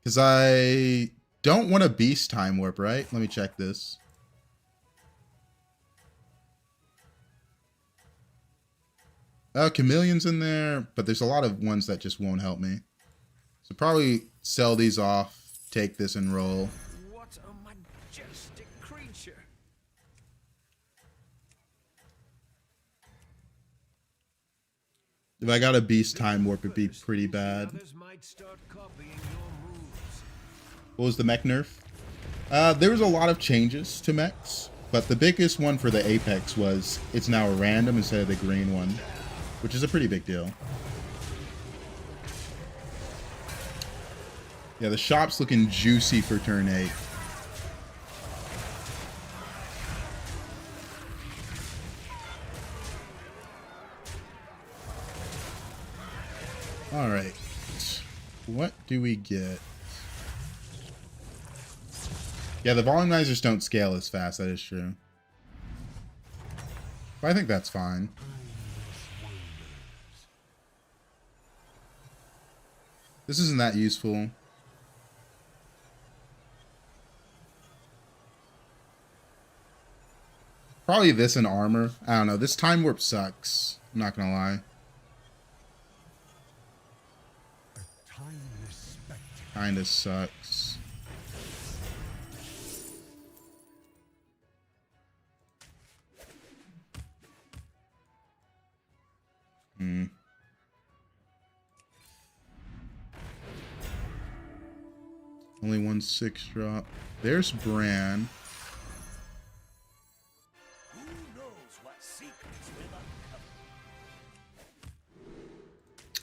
Because I don't want a Beast Time Warp, right? Let me check this. Chameleon's in there, but there's a lot of ones that just won't help me. So probably sell these off, take this and roll. What a majestic creature. If I got a Beast Time Warp, it'd be pretty bad. Others might start copying your moves. What was the mech nerf? There was a lot of changes to mechs, but the biggest one for the Apex was it's now a random instead of the green one, which is a pretty big deal. Yeah, the shop's looking juicy for turn 8. All right, what do we get? Yeah, the volumizers don't scale as fast, that is true. But I think that's fine. This isn't that useful. Probably this and armor. I don't know. This Time Warp sucks. I'm not gonna lie. Kinda sucks. Only 1/6 drop. There's Bran. Who knows what secrets will uncover?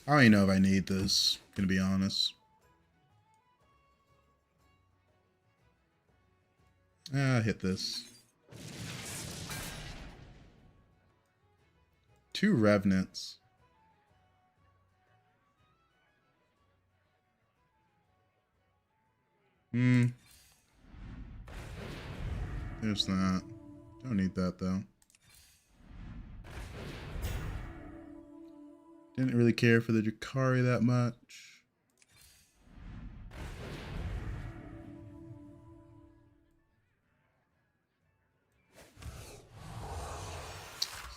I don't even know if I need this, gonna be honest. Hit this. 2 Revenants. There's that. Don't need that though. Didn't really care for the Drakari that much.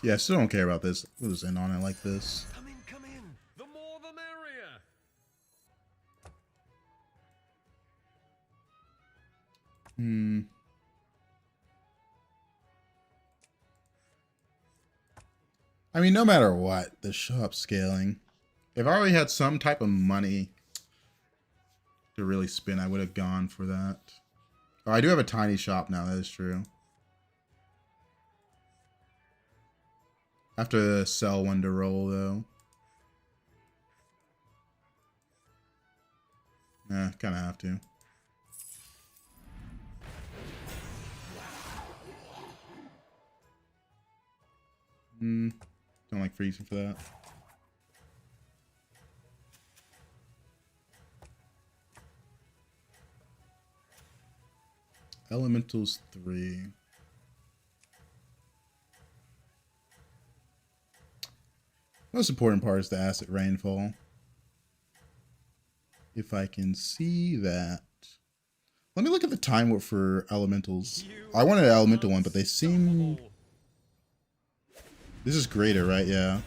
Yeah, still don't care about this. We'll just end on it like this. Come in, come in. The more the merrier. I mean, no matter what, the shop scaling. If I already had some type of money to really spin, I would have gone for that. Oh, I do have a tiny shop now, that is true. I have to sell one to roll, though. Nah, kind of have to. Don't like freezing for that. Elementals 3. Most important part is the acid rainfall. If I can see that. Let me look at the time warp for elementals. I wanted an elemental one, but they seem... This is greater, right? Yeah.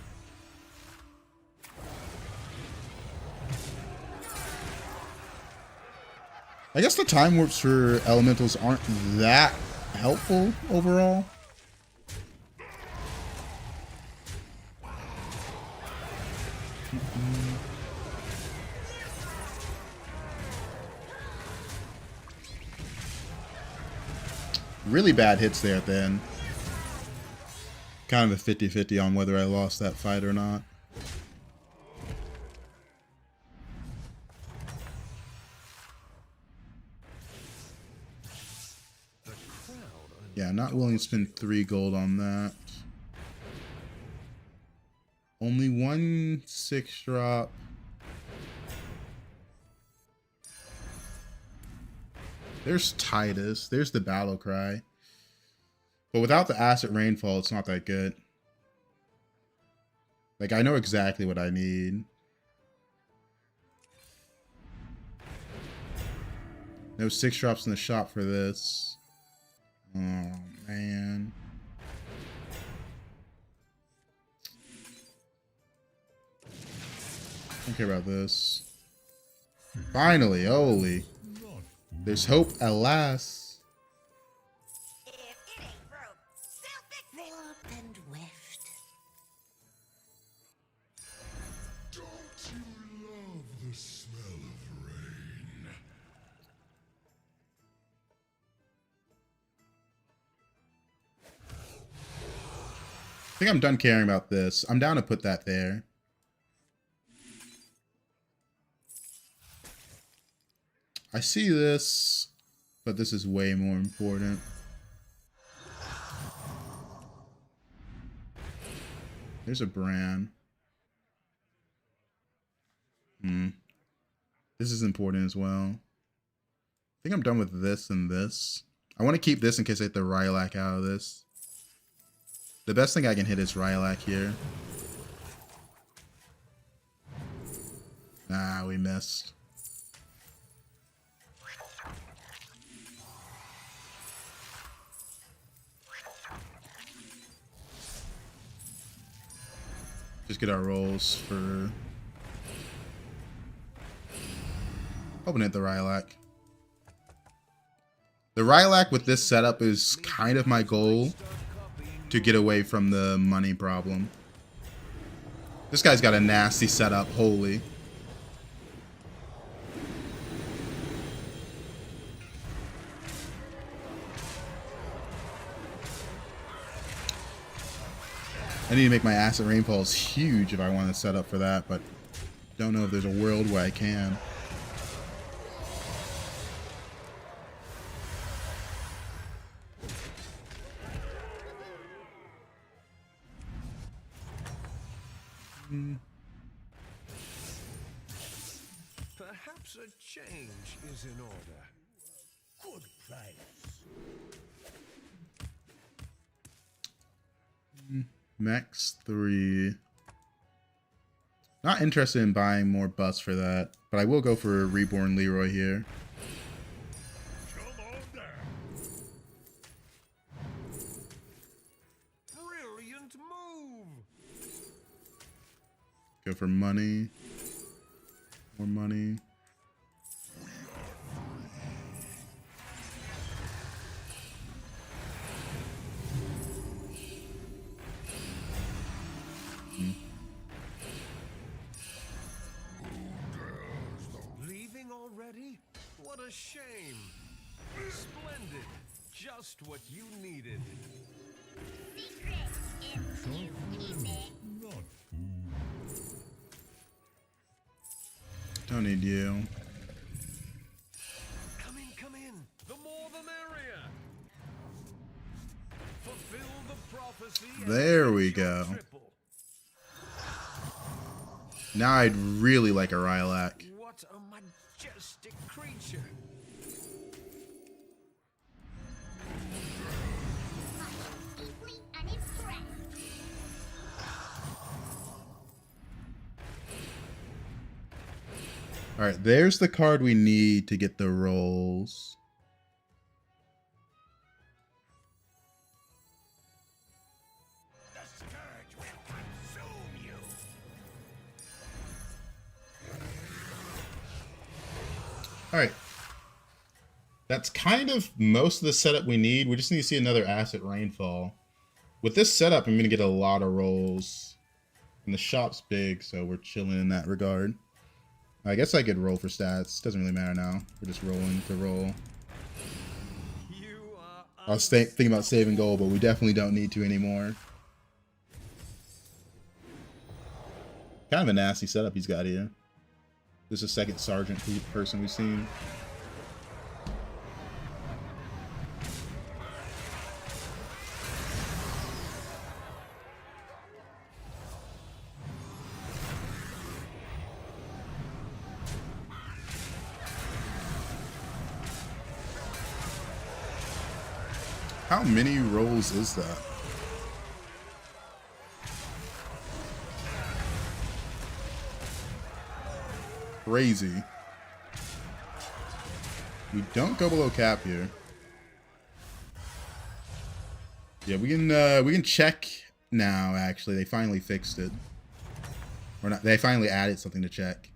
I guess the time warps for elementals aren't that helpful overall. Really bad hits there at the end. Kind of a 50-50 on whether I lost that fight or not. Yeah, not willing to spend 3 gold on that. Only 1 6-drop. There's Titus. There's the battle cry. But without the acid rainfall, it's not that good. Like, I know exactly what I need. No 6-drops in the shop for this. Oh, man. Don't care about this. Finally, holy. There's hope at last. If it ain't broke, they'll fix it. Warped and weft. Don't you love the smell of rain? I think I'm done caring about this. I'm down to put that there. I see this, but this is way more important. There's a brand. This is important as well. I think I'm done with this and this. I want to keep this in case I hit the Rylak out of this. The best thing I can hit is Rylak here. Nah, we missed. Just get our rolls for... Hoping to hit the Rylak. The Rylak with this setup is kind of my goal to get away from the money problem. This guy's got a nasty setup, holy. I need to make my acid rainfalls huge if I want to set up for that, but don't know if there's a world where I can. Perhaps a change is in order. Good price. Max 3. Not interested in buying more buffs for that, but I will go for a Reborn Leroy here. Come on down. Brilliant move! Go for money. More money. Leaving already? What a shame. Splendid. Just what you needed. Secret is keeping. Not Don't need you. Come in. The more the merrier. Fulfill the prophecy. and There we get your go. triple. Now I'd really like a Rylak. What a majestic creature. Deeply unimpressed. Alright, there's the card we need to get the rolls. the scourge will consume you. Alright. That's kind of most of the setup we need. We just need to see another Acid Rainfall. With this setup, I'm going to get a lot of rolls. And the shop's big, so we're chilling in that regard. I guess I could roll for stats. Doesn't really matter now. We're just rolling to roll. You are I was thinking about saving gold, but we definitely don't need to anymore. Kind of a nasty setup he's got here. This is the second sergeant person we've seen. How many rolls is that? Crazy. We don't go below cap here. Yeah, we can check now. Actually, they finally fixed it. Or not? They finally added something to check.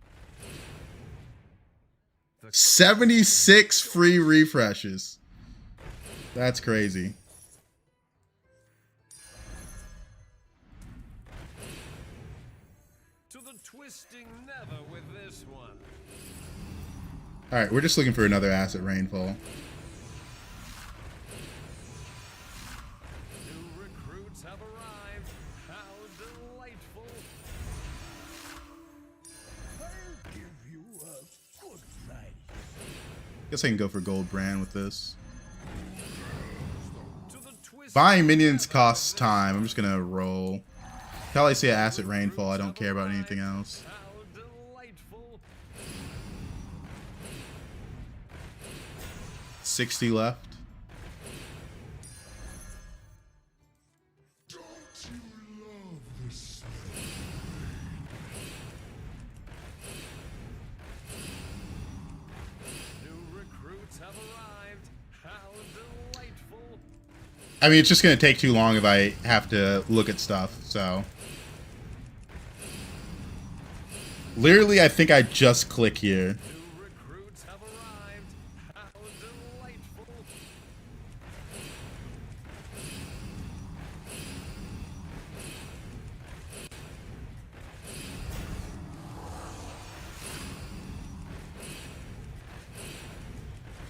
76 free refreshes. That's crazy. to the twisting never with this one. Alright, we're just looking for another Acid Rainfall. New recruits have arrived. How delightful. I'll give you a good price. Guess I can go for Gold Brand with this. To the twisting Buying minions costs time. I'm just gonna roll. Until I see an Acid Rainfall, I don't care about anything else. How delightful. 60 left. Don't you love the smell? New recruits have arrived. How delightful. I mean, it's just gonna take too long if I have to look at stuff, so. Literally, I think I just click here. New recruits have arrived. How delightful.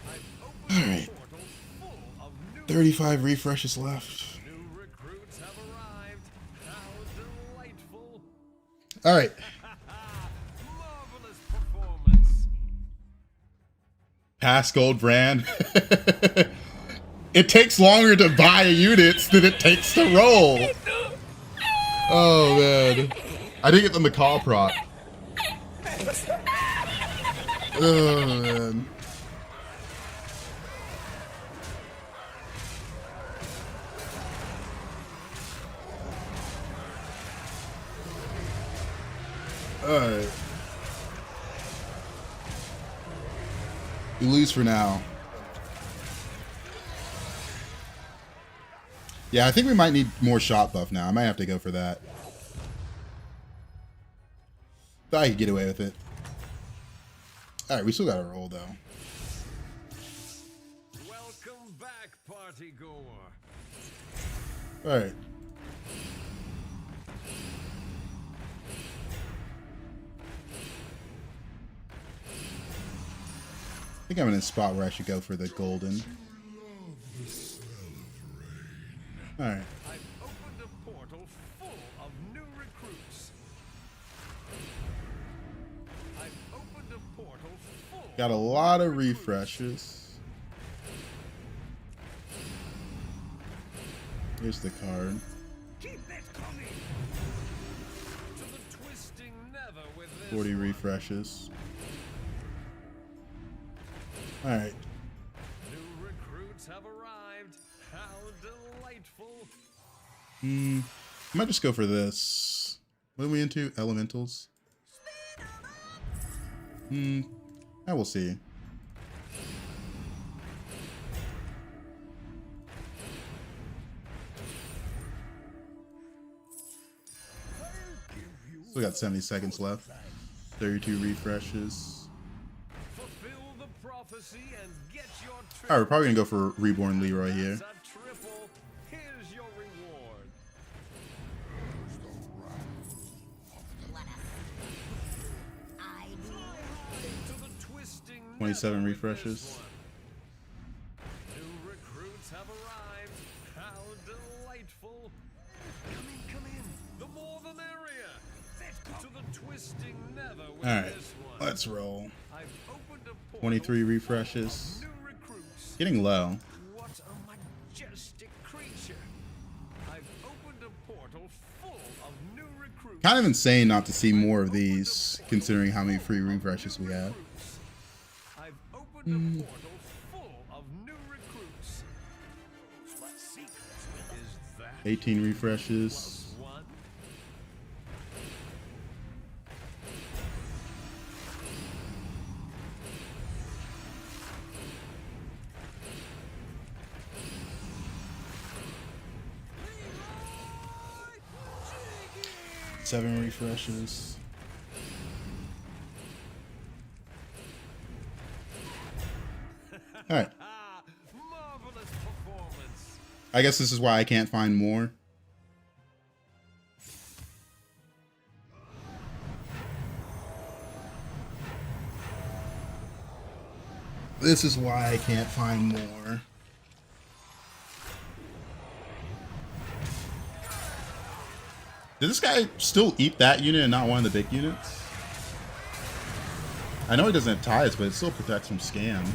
I've opened Alright. a portal full of new 35 refreshes left. New recruits have arrived. How delightful. Alright. Pass gold brand. It takes longer to buy units than it takes to roll. Oh man. I didn't get the macaw prop. Oh man. Alright. You lose for now. Yeah, I think we might need more shot buff now. I might have to go for that. Thought I could get away with it. Alright, we still gotta roll though. Welcome back, party goer. Alright. I think I'm in a spot where I should go for the golden. Alright. I've opened a portal full of new recruits. I've opened a portal full. Got a lot of refreshes. Here's the card. Keep that coming. To the twisting nether with this 40 refreshes. Alright. New recruits have arrived. How delightful. I might just go for this. What are we into? Elementals? I will see. Still got 70 seconds left. 32 refreshes. Fulfill the prophecy and get your Alright, we're probably gonna go for Reborn Leroy here. That's a triple. Here's your reward. I do. To the twisting 27 nether with refreshes. this one. New recruits have arrived. How delightful. Come in. The more the merrier. To the twisting nether with Alright, this one. let's roll. I've opened a portal 23 full refreshes. of new recruits. Getting low. What a majestic creature. I've opened a portal full of new recruits. Kind of insane not to see more of these, considering how many free refreshes we have. I've opened a portal full of new recruits. What secret is that? 18 refreshes. Was one? Seven refreshes. Alright. Marvelous performance. I guess this is why I can't find more. This is why I can't find more. Did this guy still eat that unit and not one of the big units? I know he doesn't have ties, but it still protects from scam.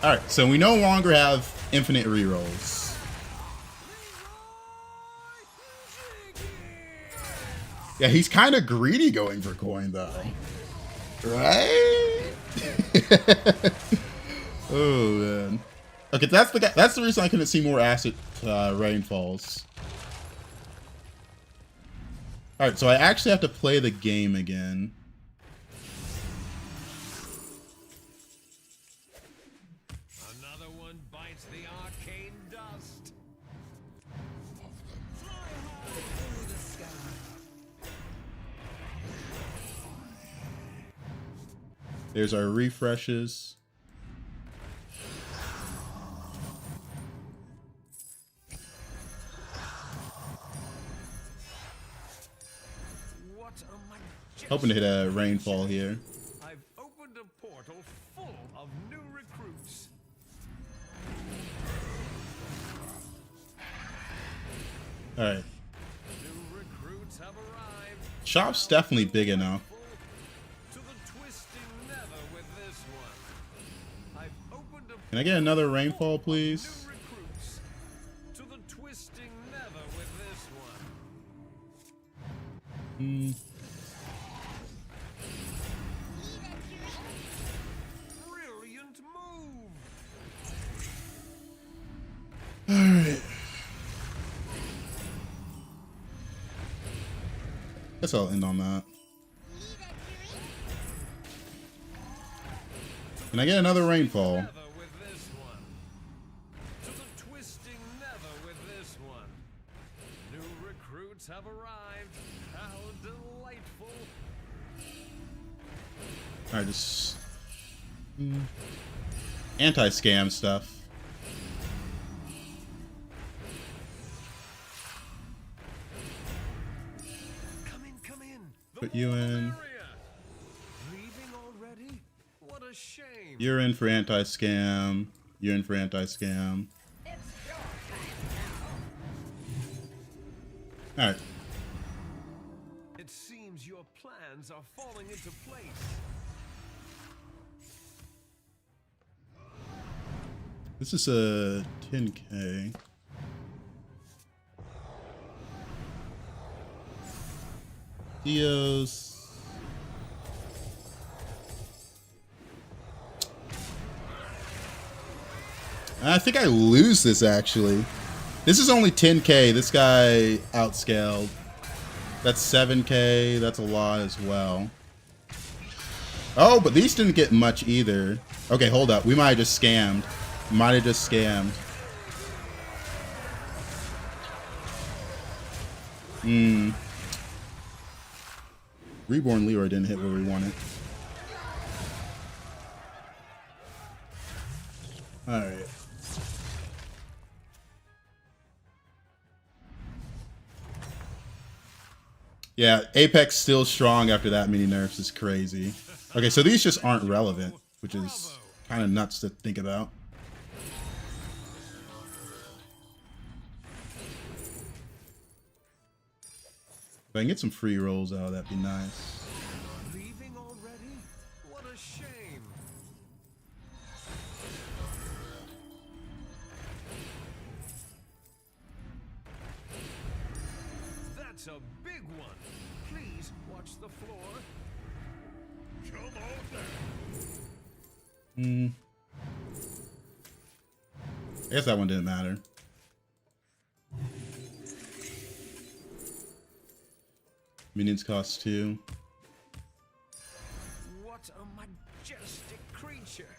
Alright, so we no longer have infinite rerolls. Yeah, he's kind of greedy going for coin, though. Right? Oh, man. Okay, that's the guy. That's the reason I couldn't see more acid rainfalls. All right, so I actually have to play the game again. Another one bites the arcane dust. Fly high through the sky. There's our refreshes. What a majestic. Hoping to hit a rainfall here. I've opened a portal full of new recruits. All right. New recruits have arrived. Shop's definitely big enough. To Can I get another rainfall, please? New recruits to the twisting nether with this one. Brilliant move. Alright. Guess I'll end on that. Can I get another rainfall? Nether with this one. To the twisting nether with this one. New recruits have arrived. How delightful. Alright, just anti-scam stuff. Come in. The Put you more the in. merrier. Leaving already? What a shame. You're in for anti-scam. You're in for anti-scam. Alright. It seems your plans are falling into place. This is a 10k. Dios. I think I lose this actually. This is only 10k. This guy outscaled. That's 7k. That's a lot as well. Oh, but these didn't get much either. Okay, hold up. We might have just scammed. Might have just scammed. Reborn Leroy didn't hit where we wanted. Alright. Yeah, Apex still strong after that many nerfs is crazy. Okay, so these just aren't relevant, which is kind of nuts to think about. If I can get some free rolls out, that'd be nice. Leaving already? What a shame. That's a big one. Please watch the floor. Come on down. I guess that one didn't matter. Minions cost 2. What a majestic creature.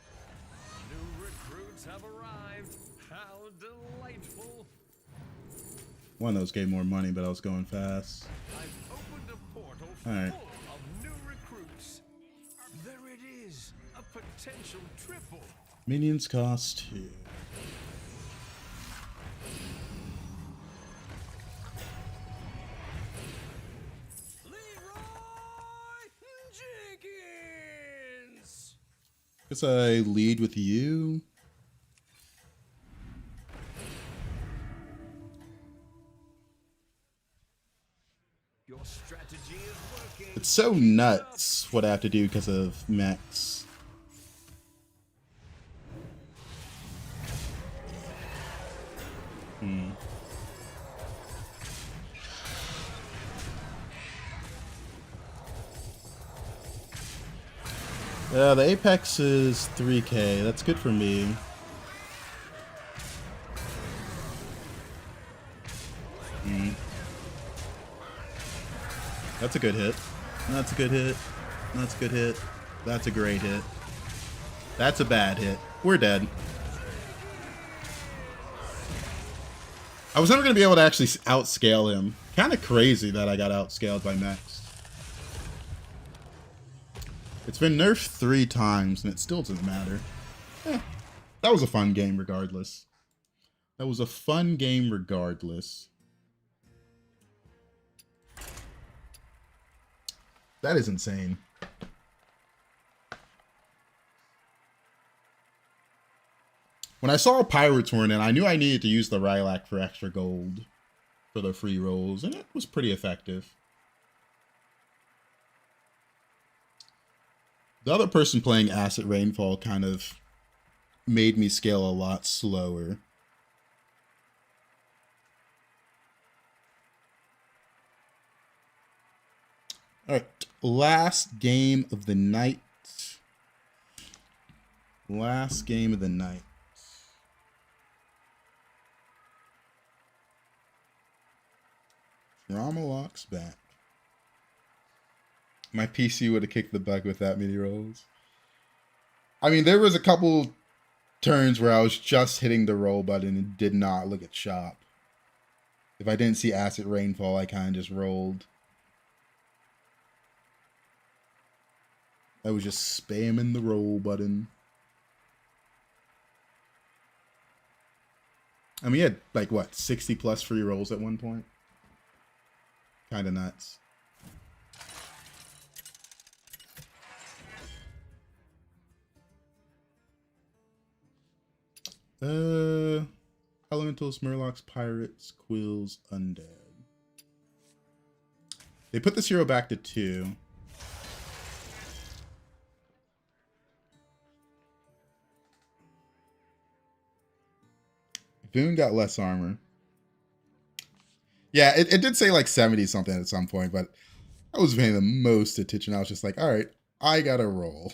New recruits have arrived. How delightful. One of those gave more money, but I was going fast. I've opened a portal Alright. full of new recruits. There it is. A potential triple. Minions cost 2. Jenkins! Guess I lead with you. Your strategy is working. It's so nuts what I have to do because of mechs. Yeah, the Apex is 3k. That's good for me. That's a good hit. That's a good hit. That's a good hit. That's a great hit. That's a bad hit. We're dead. I was never going to be able to actually outscale him. Kind of crazy that I got outscaled by mechs. It's been nerfed 3 times and it still doesn't matter. That was a fun game regardless. That was a fun game regardless. That is insane. When I saw Pirates weren't in, I knew I needed to use the Rylac for extra gold for the free rolls, and it was pretty effective. The other person playing Acid Rainfall kind of made me scale a lot slower. All right, last game of the night. Last game of the night. Ramalok's back. My PC would have kicked the bucket with that many rolls. I mean, there was a couple turns where I was just hitting the roll button and did not look at shop. If I didn't see Acid Rainfall, I kind of just rolled. I was just spamming the roll button. I mean, he had like what, 60 plus free rolls at one point? Kind of nuts. Elementals, Murlocs, Pirates, Quills, Undead. They put this hero back to 2. Boone got less armor. Yeah, it did say like 70 something at some point, but I was paying the most attention. I was just like, all right, I gotta roll.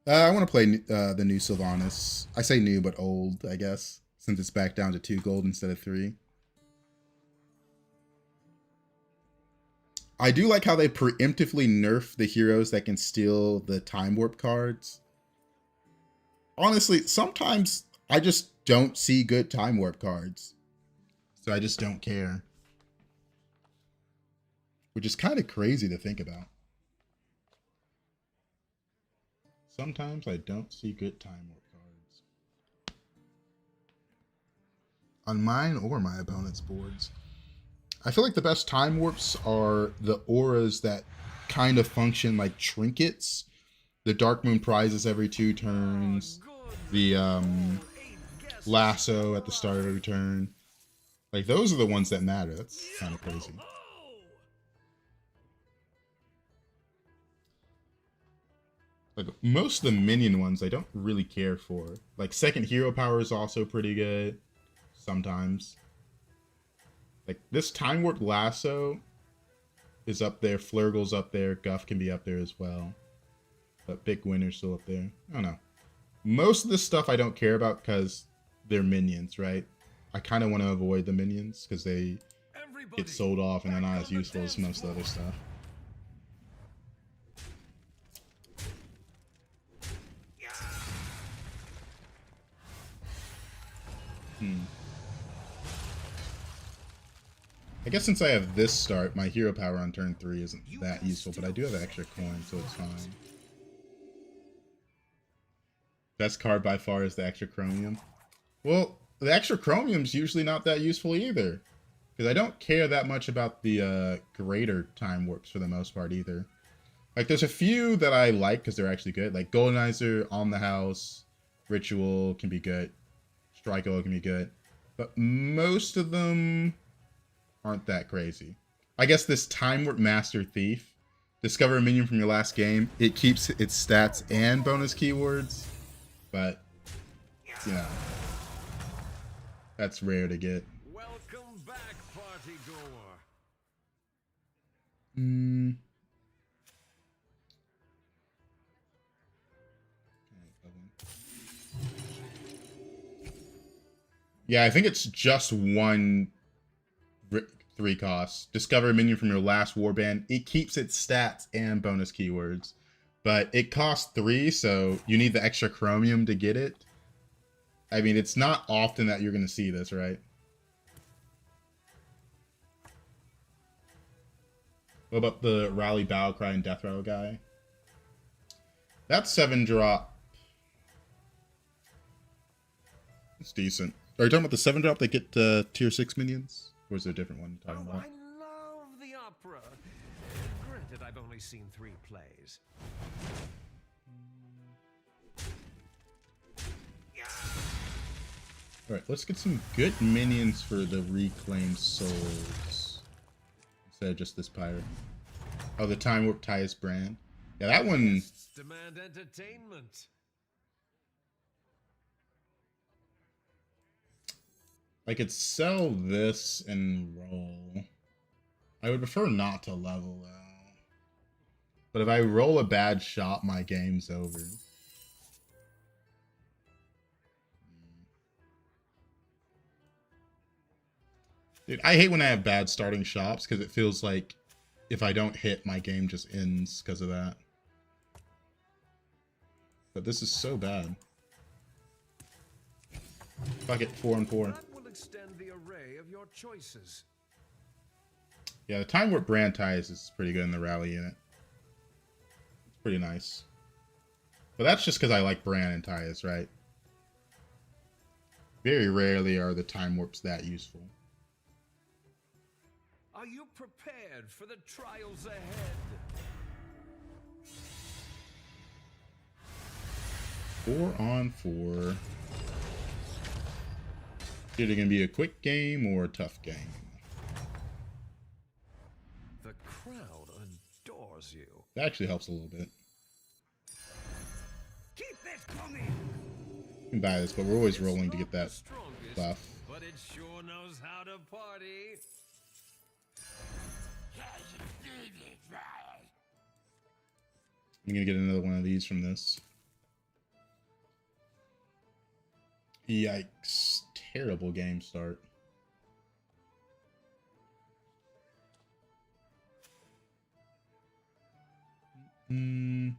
I want to play the new Sylvanas. I say new, but old, I guess, since it's back down to 2 gold instead of 3. I do like how they preemptively nerf the heroes that can steal the Time Warp cards. Honestly, sometimes I just don't see good Time Warp cards. So I just don't care. Which is kind of crazy to think about. Sometimes I don't see good Time Warp cards. On mine or my opponent's boards. I feel like the best Time Warps are the auras that kind of function like trinkets. The Dark Moon prizes every 2 turns. The lasso at the start of every turn. Like, those are the ones that matter. That's kind of crazy. Like, most of the minion ones I don't really care for. Like, second hero power is also pretty good. Sometimes. Like, this Time Warp Lasso is up there. Flurgle's up there. Guff can be up there as well. But Big Winner's still up there. I don't know. Most of this stuff I don't care about because they're minions, right? I kind of want to avoid the minions because they get sold off and they're not as useful as most of the other stuff. I guess since I have this start, my hero power on turn 3 isn't that useful, but I do have an extra coin, so it's fine. Best card by far is the extra chromium. Well, the extra chromium's usually not that useful either, because I don't care that much about the greater Time Warps for the most part either. Like, there's a few that I like because they're actually good, like Goldenizer, On the House, Ritual can be good, Strike Oil can be good, but most of them aren't that crazy. I guess this Time Warp Master Thief, discover a minion from your last game, it keeps its stats and bonus keywords, but, you know, that's rare to get. Welcome back, party goer. Yeah, I think it's just 1 3 costs. Discover a minion from your last warband. It keeps its stats and bonus keywords. But it costs 3, so you need the extra chromium to get it. I mean, it's not often that you're going to see this, right? What about the Rally Battlecry and Death Rattle guy? That's 7-drop. It's decent. Are you talking about the 7-drop that get tier 6 minions? Or is there a different one you're talking about? I love the opera. Granted, I've only seen 3 plays. Alright, let's get some good minions for the Reclaimed Souls. Instead of just this pirate. Oh, the Time Warp Tyus brand. Yeah, that one... Demand entertainment. I could sell this and roll. I would prefer not to level though. But if I roll a bad shot, my game's over. Dude, I hate when I have bad starting shops because it feels like if I don't hit, my game just ends because of that. But this is so bad. Fuck it, 4 and 4. That will extend the array of your choices. Yeah, the Time Warp Brand Ties is pretty good in the rally unit. It's pretty nice. But that's just because I like Brand and Ties, right? Very rarely are the Time Warps that useful. Are you prepared for the trials ahead? Four on 4. Either gonna be a quick game or a tough game. The crowd adores you. That actually helps a little bit. Keep it coming. You can buy this, but we're always rolling to get Not that the strongest, buff. but it sure knows how to party. I'm gonna get another one of these from this. Yikes. Terrible game start. No,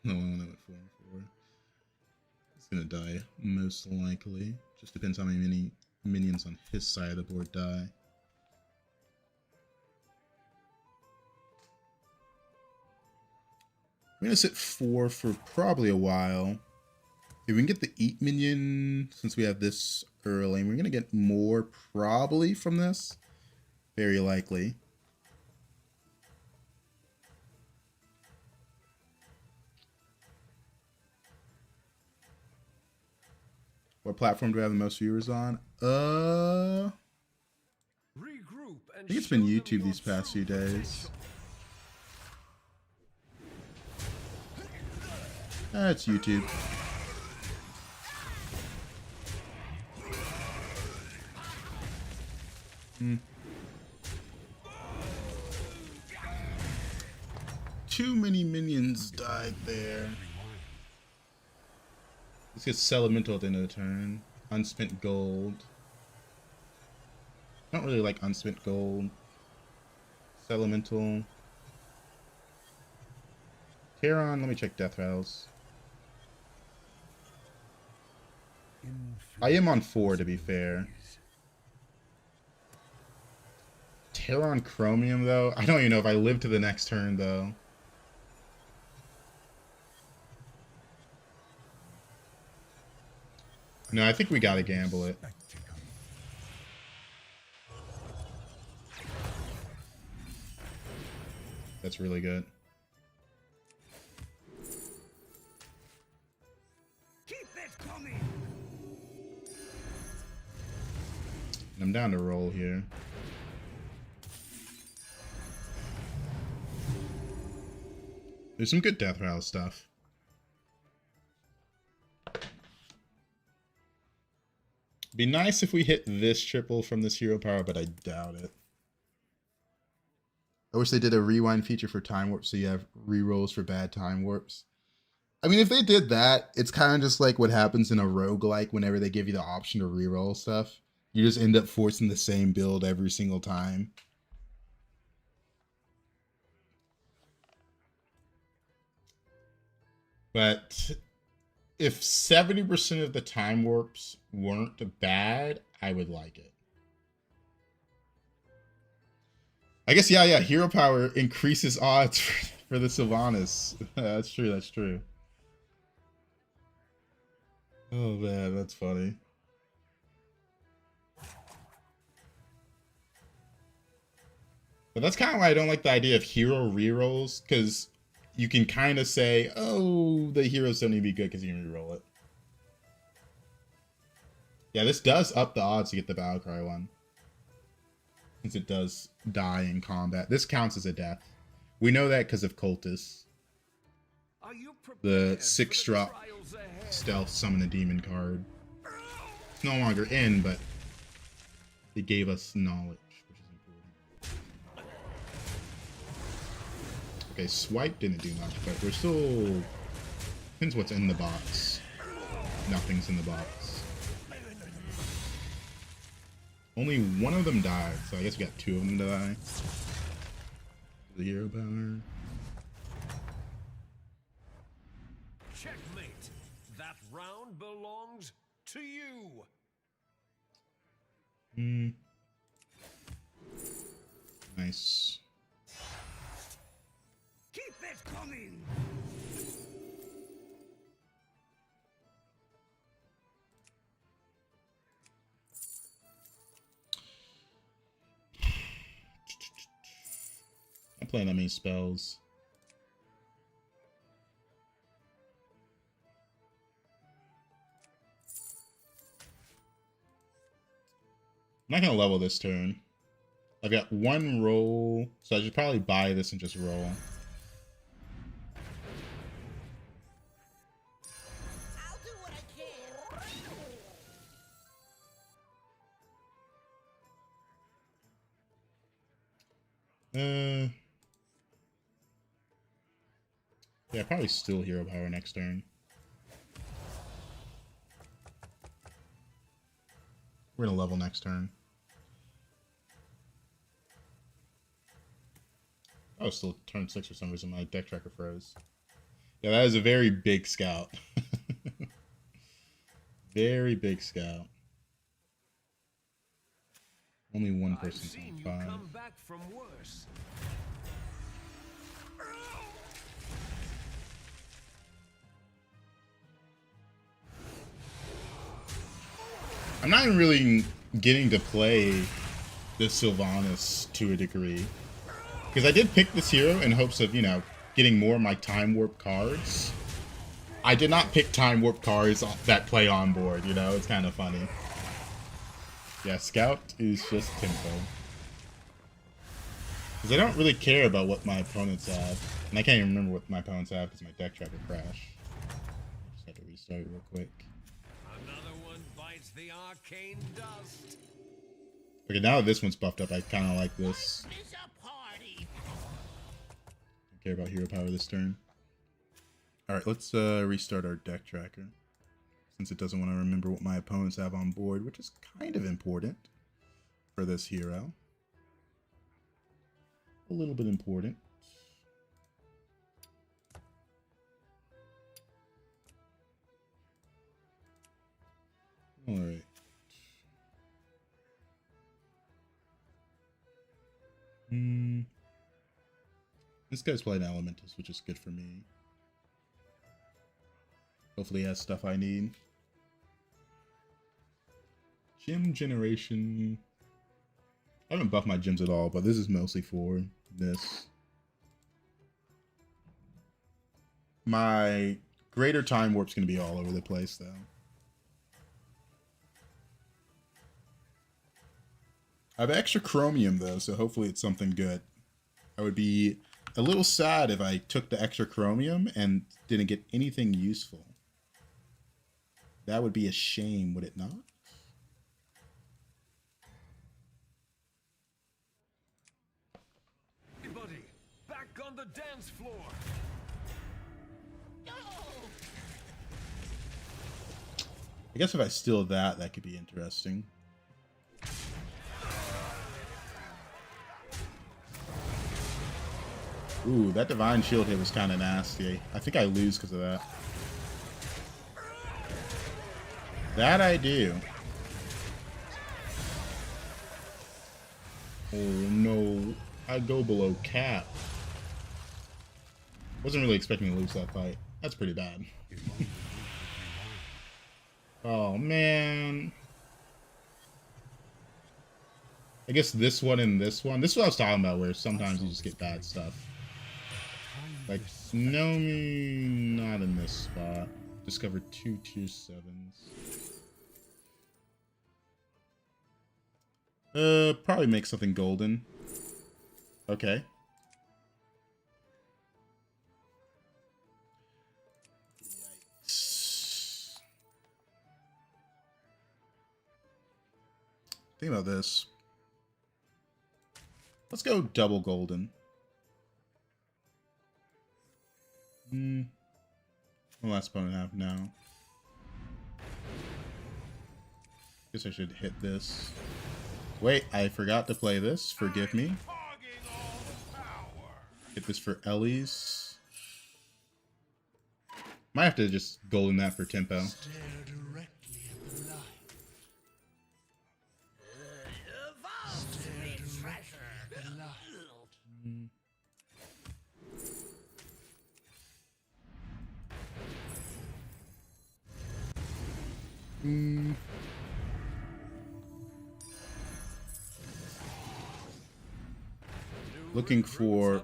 I only went 4 and 4. It's gonna die, most likely. Just depends how many minions on his side of the board die. I'm gonna sit 4 for probably a while. If we can get the Eat minion, since we have this early, we're gonna get more probably from this. Very likely. What platform do I have the most viewers on? Regroup and I think it's been show them YouTube your these past few true days. potential. It's YouTube. Too many minions died there. Let's get Elemental at the end of the turn. Unspent gold. I don't really like unspent gold. Elemental. Heron, let me check Death Rattles. I am on 4 to be fair. Terran Chromium though? I don't even know if I live to the next turn though. No, I think we gotta gamble it. That's really good. Keep it coming. And I'm down to roll here. There's some good Death Rattle stuff. Be nice if we hit this triple from this hero power, but I doubt it. I wish they did a rewind feature for Time Warp so you have rerolls for bad Time Warps. I mean, if they did that, it's kind of just like what happens in a roguelike whenever they give you the option to reroll stuff. You just end up forcing the same build every single time. But if 70% of the Time Warps weren't bad, I would like it. I guess, yeah, hero power increases odds for the Sylvanas. That's true, that's true. Oh man, that's funny. But that's kind of why I don't like the idea of hero rerolls, because you can kind of say, oh, the heroes don't need to be good because you can reroll it. Yeah, this does up the odds to get the Battlecry one. Since it does die in combat. This counts as a death. We know that because of Cultist. Are you The prepared 6 for the drop trials ahead? stealth summon a demon card. It's no longer in, but it gave us knowledge, which is important. Okay, swipe didn't do much, but we're still... Depends what's in the box. Nothing's in the box. Only one of them died, so I guess we got 2 of them to die. The hero power. Checkmate. That round belongs to you. Nice. Keep it coming. I'm playing that many spells. I'm not gonna level this turn. I've got 1 roll, so I should probably buy this and just roll. I'll do what I can. Yeah, probably still hero power next turn. We're gonna level next turn. Oh, still turn 6 for some reason. My deck tracker froze. Yeah, that is a very big scout. Very big scout. Only one I've person's seen on you 5. come back from worse. I'm not even really getting to play this Sylvanas to a degree. Because I did pick this hero in hopes of, you know, getting more of my Time Warp cards. I did not pick Time Warp cards that play on board, you know? It's kind of funny. Yeah, Scout is just tempo. Because I don't really care about what my opponents have. And I can't even remember what my opponents have because my deck tracker crashed. Just have to restart it real quick. Another one bites the arcane dust. Okay, now that this one's buffed up, I kind of like this. It's a party. Don't care about hero power this turn. Alright, let's restart our deck tracker. Since it doesn't want to remember what my opponents have on board, which is kind of important for this hero. A little bit important. Alright. This guy's playing Elementus, which is good for me. Hopefully he has stuff I need. Gem generation. I haven't buffed my gems at all, but this is mostly for this. My greater time warp's gonna be all over the place though. I have extra chromium though, so hopefully it's something good. I would be a little sad if I took the extra chromium and didn't get anything useful. That would be a shame, would it not? Everybody, back on the dance floor. I guess if I steal that, that could be interesting. Ooh, that Divine Shield hit was kind of nasty. I think I lose because of that. That I do. Oh no, I go below cap. Wasn't really expecting to lose that fight. That's pretty bad. Oh man. I guess this one and this one. This is what I was talking about, where sometimes you just get bad stuff. Like, Nomi, not in this spot. Discovered 2 tier 7s. Probably make something golden. Okay. Yikes. Think about this. Let's go double golden. Well, last opponent have now. Guess I should hit this. Wait, I forgot to play this. Forgive me. Hit this for Ellie's. Might have to just golden that for tempo. Stare directly at the light. Stare directly at the light. Looking for...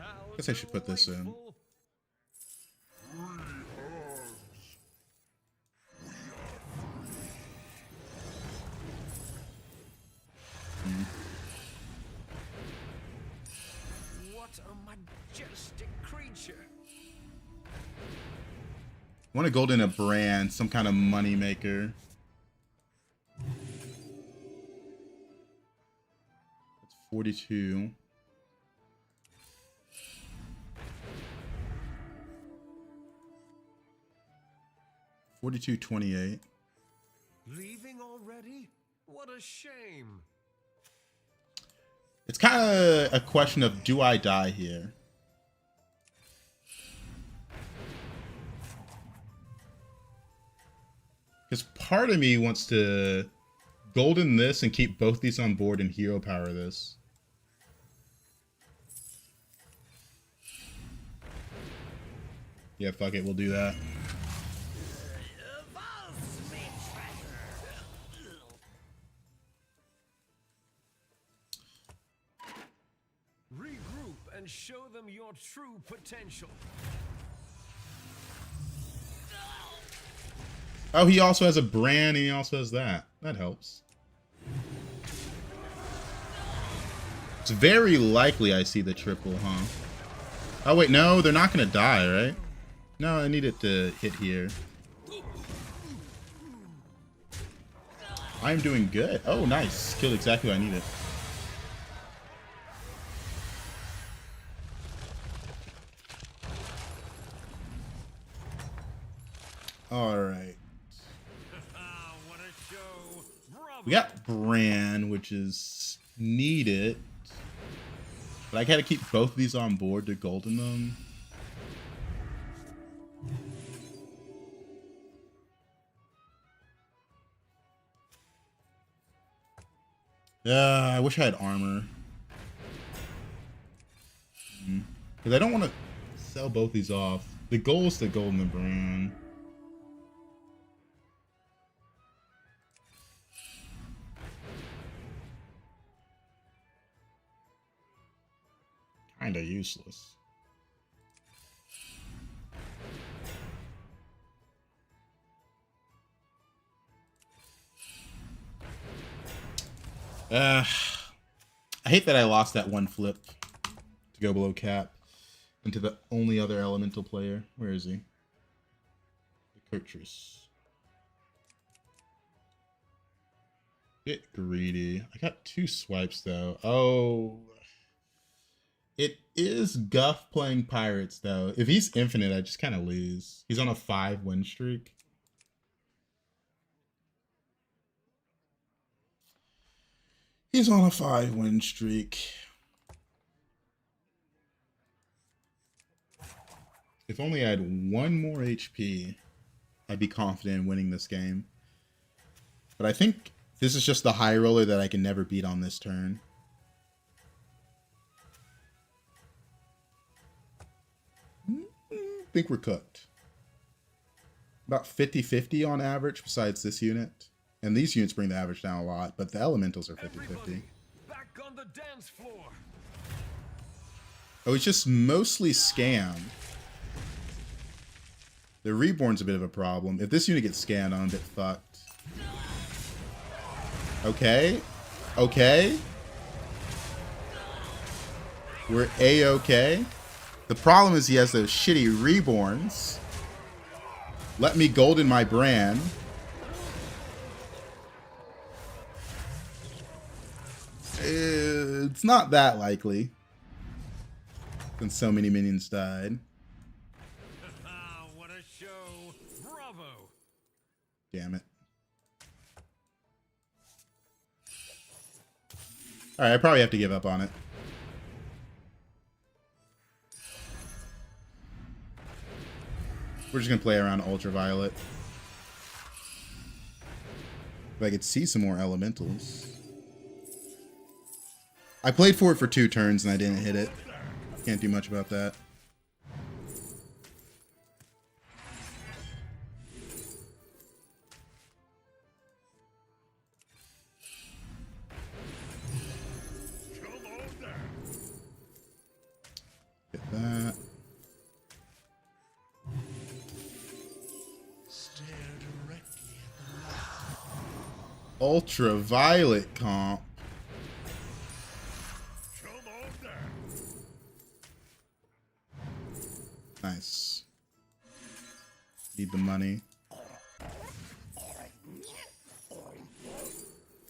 I guess I should put this in. What a majestic creature. I want to golden a brand, some kind of money maker. That's 42. $42.28. Leaving already? What a shame. It's kind of a question of, do I die here? Because part of me wants to golden this and keep both these on board and hero power this. Yeah, fuck it, we'll do that. Regroup and show them your true potential. Oh, he also has a brand and he also has that. That helps. It's very likely I see the triple, huh? Oh, wait, no, they're not going to die, right? No, I need it to hit here. I'm doing good. Oh, nice. Killed exactly what I needed. Alright. What a show. Bravo. We got Bran, which is needed. But I gotta keep both of these on board to golden them. I wish I had armor. Because I don't want to sell both these off. The goal is to golden the Bran. Kinda useless. I hate that I lost that one flip to go below cap into the only other elemental player. Where is he? The Coatress. Bit greedy. I got 2 swipes though. Oh. It is Guff playing Pirates though. If he's infinite, I just kind of lose. He's on a 5 win streak. He's on a 5 win streak. If only I had 1 more HP, I'd be confident in winning this game. But I think this is just the high roller that I can never beat on this turn. I think we're cooked. About 50-50 on average besides this unit. And these units bring the average down a lot, but the elementals are 50-50. Back on the dance floor. Oh, it's just mostly scam. The Reborn's a bit of a problem. If this unit gets scanned, I'm a bit fucked. Okay. Okay. We're A-okay. The problem is he has those shitty Reborns. Let me golden my Bran. It's not that likely. Since so many minions died. Ah, what a show! Bravo! Damn it. Alright, I probably have to give up on it. We're just gonna play around Ultraviolet. If I could see some more elementals. I played for it for 2 turns and I didn't hit it. Can't do much about that. Get that. Stare directly at the light. Ultraviolet comp. Come on down. Nice. Need the money.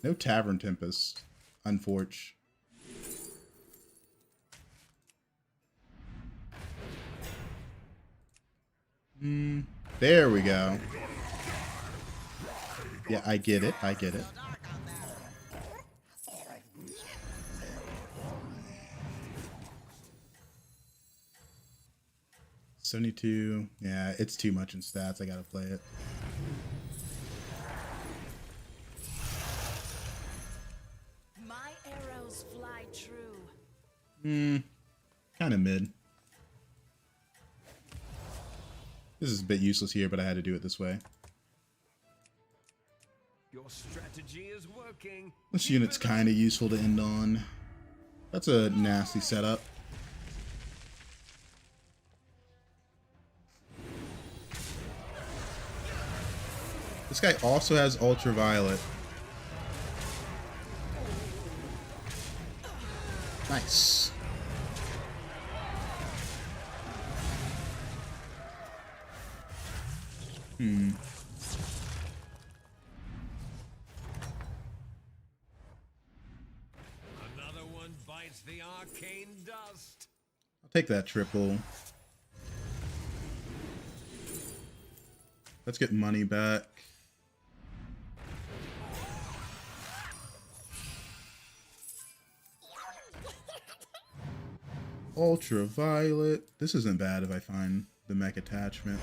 No Tavern Tempest. Unfortunate. There we go. Yeah, I get it. I get it. $72. Yeah, it's too much in stats. I gotta play it. My arrows fly true. Kind of mid. This is a bit useless here, but I had to do it this way. Your strategy is working. This unit's kind of useful to end on. That's a nasty setup. This guy also has Ultraviolet. Nice. Another one bites the arcane dust. I'll take that triple. Let's get money back. Ultraviolet. This isn't bad if I find the mech attachment.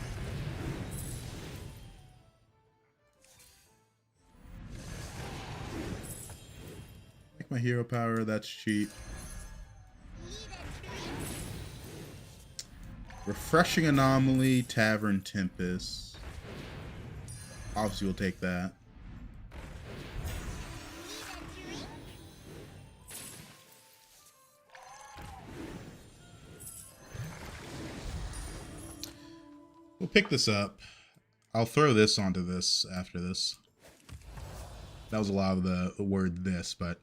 Make my hero power, that's cheap. Refreshing Anomaly, Tavern Tempest. Obviously we'll take that. We'll pick this up. I'll throw this onto this after this. That was a lot of the word this, but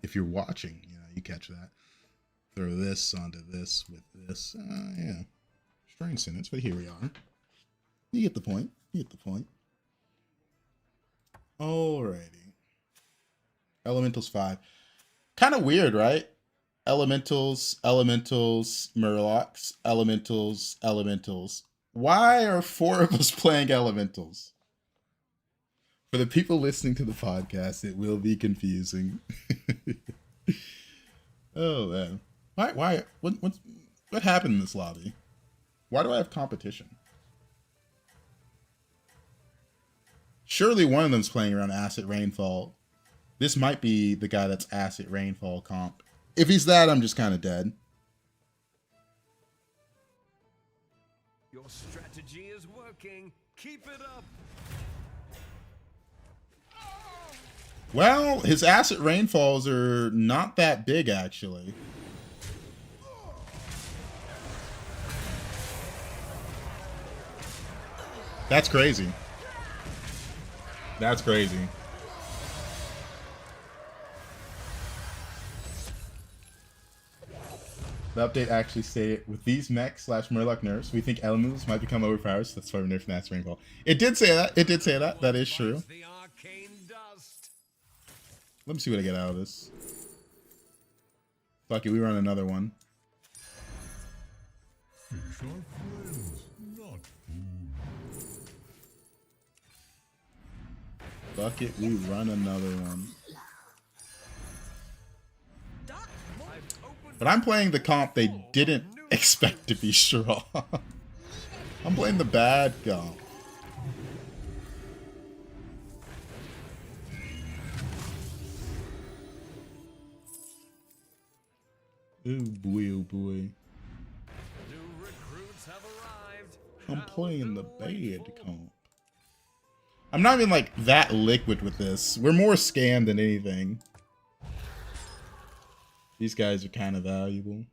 if you're watching, you know, you catch that. Throw this onto this with this. Yeah. Strange sentence, but here we are. You get the point. You get the point. Alrighty. Elementals 5. Kind of weird, right? Elementals, Elementals, Murlocs, Elementals, Elementals. Why are 4 of us playing Elementals? For the people listening to the podcast, it will be confusing. Oh man. Why? What happened in this lobby? Why do I have competition? Surely one of them's playing around Acid Rainfall. This might be the guy that's Acid Rainfall comp. If he's that, I'm just kind of dead. Your strategy is working. Keep it up. Well, his Acid Rainfalls are not that big, actually. That's crazy. That's crazy. The update actually stated, with these mech/Murloc nerfs, we think elementals might become overpowered, so that's why we're nerfing Acid Rainfall. It did say that. It did say that. That is true. The arcane dust. Let me see what I get out of this. Fuck it, we run another one. Fish are friends, not food. Fuck it, we run another one. But I'm playing the comp they didn't expect to be strong. I'm playing the bad comp. Oh boy, oh boy. New recruits have arrived. I'm playing the bad comp. I'm not even like that liquid with this. We're more scammed than anything. These guys are kind of valuable.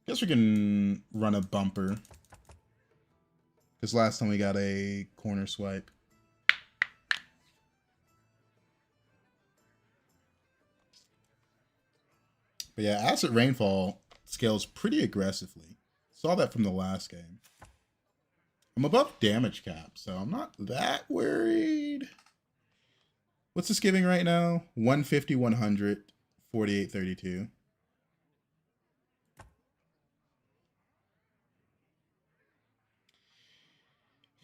Guess we can run a bumper. Because last time we got a corner swipe. But yeah, Acid Rainfall scales pretty aggressively. Saw that from the last game. I'm above damage cap, so I'm not that worried. What's this giving right now? 150, 100, 48, 32.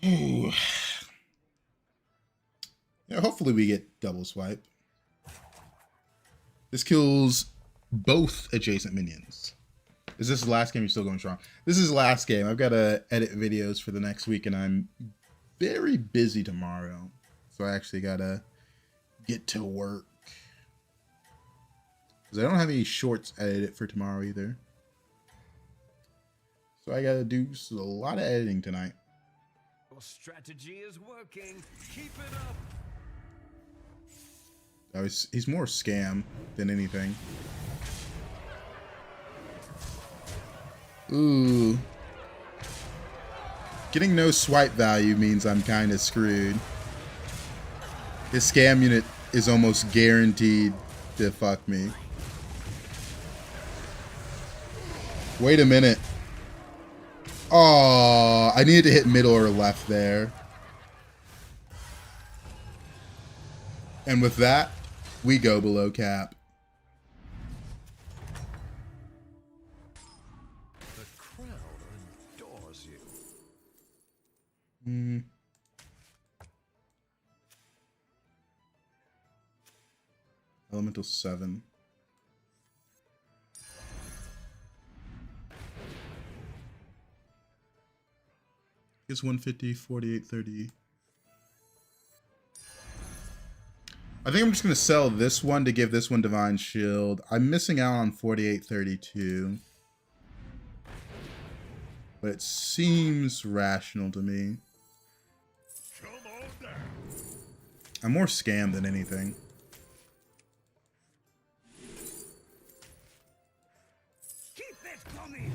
Ooh. Yeah, hopefully we get double swipe. This kills both adjacent minions. Is this the last game? You're still going strong. This is the last game. I've got to edit videos for the next week, and I'm very busy tomorrow. So I actually got to get to work. Because I don't have any shorts edited for tomorrow either. So I got to do a lot of editing tonight. Your strategy is working. Keep it up. He's more scam than anything. Ooh. Getting no swipe value means I'm kind of screwed. His scam unit is almost guaranteed to fuck me. Wait a minute. Oh, I needed to hit middle or left there. And with that, we go below cap. The crowd adores you. Elemental 7. It's 150, 48, 30. I think I'm just going to sell this one to give this one Divine Shield. I'm missing out on 48, 32. But it seems rational to me. Come on down. I'm more scammed than anything. Keep it coming.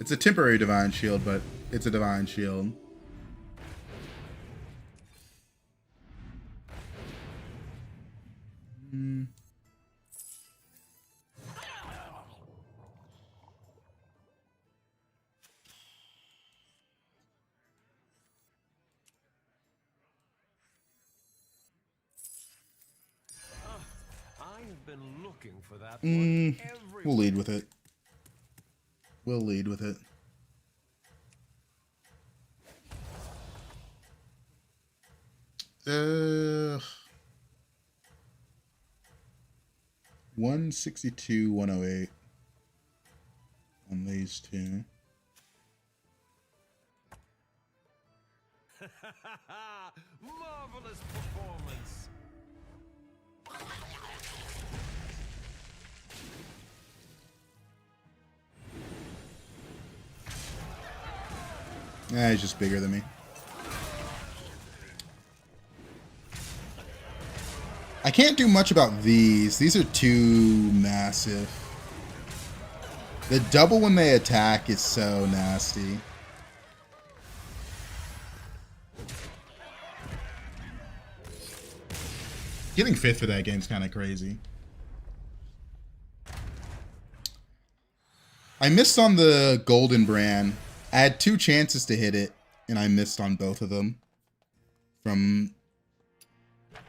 It's a temporary Divine Shield, but it's a Divine Shield. I've been looking for that one. We'll lead with it. We'll lead with it. Uh, 162, 108 on these two. Marvelous performance. Yeah, he's just bigger than me. I can't do much about these. These are too massive. The double when they attack is so nasty. Getting 5th for that game is kind of crazy. I missed on the golden brand. I had 2 chances to hit it, and I missed on both of them from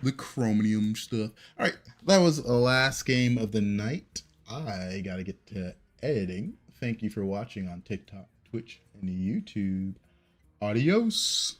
the chromium stuff. All right, that was the last game of the night. I gotta get to editing. Thank you for watching on TikTok, Twitch, and YouTube. Adios.